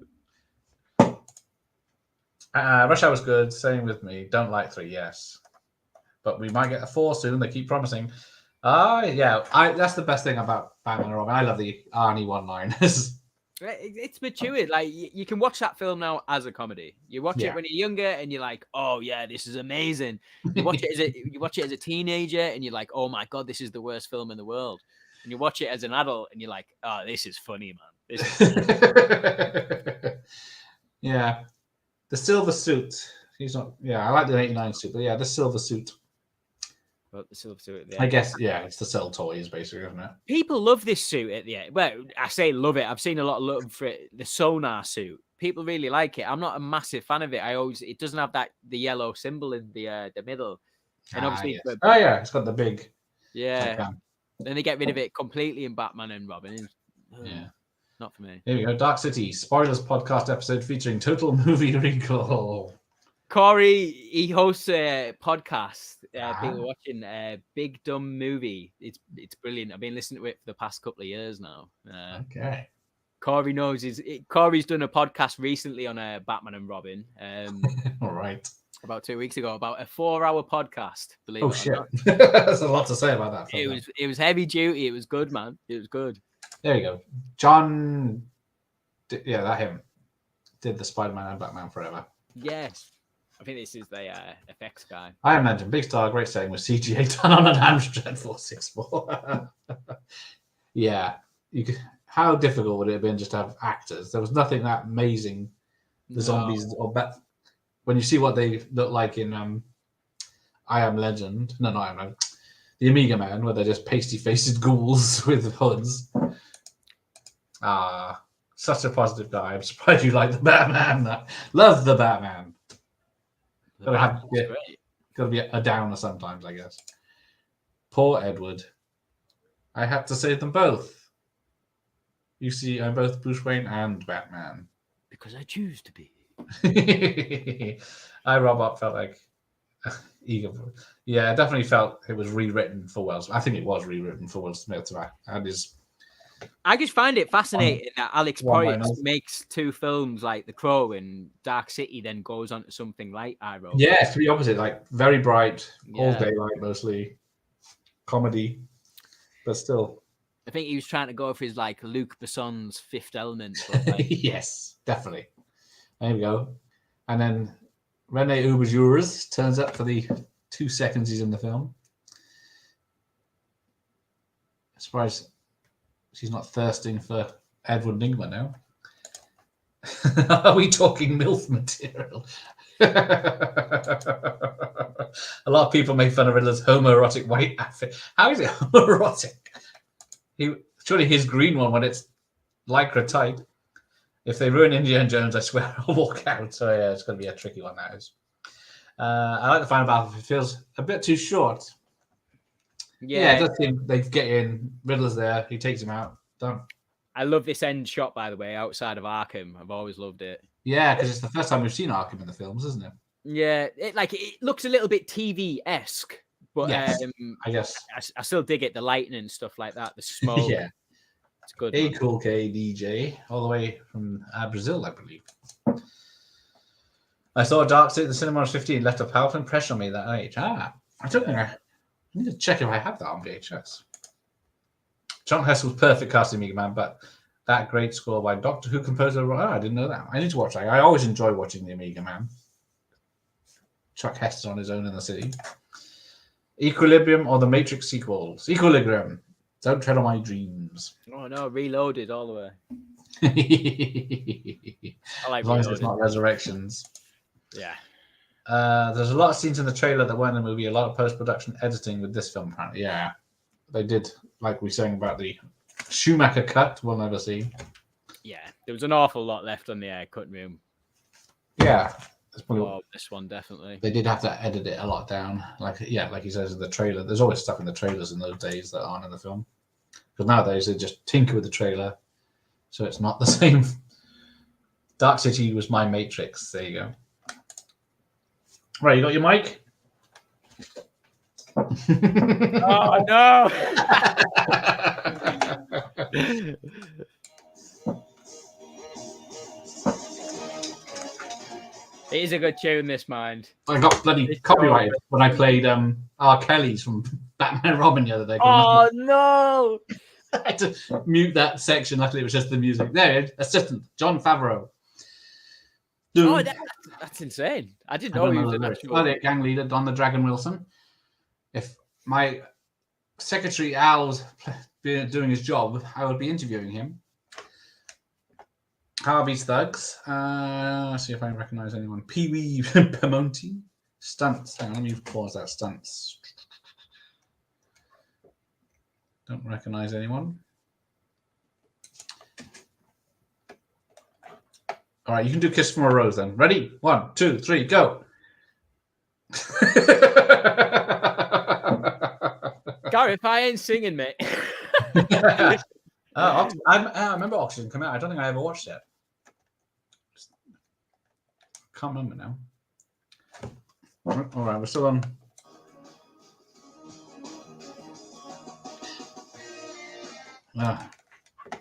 Rush Hour was good. Same with me. Don't like 3, yes. But we might get a 4 soon. They keep promising. Yeah. That's the best thing about Batman and Robin. I love the Arnie one-liners. It's matured. Like you can watch that film now as a comedy. You watch it when you're younger, and you're like, "Oh yeah, this is amazing." You watch it as a teenager, and you're like, "Oh my god, this is the worst film in the world." And you watch it as an adult, and you're like, "Oh, this is funny, man. This is funny." Yeah, the silver suit. He's not. Yeah, I like the '89 suit, but yeah, the silver suit. But the silver suit. I guess it's to sell toys, basically, isn't it? People love this suit at the end. Well, I say love it. I've seen a lot of love for it. The Sonar suit. People really like it. I'm not a massive fan of it. It doesn't have the yellow symbol in the middle. And obviously, yes. It's got the big. Yeah. Then they get rid of it completely in Batman and Robin. Yeah. Not for me. Here we go. Dark City Spoilers podcast episode featuring Total Movie Recall. Corey, he hosts a podcast. People watching Big Dumb Movie. It's brilliant. I've been listening to it for the past couple of years now. Okay. Corey knows Corey's done a podcast recently on Batman and Robin. All right. About 2 weeks ago, about a 4-hour podcast. Believe it or shit! not. There's a lot to say about that. It was heavy duty. It was good, man. It was good. There you go. John. That him did the Spider-Man and Batman Forever. Yes. I think this is the effects guy. I imagine big star, great saying with CGA done on an Amstrad 464. Yeah, how difficult would it have been just to have actors? There was nothing that amazing. The zombies, or when you see what they look like in I Am Legend, the Amiga Man, where they're just pasty-faced ghouls with hoods. Such a positive guy. I'm surprised you like the Batman. Love the Batman. Gotta be a downer sometimes, I guess. Poor Edward. I had to save them both. You see, I'm both Bruce Wayne and Batman. Because I choose to be. Robot felt like eager. Yeah, I definitely felt it was rewritten for Will Smith. I think it was rewritten for Will Smith. I just find it fascinating that Alex Proyas makes 2 films like The Crow and Dark City, then goes on to something like iRobot. Yeah, it's the opposite. Like very bright, all daylight, mostly comedy, but still. I think he was trying to go for his like Luc Besson's Fifth Element. Yes, definitely. There we go. And then Rene Auberjonois turns up for the 2 seconds he's in the film. I'm surprised she's not thirsting for Edward Nygma now. Are we talking MILF material? A lot of people make fun of Riddler's homoerotic white outfit. How is it homoerotic? Surely his green one when it's lycra tight. If they ruin Indiana Jones, I swear I'll walk out. So yeah, it's going to be a tricky one, that is. I like the final battle. It feels a bit too short. Yeah, it does seem they get in. Riddler's there. He takes him out. Done. I love this end shot, by the way, outside of Arkham. I've always loved it. Yeah, because it's the first time we've seen Arkham in the films, isn't it? Yeah, it looks a little bit TV-esque, but yes, I guess I still dig it. The lighting and stuff like that. The smoke. Yeah, it's good. Hey, Cool K DJ, all the way from Brazil, I believe. I saw Dark City at the cinema when I was 15. Left a powerful impression on me at that age. I need to check if I have that on VHS. John Hess was perfect casting Mega Man, but that great score by Doctor Who composer. I didn't know that. I need to watch that. I always enjoy watching the Amiga Man. Chuck Hess on his own in the city. Equilibrium or the Matrix sequels? Equilibrium. Don't tread on my dreams. Oh no, Reloaded all the way. I like As long as Reloaded. it's not Resurrections. Yeah. There's a lot of scenes in the trailer that weren't in the movie. A lot of post-production editing with this film, apparently. Yeah, they did. Like we were saying about the Schumacher cut, we'll never see. Yeah, there was an awful lot left on the cut room. Yeah, Oh, this one definitely. They did have to edit it a lot down. Like he says in the trailer. There's always stuff in the trailers in those days that aren't in the film. Because nowadays they just tinker with the trailer, so it's not the same. Dark City was my Matrix. There you go. Right, you got your mic? Oh no! It is a good tune, this, mind. I got bloody copyrighted when I played R. Kelly's from Batman and Robin the other day. Oh no! I had to mute that section. Luckily, it was just the music. There, assistant Jon Favreau. Oh, that's insane. I didn't know he was an actual... gang leader Don the Dragon Wilson. If my secretary Al's doing his job, I would be interviewing him. Harvey's Thugs. See if I can recognize anyone. Pee Wee Piemonte. Stunts. Hang on, let me pause that. Stunts. Don't recognize anyone. All right, you can do Kiss from a Rose then. Ready? 1, 2, 3, go. Gareth, I ain't singing, mate. I remember Oxygen coming out. I don't think I ever watched it. Can't remember now. All right, we're still on.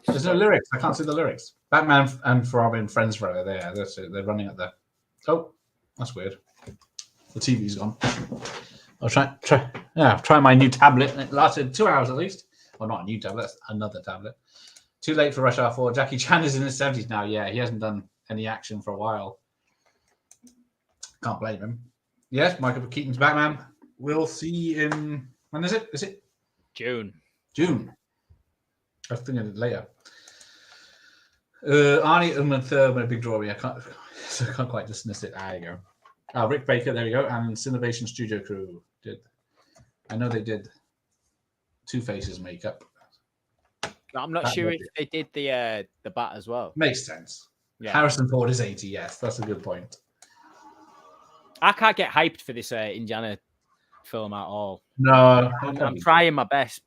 There's no lyrics. I can't see the lyrics. Batman and Robin, friends forever. There, that's it. They're running at the. Oh, that's weird. The TV's gone. I'll try my new tablet. It lasted 2 hours at least. Well, not a new tablet. That's another tablet. Too late for Rush Hour 4. Jackie Chan is in his 70s now. Yeah, he hasn't done any action for a while. Can't blame him. Yes, Michael Keaton's Batman. We'll see in... When is it? Is it? June. I was thinking it later. Arnie Ullman third, a big drawing. I can't quite dismiss it. There you go. Rick Baker, there we go. And Cinemation Studio Crew did. I know they did Two Faces makeup. I'm not sure if they did the bat as well. Makes sense. Yeah. Harrison Ford is 80. Yes, that's a good point. I can't get hyped for this Indiana film at all. No, I'm trying my best,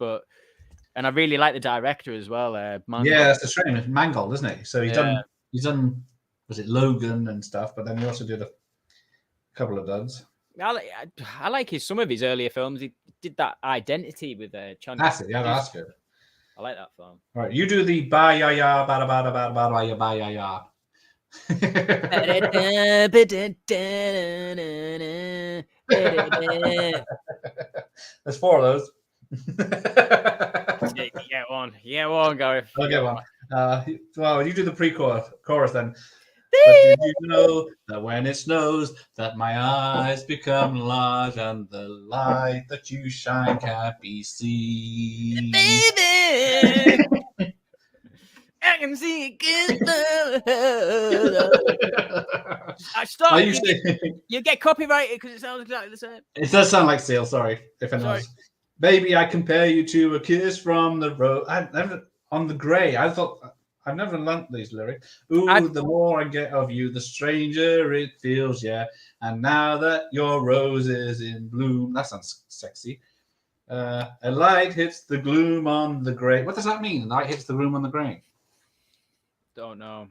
and I really like the director as well. Mangold. Yeah, that's the shame. Mangold, isn't he? So he's done. Was it Logan and stuff? But then he also did a couple of duds. I like some of his earlier films. He did that Identity with Chan. That's it. Yeah, that's good. I like that film. All right, you do the ba ya ya ba da ba da ba da ba ya ba ya ya. There's 4 of those. You get one, Gareth. I'll get one. Well, you do the pre-chorus then. But did you know that when it snows, that my eyes become large and the light that you shine can't be seen? Baby, I can see it. Stop. You get copyrighted because it sounds exactly the same. It does sound like Seal. Sorry if anyone else. Baby, I compare you to a kiss from the road. On the grey. I've never learnt these lyrics. Ooh, the more I get of you, the stranger it feels, yeah. And now that your rose is in bloom, that sounds sexy. A light hits the gloom on the grey. What does that mean? Light hits the gloom on the grey. Don't know.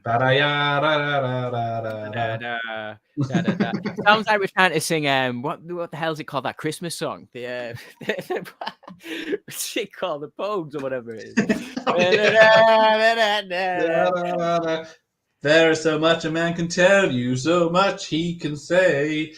Sounds like we're trying to sing. What the hell is it called? That Christmas song? What's it called? The Pogues or whatever it is. There is so much a man can tell you, so much he can say.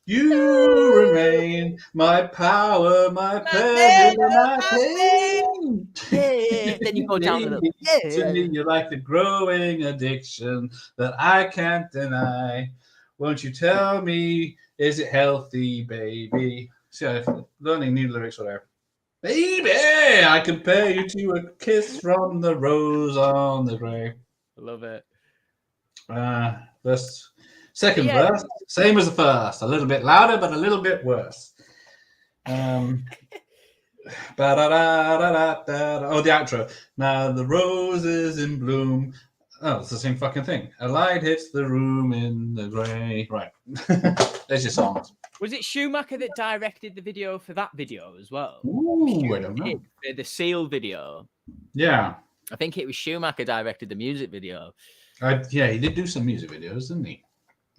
You remain my power, my pleasure, my pain. Yeah. Then you go down a little. To me, you're like the growing addiction that I can't deny. Won't you tell me, is it healthy, baby? See, learning new lyrics or whatever. Baby, I compare you to a kiss from the rose on the grave. I love it. Verse, second Yeah. verse, same as the first, a little bit louder, but a little bit worse. Oh, the outro. Now the rose is in bloom. Oh, it's the same fucking thing. A light hits the room in the grey. Right. There's your songs. Was it Schumacher that directed the video for that video as well? Ooh, I don't know. The Seal video. Yeah. I think it was Schumacher directed the music video. Yeah, he did do some music videos, didn't he?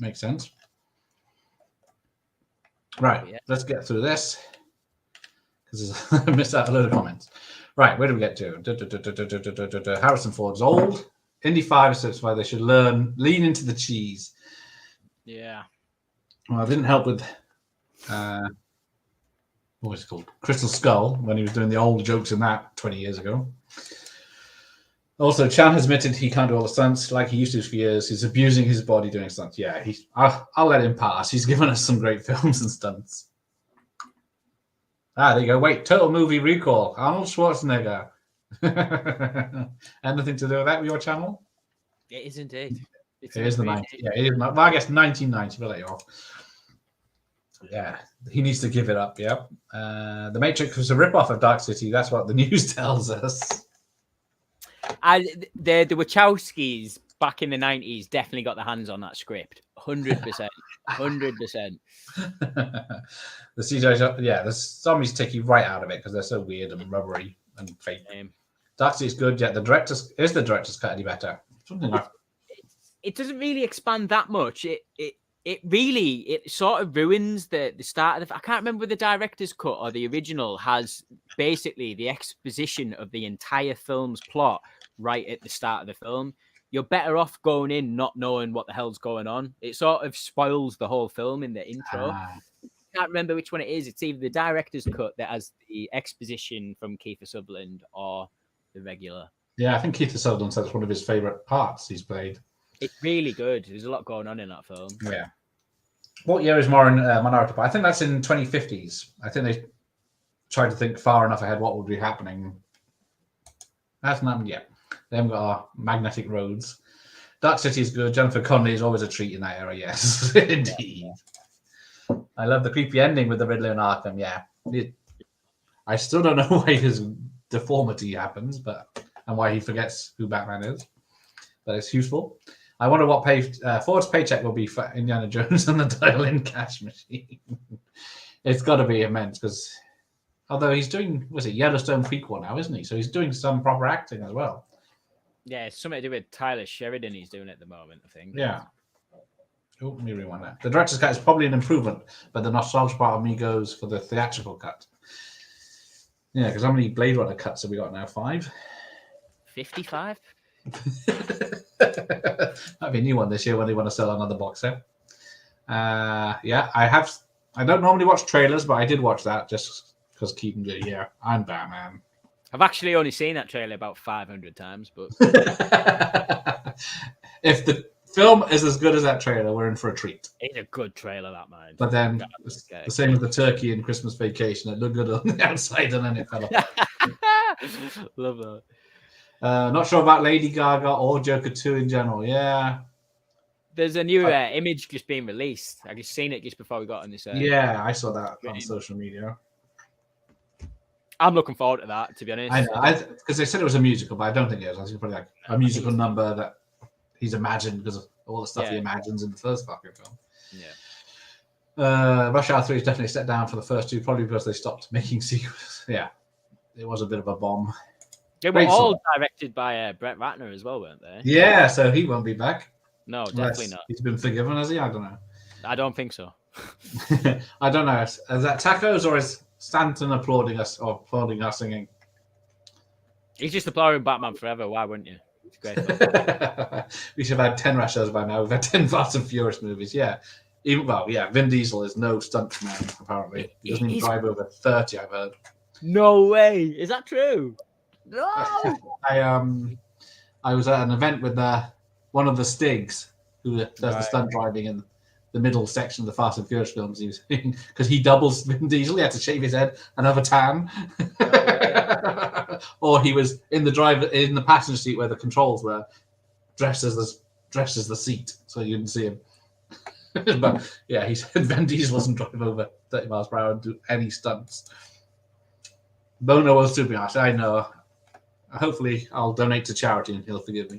Makes sense. Right. Yeah. Let's get through this. Because I missed out a load of comments. Right, where do we get to? Harrison Ford's old. Indy 5 is why they should lean into the cheese. Yeah. Well, it didn't help with what was it called? Crystal Skull, when he was doing the old jokes in that 20 years ago. Also, Chan has admitted he can't do all the stunts like he used to for years. He's abusing his body doing stunts. Yeah, I'll let him pass. He's given us some great films and stunts. There you go. Wait, Total Movie Recall. Arnold Schwarzenegger. Anything to do with that with your channel? It is indeed. It is the 90s. Yeah, it is. Well, I guess 1990. We'll let you off. Yeah, he needs to give it up. Yep. The Matrix was a rip-off of Dark City. That's what the news tells us. The Wachowskis back in the 90s definitely got their hands on that script. 100%. 100%. The CGI, yeah, the zombies take you right out of it because they're so weird and rubbery and fake. Dark City's good, yeah. The director's cut any better? Something like it doesn't really expand that much. It really sort of ruins the start of the. I can't remember whether the director's cut or the original has basically the exposition of the entire film's plot right at the start of the film. You're better off going in not knowing what the hell's going on. It sort of spoils the whole film in the intro. I can't remember which one it is. It's either the director's cut that has the exposition from Kiefer Sutherland or the regular. Yeah, I think Kiefer Sutherland said it's one of his favorite parts he's played. It's really good. There's a lot going on in that film. Yeah. What year is Minority Report? I think that's in 2050s. I think they tried to think far enough ahead what would be happening. That's not yet. They haven't got our magnetic roads. Dark City is good. Jennifer Connelly is always a treat in that era. Yes, indeed. Yeah. I love the creepy ending with the Riddler and Arkham. Yeah. I still don't know why his deformity happens, and why he forgets who Batman is. But it's useful. I wonder what Ford's paycheck will be for Indiana Jones and the Dial-In Cash Machine. It's got to be immense because, although he's doing, Yellowstone prequel now, isn't he? So he's doing some proper acting as well. Yeah, it's something to do with Tyler Sheridan he's doing at the moment, I think. Yeah. Oh, let me rewind that. The director's cut is probably an improvement, but the nostalgia part of me goes for the theatrical cut. Yeah, because how many Blade Runner cuts have we got now? 5? 55? That'd be a new one this year when they want to sell another box set. Yeah, I don't normally watch trailers, but I did watch that just because Keaton did. Yeah, I'm Batman. I've actually only seen that trailer about 500 times, but if the film is as good as that trailer, we're in for a treat. It's a good trailer, that man. But then the same with the turkey in Christmas Vacation. It looked good on the outside and then it fell apart. Love that. Not sure about Lady Gaga or Joker 2 in general. Yeah. There's a new image just being released. I just seen it just before we got on this. Yeah, I saw that on social media. I'm looking forward to that, to be honest. I know, because they said it was a musical, but I don't think it is. I think it's probably like a musical number that he's imagined because of all the stuff he imagines in the first fucking film. Yeah. Rush Hour 3 is definitely set down for the first two, probably because they stopped making sequels. Yeah. It was a bit of a bomb. They were all directed by Brett Ratner as well, weren't they? Yeah, so he won't be back. No, definitely not. He's been forgiven, has he? I don't know. I don't think so. I don't know. Is that tacos or is Stanton applauding us or applauding our singing? He's just applauding Batman Forever. Why wouldn't you? It's great. We should have had 10 Rush Hours by now. We've had 10 Fast and Furious movies. Yeah. Vin Diesel is no stunt man, apparently. He doesn't even drive over 30, I've heard. No way. Is that true? No. I was at an event with one of the Stigs who does the stunt driving in the middle section of the Fast and Furious films. He was because he doubles Vin Diesel. He had to shave his head and have a tan. Or he was in the passenger seat where the controls were, dressed as the seat, so you didn't see him. But yeah, he said Vin Diesel doesn't drive over 30 miles per hour and do any stunts. Bono was to be honest. I know. Hopefully, I'll donate to charity and he'll forgive me.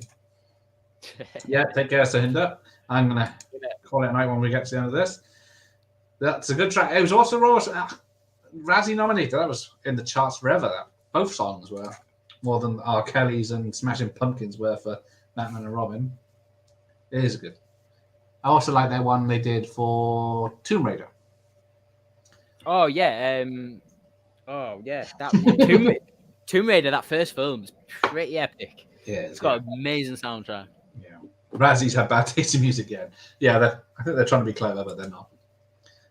Yeah, take care, Sahinda. I'm going to call it a night when we get to the end of this. That's a good track. It was also Razzie nominated. That was in the charts forever. Both songs were more than R. Kelly's and Smashing Pumpkins were for Batman and Robin. It is good. I also like that one they did for Tomb Raider. Oh, yeah. That Tomb Raider, that first film, is pretty epic. Yeah, it's got an amazing soundtrack. Yeah, Razzie's have bad taste in music. Yeah. I think they're trying to be clever, but they're not.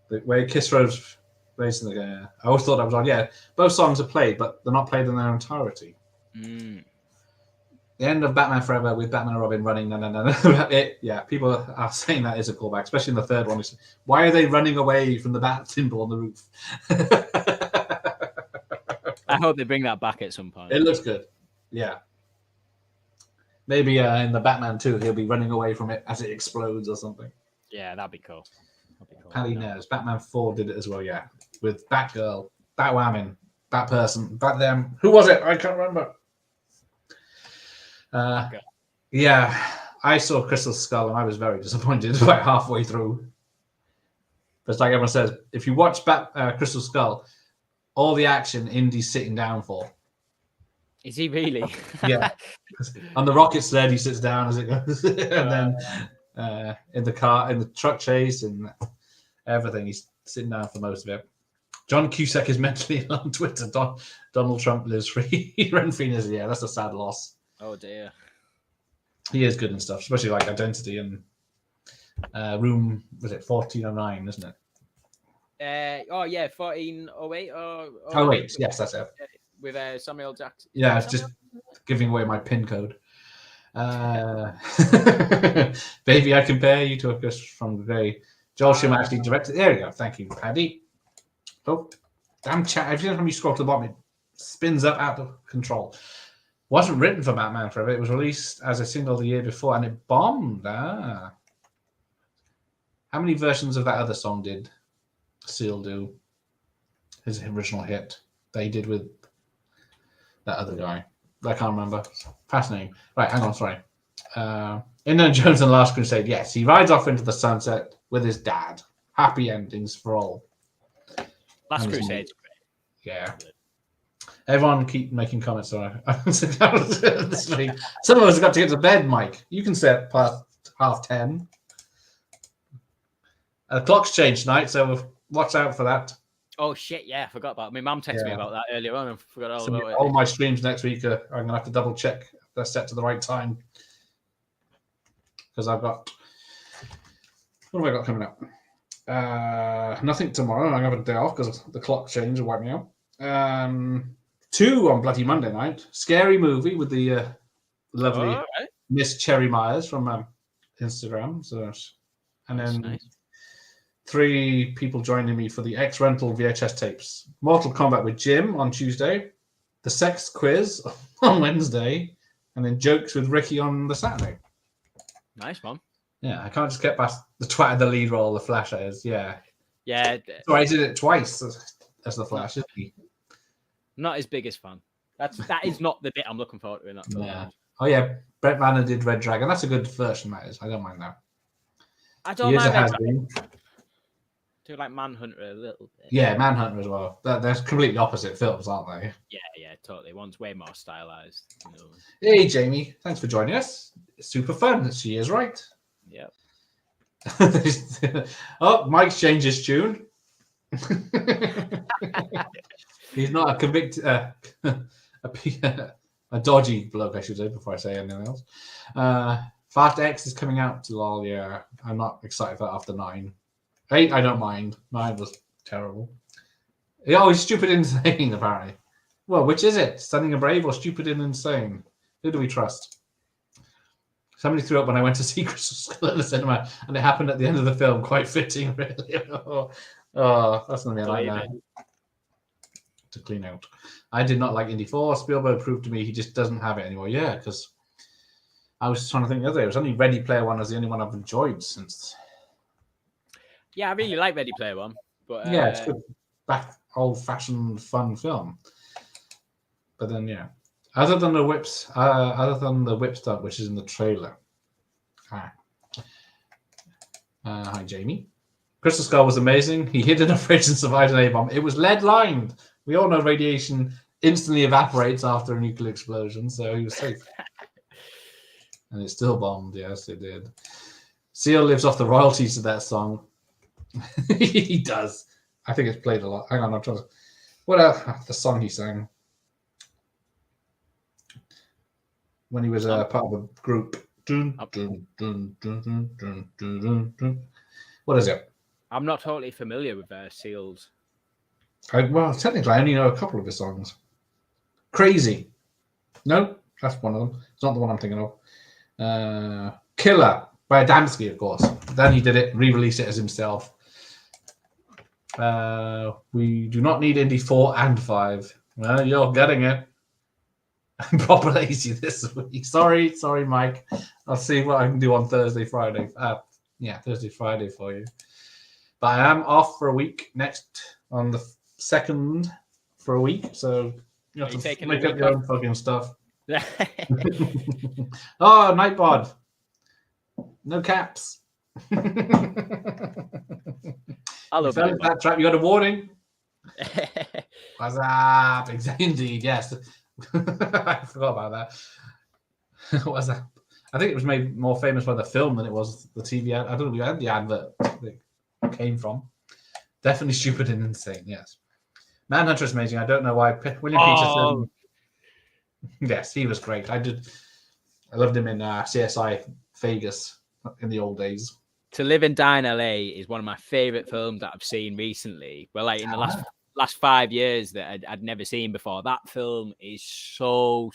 The way Kiss Rose plays in the I always thought that was on. Yeah, both songs are played, but they're not played in their entirety. The end of Batman Forever with Batman and Robin running. Yeah, people are saying that is a callback, especially in the third one. Why are they running away from the bat symbol on the roof? I hope they bring that back at some point. It looks good. Yeah. Maybe in the Batman 2, he'll be running away from it as it explodes or something. Yeah, that'd be cool. Paddy knows. Batman 4 did it as well, yeah. With Batgirl, Batwoman, Batperson, Batdem. Who was it? I can't remember. Yeah, I saw Crystal Skull and I was very disappointed about halfway through. But it's like everyone says, if you watch Crystal Skull, all the action Indy's sitting down for. Is he really? Yeah. On the rocket sled, he sits down as it goes. And then in the car, in the truck chase and everything, he's sitting down for most of it. John Cusack is mentally ill on Twitter. Donald Trump lives free. Renfree is, yeah, that's a sad loss. Oh, dear. He is good and stuff, especially like Identity and Room, was it 1409, isn't it? 1408 wait, yes, that's it. With Samuel Jackson. Yeah, it's just giving away my PIN code. Baby, I compare you to a Chris from Grey. Joel Schumacher actually directed. There you go. Thank you, Paddy. Oh, damn chat. Every time you scroll to the bottom, it spins up out of control. Wasn't written for Batman Forever. It was released as a single the year before, and it bombed. How many versions of that other song did Seal do? His original hit they did with that other guy. I can't remember. Fascinating. Right, hang on, sorry. Indiana Jones and the Last Crusade. Yes, he rides off into the sunset with his dad. Happy endings for all. Last Crusade. Yeah. Everyone keep making comments. Sorry. Some of us have got to get to bed, Mike. You can set past 10:30. The clock's changed tonight, so watch out for that. Oh, shit, yeah, I forgot about it. My mum texted me about that earlier on. I forgot all about it. All my streams next week, I'm going to have to double check they're set to the right time. Because I've got... What have I got coming up? Nothing tomorrow. I'm going to have a day off because the clock changed and wiped me out. 2 on bloody Monday night. Scary movie with the lovely Miss Cherry Myers from Instagram. So, and then... Nice. 3 people joining me for the X-Rental VHS tapes. Mortal Kombat with Jim on Tuesday, the Sex Quiz on Wednesday, and then Jokes with Ricky on the Saturday. Nice, man. Yeah, I can't just get past the twat of the lead role, the Flash is. Yeah. Yeah. So I did it twice as the Flash, isn't he? Not his biggest fan. That is not the bit I'm looking forward to in that film. Yeah. Oh, yeah. Brett Ratner did Red Dragon. That's a good version, that is. I don't mind that. I don't mind Red Dragon. To like Manhunter a little bit. Yeah, Manhunter as well. They're completely opposite films, aren't they? Yeah, totally. One's way more stylized. You know. Hey, Jamie. Thanks for joining us. It's super fun. She is right. Yep. Oh, Mike's changed his tune. He's not a convicted, a dodgy bloke, I should say, before I say anything else. Fast X is coming out. Lol, yeah. I'm not excited for that after 9. 8, I don't mind. 9 was terrible. Oh, he's stupid and insane, apparently. Well, which is it? Stunning and Brave or stupid and insane? Who do we trust? Somebody threw up when I went to see Crystal Skull at the cinema, and it happened at the end of the film. Quite fitting, really. That's going to be a nightmare to clean out. I did not like Indy 4. Spielberg proved to me he just doesn't have it anymore. Yeah, because I was trying to think the other day. It was only Ready Player One was the only one I've enjoyed since. Yeah, I really like Ready Player One. But yeah, it's good. Back old-fashioned fun film. But then, yeah. Other than the whip stunt, which is in the trailer. Hi, Jamie. Crystal Skull was amazing. He hid in a fridge and survived an A-bomb. It was lead-lined. We all know radiation instantly evaporates after a nuclear explosion, so he was safe. And it still bombed. Yes, it did. Seal lives off the royalties of that song. He does. I think it's played a lot. Hang on, I'm trying to... What else? The song he sang. When he was part of a group. Dun, dun, dun, dun, dun, dun, dun, dun. What is it? I'm not totally familiar with Seal's. Well, technically, I only know a couple of his songs. Crazy. No, that's one of them. It's not the one I'm thinking of. Killer by Adamski, of course. Then he did it, re-released it as himself. We do not need Indy 4 and 5. Well, you're getting it. I'm proper lazy this week. Sorry, Mike. I'll see what I can do on Thursday, Friday. Thursday, Friday for you. But I am off for a week next on the 2nd for a week, so you have to make up your own fucking stuff. Oh, Nightbot. No caps. I love that trap. You got a warning. What's up? Indeed, yes. I forgot about that. What was that? I think it was made more famous by the film than it was the TV ad. I don't know where the advert came from. Definitely stupid and insane, yes. Manhunter is amazing. I don't know why William Peterson. Yes, he was great. I loved him in CSI Vegas in the old days. To Live and Die in LA is one of my favorite films that I've seen recently. Well, like in the last 5 years that I'd never seen before. That film is so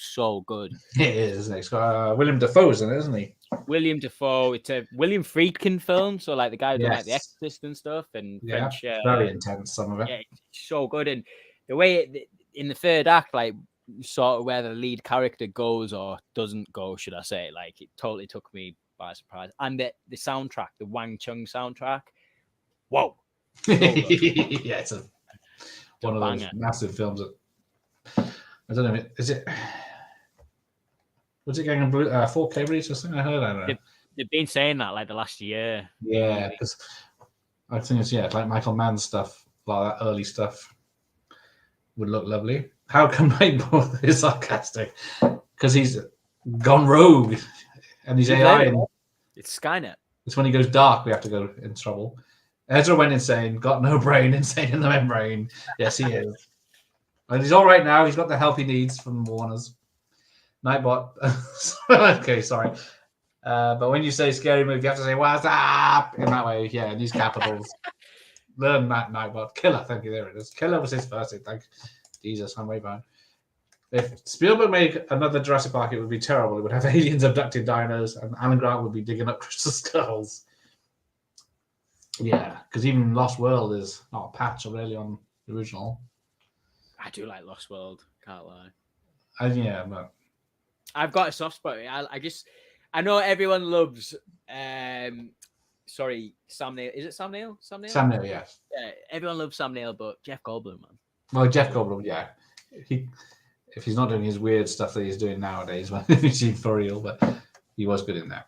good. It is, isn't it? It's got William Dafoe's in it, isn't he? William Dafoe. It's a William Friedkin film, so like the guy who did like The Exorcist and stuff, and French. Very intense, some of it. Yeah, it's so good, and the way in the third act, like sort of where the lead character goes or doesn't go, should I say? Like it totally took me by surprise, and the soundtrack, the Wang Chung soundtrack. Whoa! So yeah, it's one of those massive films that I don't know. Is it? Was it getting a 4K release or something? I don't know. They've been saying that like the last year. Yeah, because I think it's like Michael Mann stuff, like that early stuff, would look lovely. How come Nightbot is sarcastic? Because he's gone rogue, and he's AI. And it's Skynet. It's when he goes dark we have to go in trouble. Ezra went insane, got no brain, insane in the membrane. Yes, he is. And he's all right now. He's got the help he needs from Warner's. Nightbot. Okay, sorry. But when you say scary movie, you have to say, what's up? In that way, yeah, in these capitals. Learn that, Nightbot. Killer, thank you, there it is. Killer was his first hit, thank Jesus, I'm way behind. If Spielberg made another Jurassic Park, it would be terrible. It would have aliens abducting dinos, and Alan Grant would be digging up crystal skulls. Yeah, because even Lost World is not a patch really on the original. I do like Lost World, can't lie. Yeah, but I've got a soft spot. I know everyone loves Sam Neill. Is it Sam Neill? Sam Neill, yes. Yeah, everyone loves Sam Neill, but Jeff Goldblum, man. Well, Jeff Goldblum, yeah. If he's not doing his weird stuff that he's doing nowadays, when he's seen for real, but he was good in there.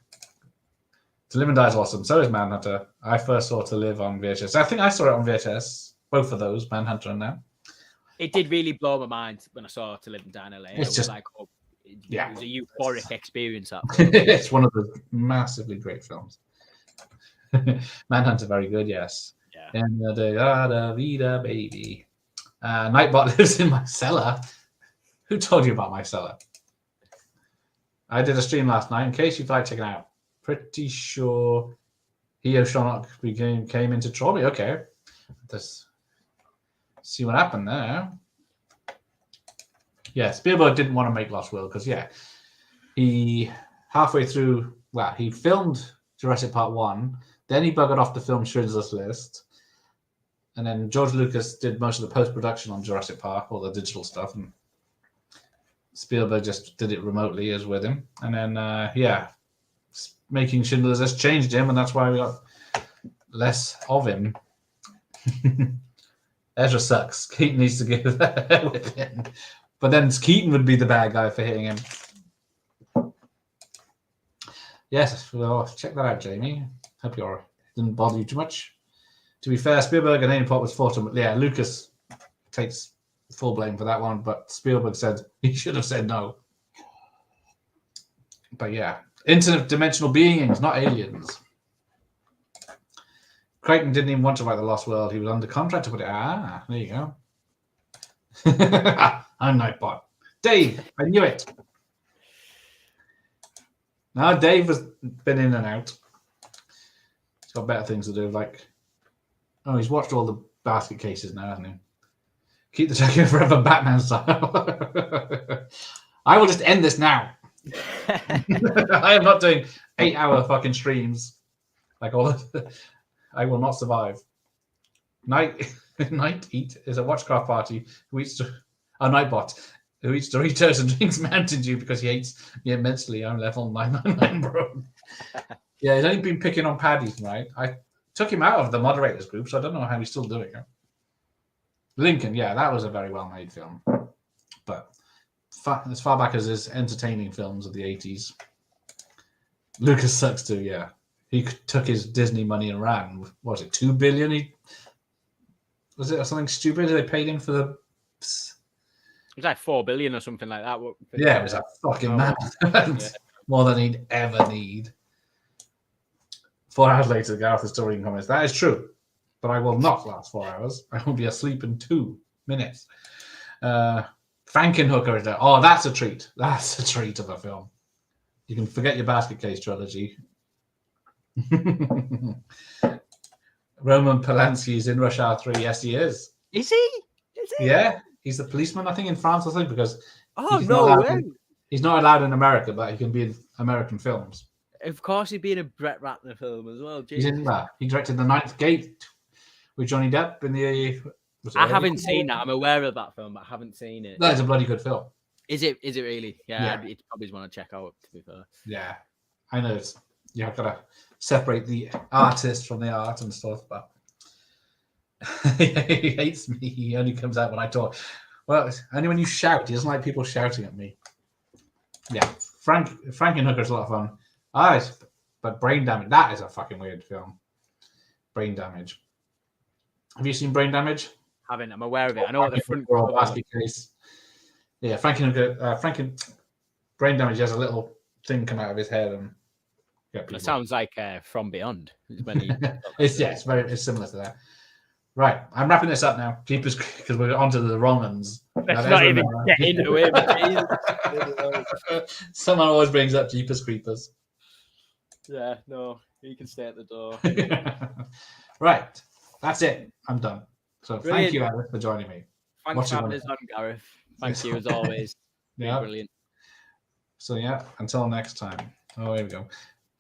To Live and Die is awesome. So is Manhunter. I first saw To Live on VHS. I think I saw it on VHS. Both of those, Manhunter and now. It did really blow my mind when I saw To Live and Die in LA. It was like, it was a euphoric experience. It's one of the massively great films. Manhunter, very good, yes. Yeah. And the Vida baby. Nightbot lives in my cellar. Who told you about my cellar? I did a stream last night. In case you'd like to check it out, pretty sure he O'Shaughnessy came into Trolley. Okay, let's see what happened there. Yeah, Spielberg didn't want to make Lost World because he halfway through well, he filmed Jurassic Park 1, then he buggered off to film Schindler's List, and then George Lucas did most of the post-production on Jurassic Park, all the digital stuff, and Spielberg just did it remotely as with him. And then, making Schindler's List changed him, and that's why we got less of him. Ezra sucks. Keaton needs to give that with him. But then Keaton would be the bad guy for hitting him. Yes, well, check that out, Jamie. Hope it didn't bother you too much. To be fair, Spielberg and Amy Pop was fortunate. Yeah, Lucas takes full blame for that one, but Spielberg said he should have said no. But yeah, interdimensional beings, not aliens. Crichton didn't even want to write The Lost World. He was under contract to put it. There you go. I'm Nightbot. Dave, I knew it. Now Dave has been in and out. He's got better things to do. He's watched all the basket cases now, hasn't he? Keep the Jacket Forever Batman style. I will just end this now. I am not doing 8-hour fucking streams like all of I will not survive. Night Eat is a watchcraft party who eats a Nightbot who eats Doritos and drinks Mountain Dew because he hates me immensely. I'm level 999, bro. Yeah, he's only been picking on Paddy tonight. I took him out of the moderators group, so I don't know how he's still doing it. Lincoln, yeah, that was a very well-made film. But as far back as his entertaining films of the 80s, Lucas sucks too, yeah. He took his Disney money and ran. What was it, $2 billion? Was it something stupid? They paid him for the... It was like $4 billion or something like that. Yeah, it was a fucking mammoth. More than he'd ever need. 4 hours later, Gareth is still reading comments. That is true, but I will not last 4 hours. I will be asleep in 2 minutes. Frankenhooker is there. Oh, that's a treat. That's a treat of a film. You can forget your basket case trilogy. Roman Polanski is in Rush Hour 3. Yes, he is. Is he? Yeah, he's the policeman, I think, in France, I think, because he's not allowed in America, but he can be in American films. Of course, he'd be in a Brett Ratner film as well. He's in that. He directed The Ninth Gate with Johnny Depp in the... I haven't seen that. I'm aware of that film, but I haven't seen it. That is a bloody good film. Is it really? Yeah. It's probably one to check out, to be fair. Yeah. I know you've got to separate the artist from the art and stuff, but he hates me. He only comes out when I talk. Well, only when you shout. He doesn't like people shouting at me. Yeah. Frankenhooker's a lot of fun. But Brain Damage, that is a fucking weird film. Brain Damage. Have you seen Brain Damage? Haven't. I'm aware of it. I know what the front basket case. Yeah, Brain Damage has a little thing come out of his head and it sounds like From Beyond. It's similar to that. Right, I'm wrapping this up now. Jeepers, because we're onto the wrong ones. Let's not even get into it. Someone always brings up Jeepers Creepers. Yeah, no, you can stay at the door. Right, that's it. I'm done. So Brilliant. Thank you, Alice, for joining me. Thanks for having us on, Gareth. Thank you as always. Yeah, brilliant. So until next time. Oh, here we go.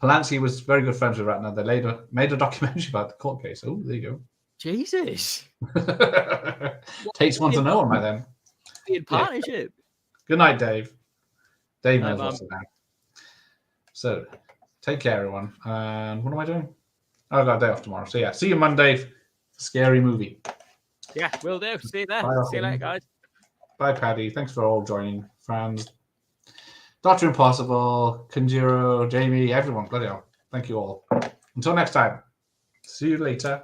Polanski was very good friends with Ratner. They later made a documentary about the court case. Oh, there you go. Jesus. Takes one to know one by then. In partnership. Good night, Dave. Dave knows Bye, what's about. So, take care, everyone. And what am I doing? Oh, I've got a day off tomorrow. So, see you Monday. Scary movie. Yeah, will do. See you there. Bye, see you later, guys. Bye, Paddy. Thanks for all joining, friends. Dr. Impossible, Conjuro, Jamie, everyone. Bloody hell. Thank you all. Until next time. See you later.